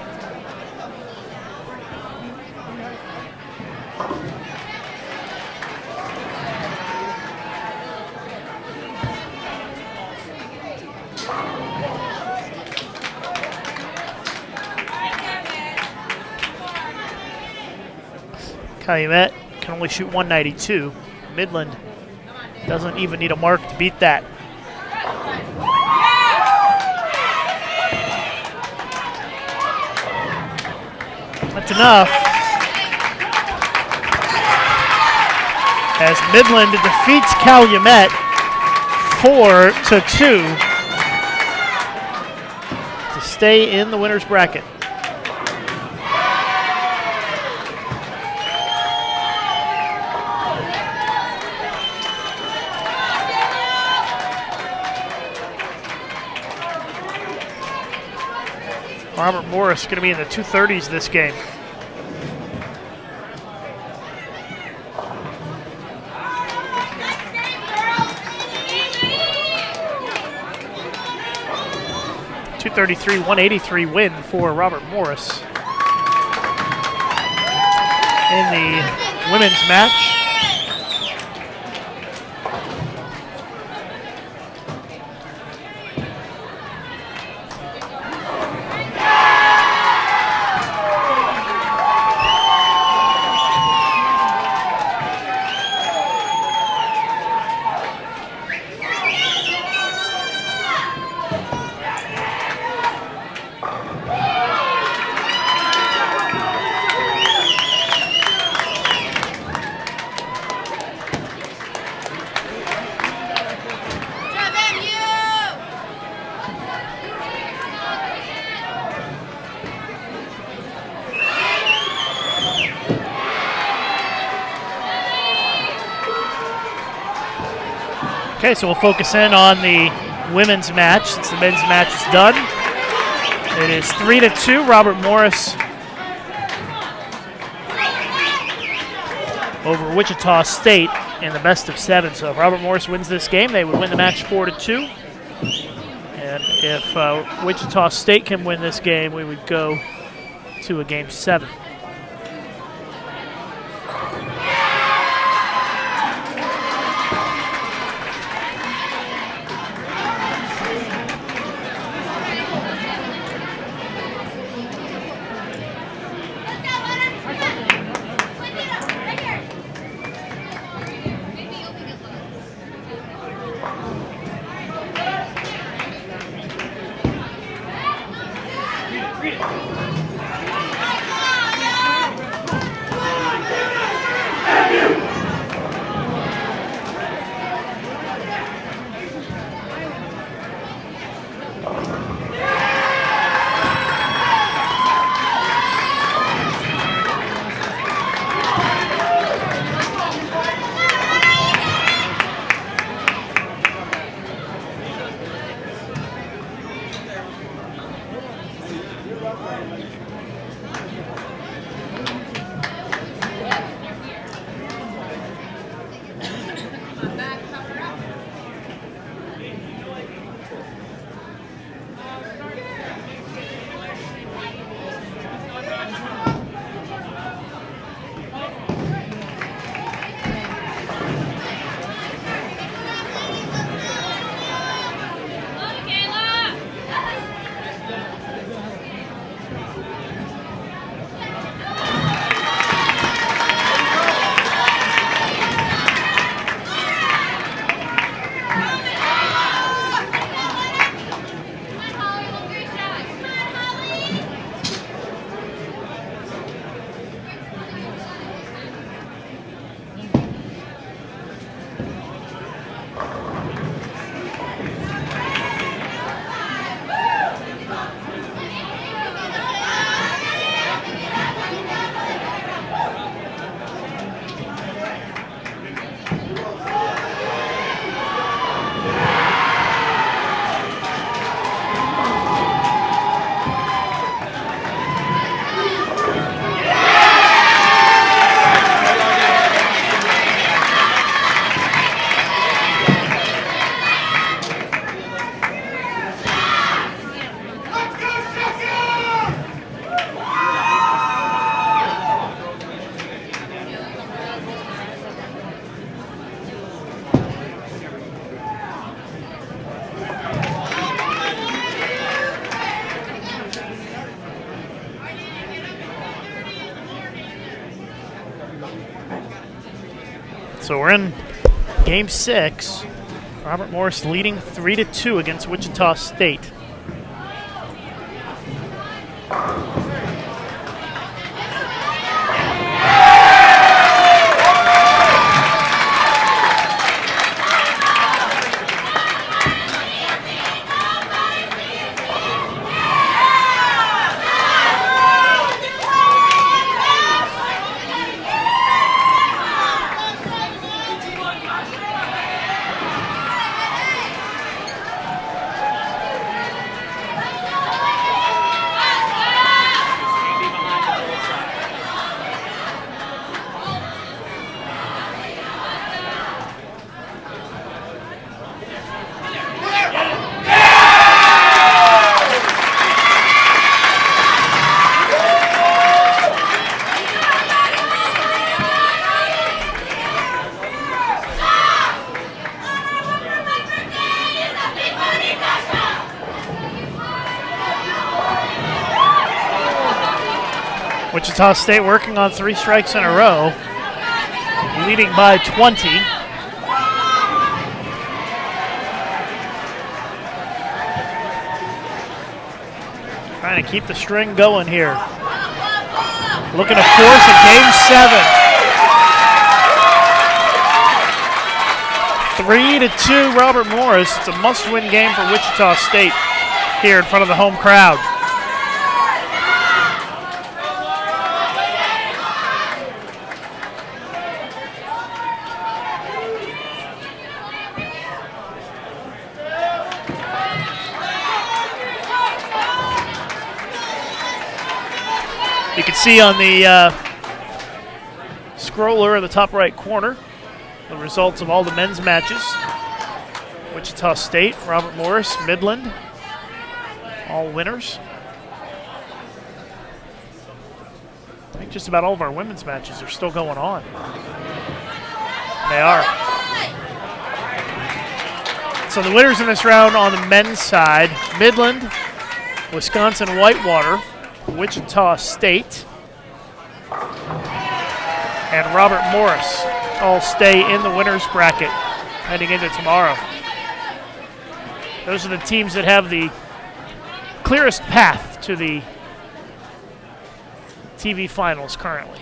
Calumet can only shoot 192. Midland doesn't even need a mark to beat that. That's enough. As Midland defeats Calumet 4-2 to stay in the winner's bracket. Robert Morris going to be in the 230s this game. .233-183 win for Robert Morris in the women's match. Okay, so we'll focus in on the women's match since the men's match is done. It is 3-2. Robert Morris over Wichita State in the best of 7. So if Robert Morris wins this game, they would win the match 4-2. And if Wichita State can win this game, we would go to a game 7. So we're in game 6. Robert Morris leading 3-2 against Wichita State. Wichita State working on 3 strikes in a row, leading by 20. Trying to keep the string going here. Looking to force a game 7. 3-2 Robert Morris. It's a must-win game for Wichita State here in front of the home crowd. You can see on the scroller in the top right corner the results of all the men's matches. Wichita State, Robert Morris, Midland, all winners. I think just about all of our women's matches are still going on. They are. So the winners in this round on the men's side, Midland, Wisconsin Whitewater, Wichita State, and Robert Morris all stay in the winner's bracket heading into tomorrow. Those are the teams that have the clearest path to the TV finals currently.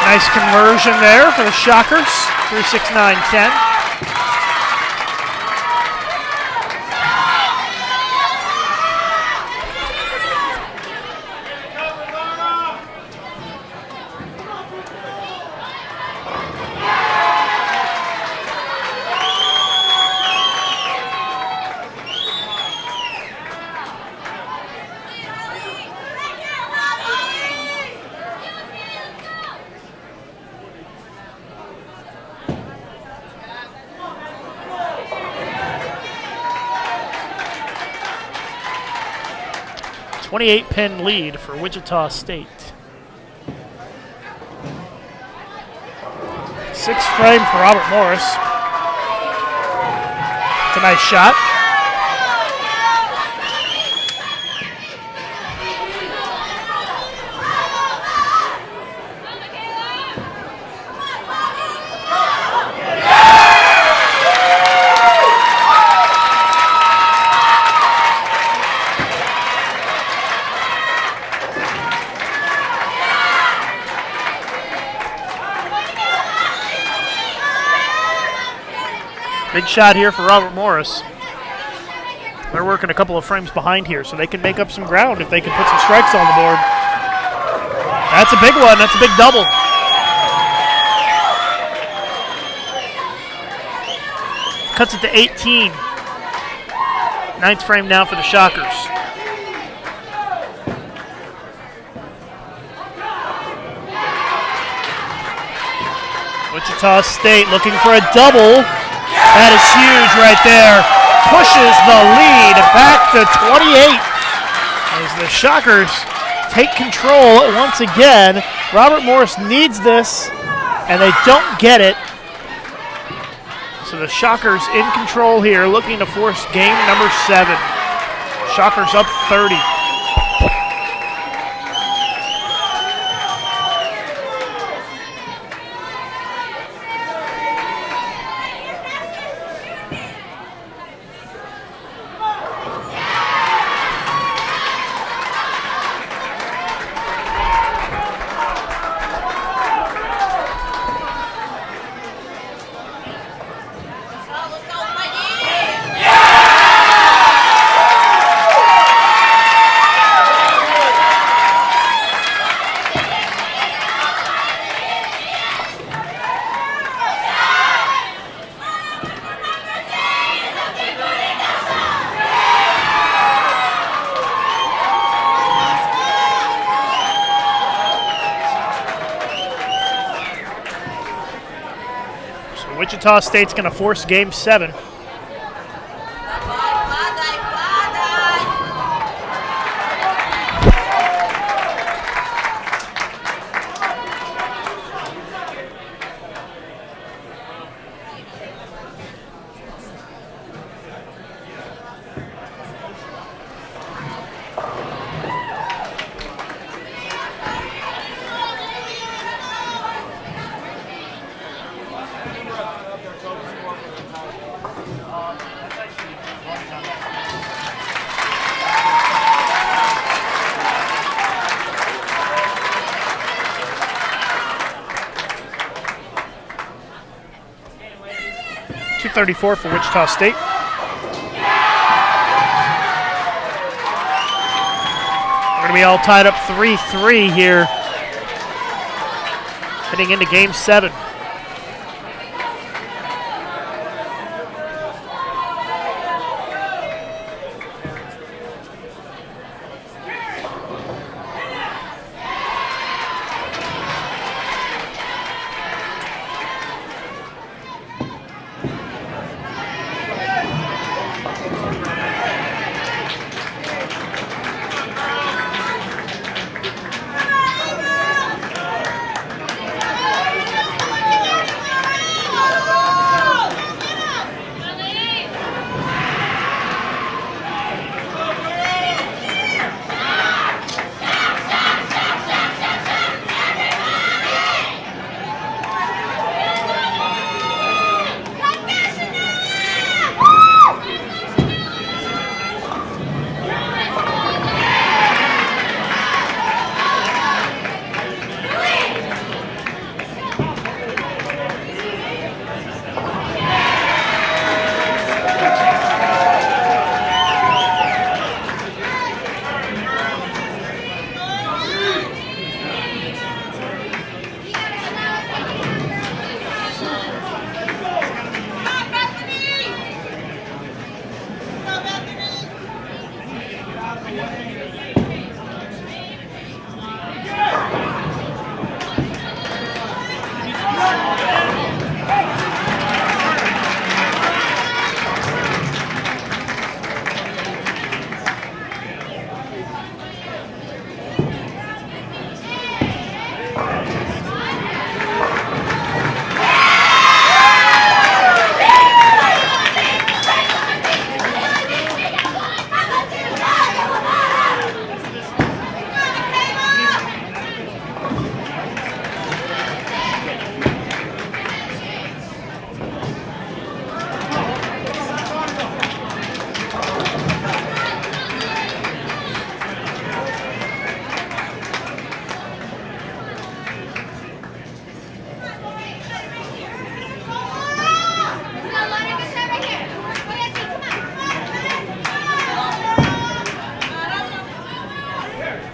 Nice conversion there for the Shockers, 3-6-9-10. Pin lead for Wichita State. 6th frame for Robert Morris. It's a nice shot. Big shot here for Robert Morris. They're working a couple of frames behind here, so they can make up some ground if they can put some strikes on the board. That's a big one. That's a big double. Cuts it to 18. 9th frame now for the Shockers. Wichita State looking for a double. That is huge right there. Pushes the lead back to 28 as the Shockers take control once again. Robert Morris needs this, and they don't get it. So the Shockers in control here, looking to force game number 7. Shockers up 30. Wichita State's going to force game 7. .234 for Wichita State. We're going to be all tied up 3-3 here, heading into Game 7.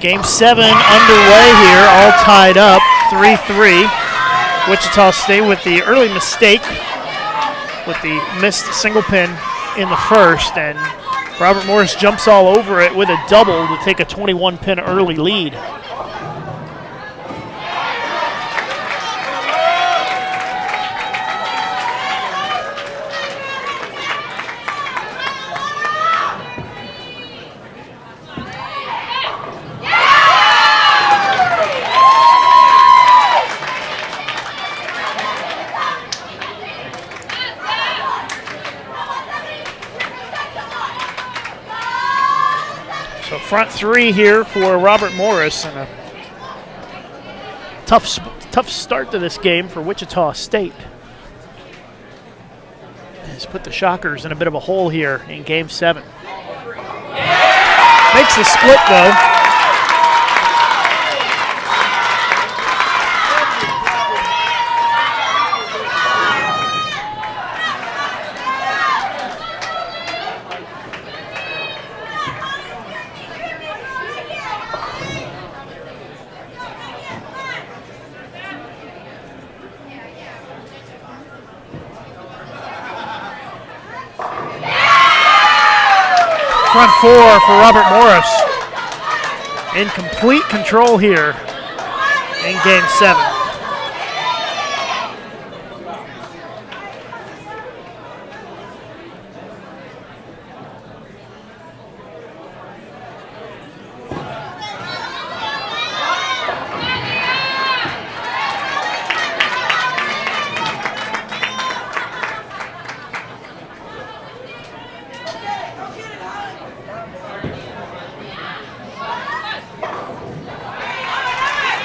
Game 7 underway here, all tied up, 3-3. Wichita State with the early mistake with the missed single pin in the first, and Robert Morris jumps all over it with a double to take a 21-pin early lead. Front three here for Robert Morris, and a tough start to this game for Wichita State. Has put the Shockers in a bit of a hole here in Game 7. Makes the split though. Front four for Robert Morris. In complete control here in Game 7.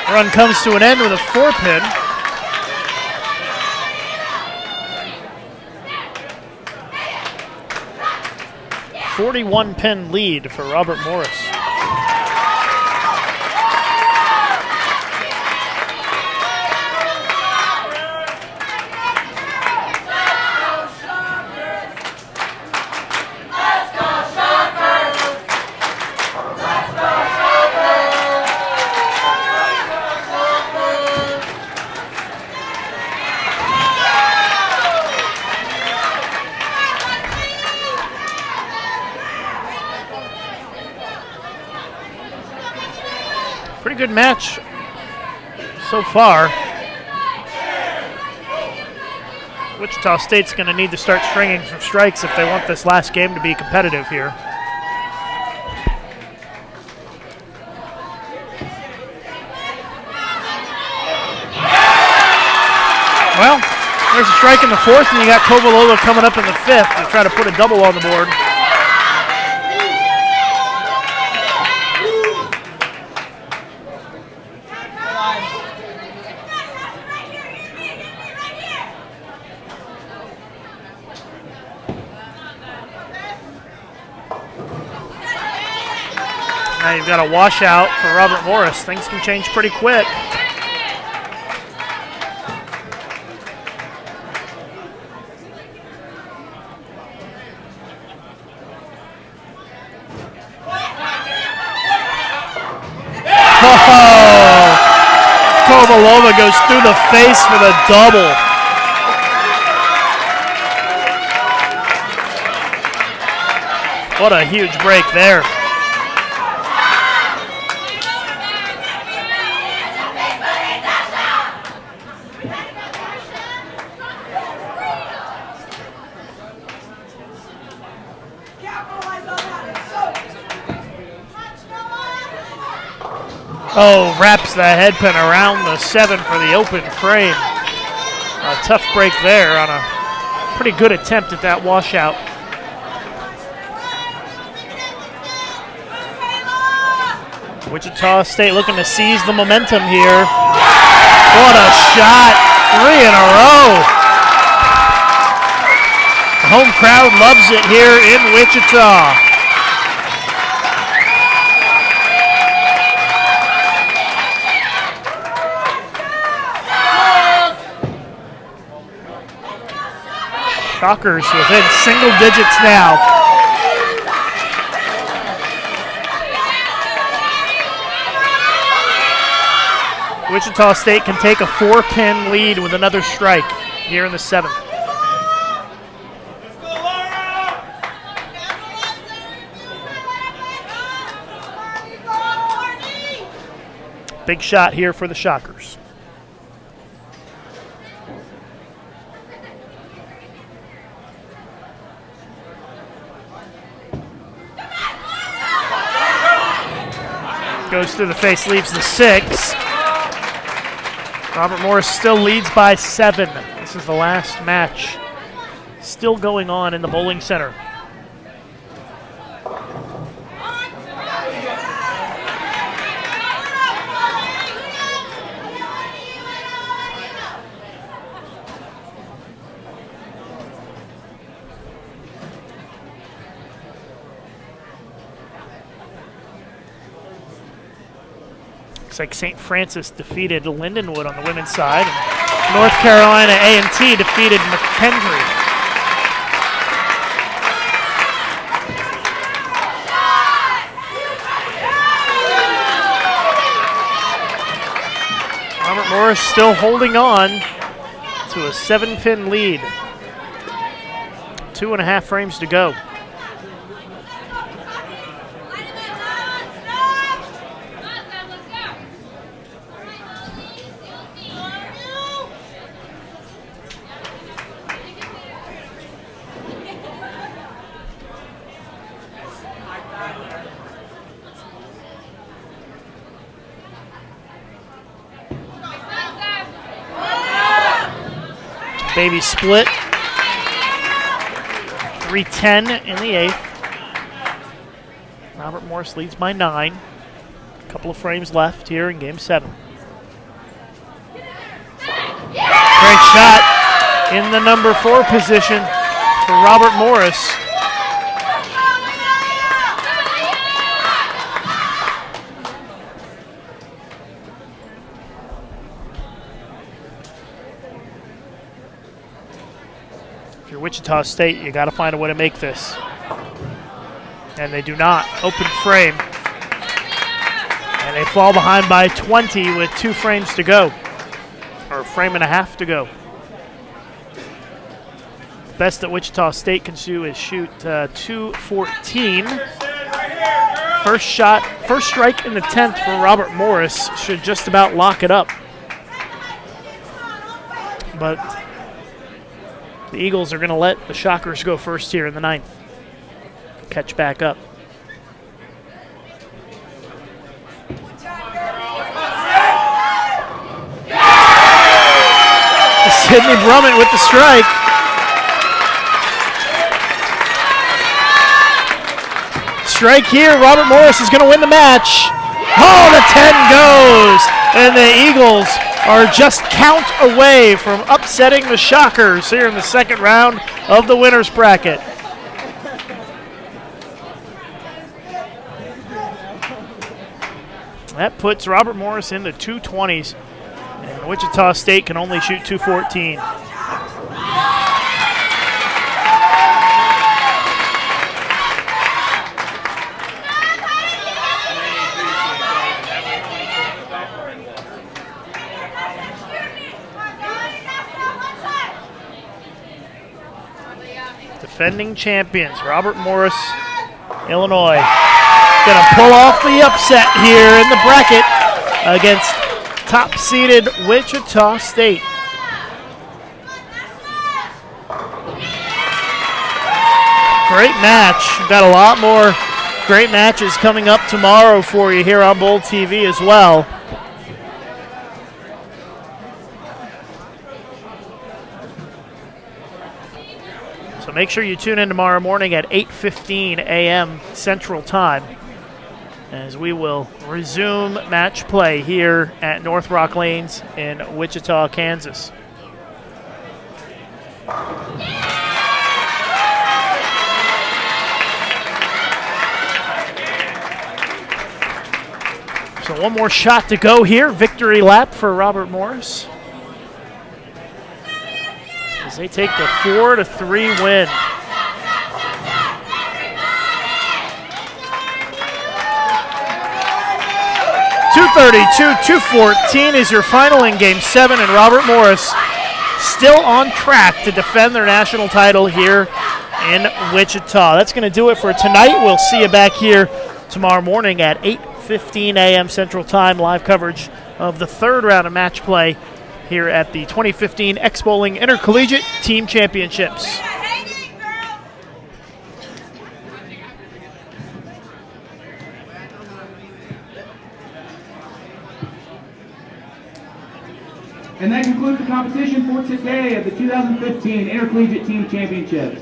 Run comes to an end with a 4-pin. .41-pin lead for Robert Morris. good match so far. Wichita State's going to need to start stringing some strikes if they want this last game to be competitive here. Well, there's a strike in the fourth, and you got Kovalova coming up in the fifth to try to put a double on the board. Now you've got a washout for Robert Morris. Things can change pretty quick. Oh, Kovalova goes through the face for the double. What a huge break there. Oh, wraps the headpin around the 7 for the open frame. A tough break there on a pretty good attempt at that washout. Wichita State looking to seize the momentum here. What a shot, 3 in a row. The home crowd loves it here in Wichita. Shockers within single digits now. Wichita State can take a 4-pin lead with another strike here in the 7th. Big shot here for the Shockers. Goes through the face, leaves the 6. Robert Morris still leads by 7. This is the last match still going on in the bowling center. Looks like St. Francis defeated Lindenwood on the women's side. And North Carolina A&T defeated McHenry. Robert Morris still holding on to a 7-pin lead. 2.5 frames to go. Baby split. 3:10 in the 8th. Robert Morris leads by 9. A couple of frames left here in game 7. Great shot in the number 4 position for Robert Morris. Wichita State, you got to find a way to make this. And they do not. Open frame. And they fall behind by 20 with 2 frames to go. Or a frame and a half to go. Best that Wichita State can do is shoot 214. First strike in the 10th for Robert Morris should just about lock it up. But the Eagles are going to let the Shockers go first here in the 9th. Catch back up. Sidney Brummett with the strike. Strike here. Robert Morris is going to win the match. Oh, the 10 goes. And the Eagles are just count away from upsetting the Shockers here in the second round of the winner's bracket. That puts Robert Morris in the 220s. And Wichita State can only shoot 214. Defending champions, Robert Morris, Illinois. Going to pull off the upset here in the bracket against top-seeded Wichita State. Great match. We've got a lot more great matches coming up tomorrow for you here on Bowl TV as well. So make sure you tune in tomorrow morning at 8:15 a.m. Central Time as we will resume match play here at North Rock Lanes in Wichita, Kansas. So one more shot to go here. Victory lap for Robert Morris as they take the 4-3 win. 232-214 is your final in Game 7, and Robert Morris still on track to defend their national title here in Wichita. That's going to do it for tonight. We'll see you back here tomorrow morning at 8:15 a.m. Central Time. Live coverage of the third round of match play here at the 2015 X-Bowling Intercollegiate Team Championships. And that concludes the competition for today of the 2015 Intercollegiate Team Championships.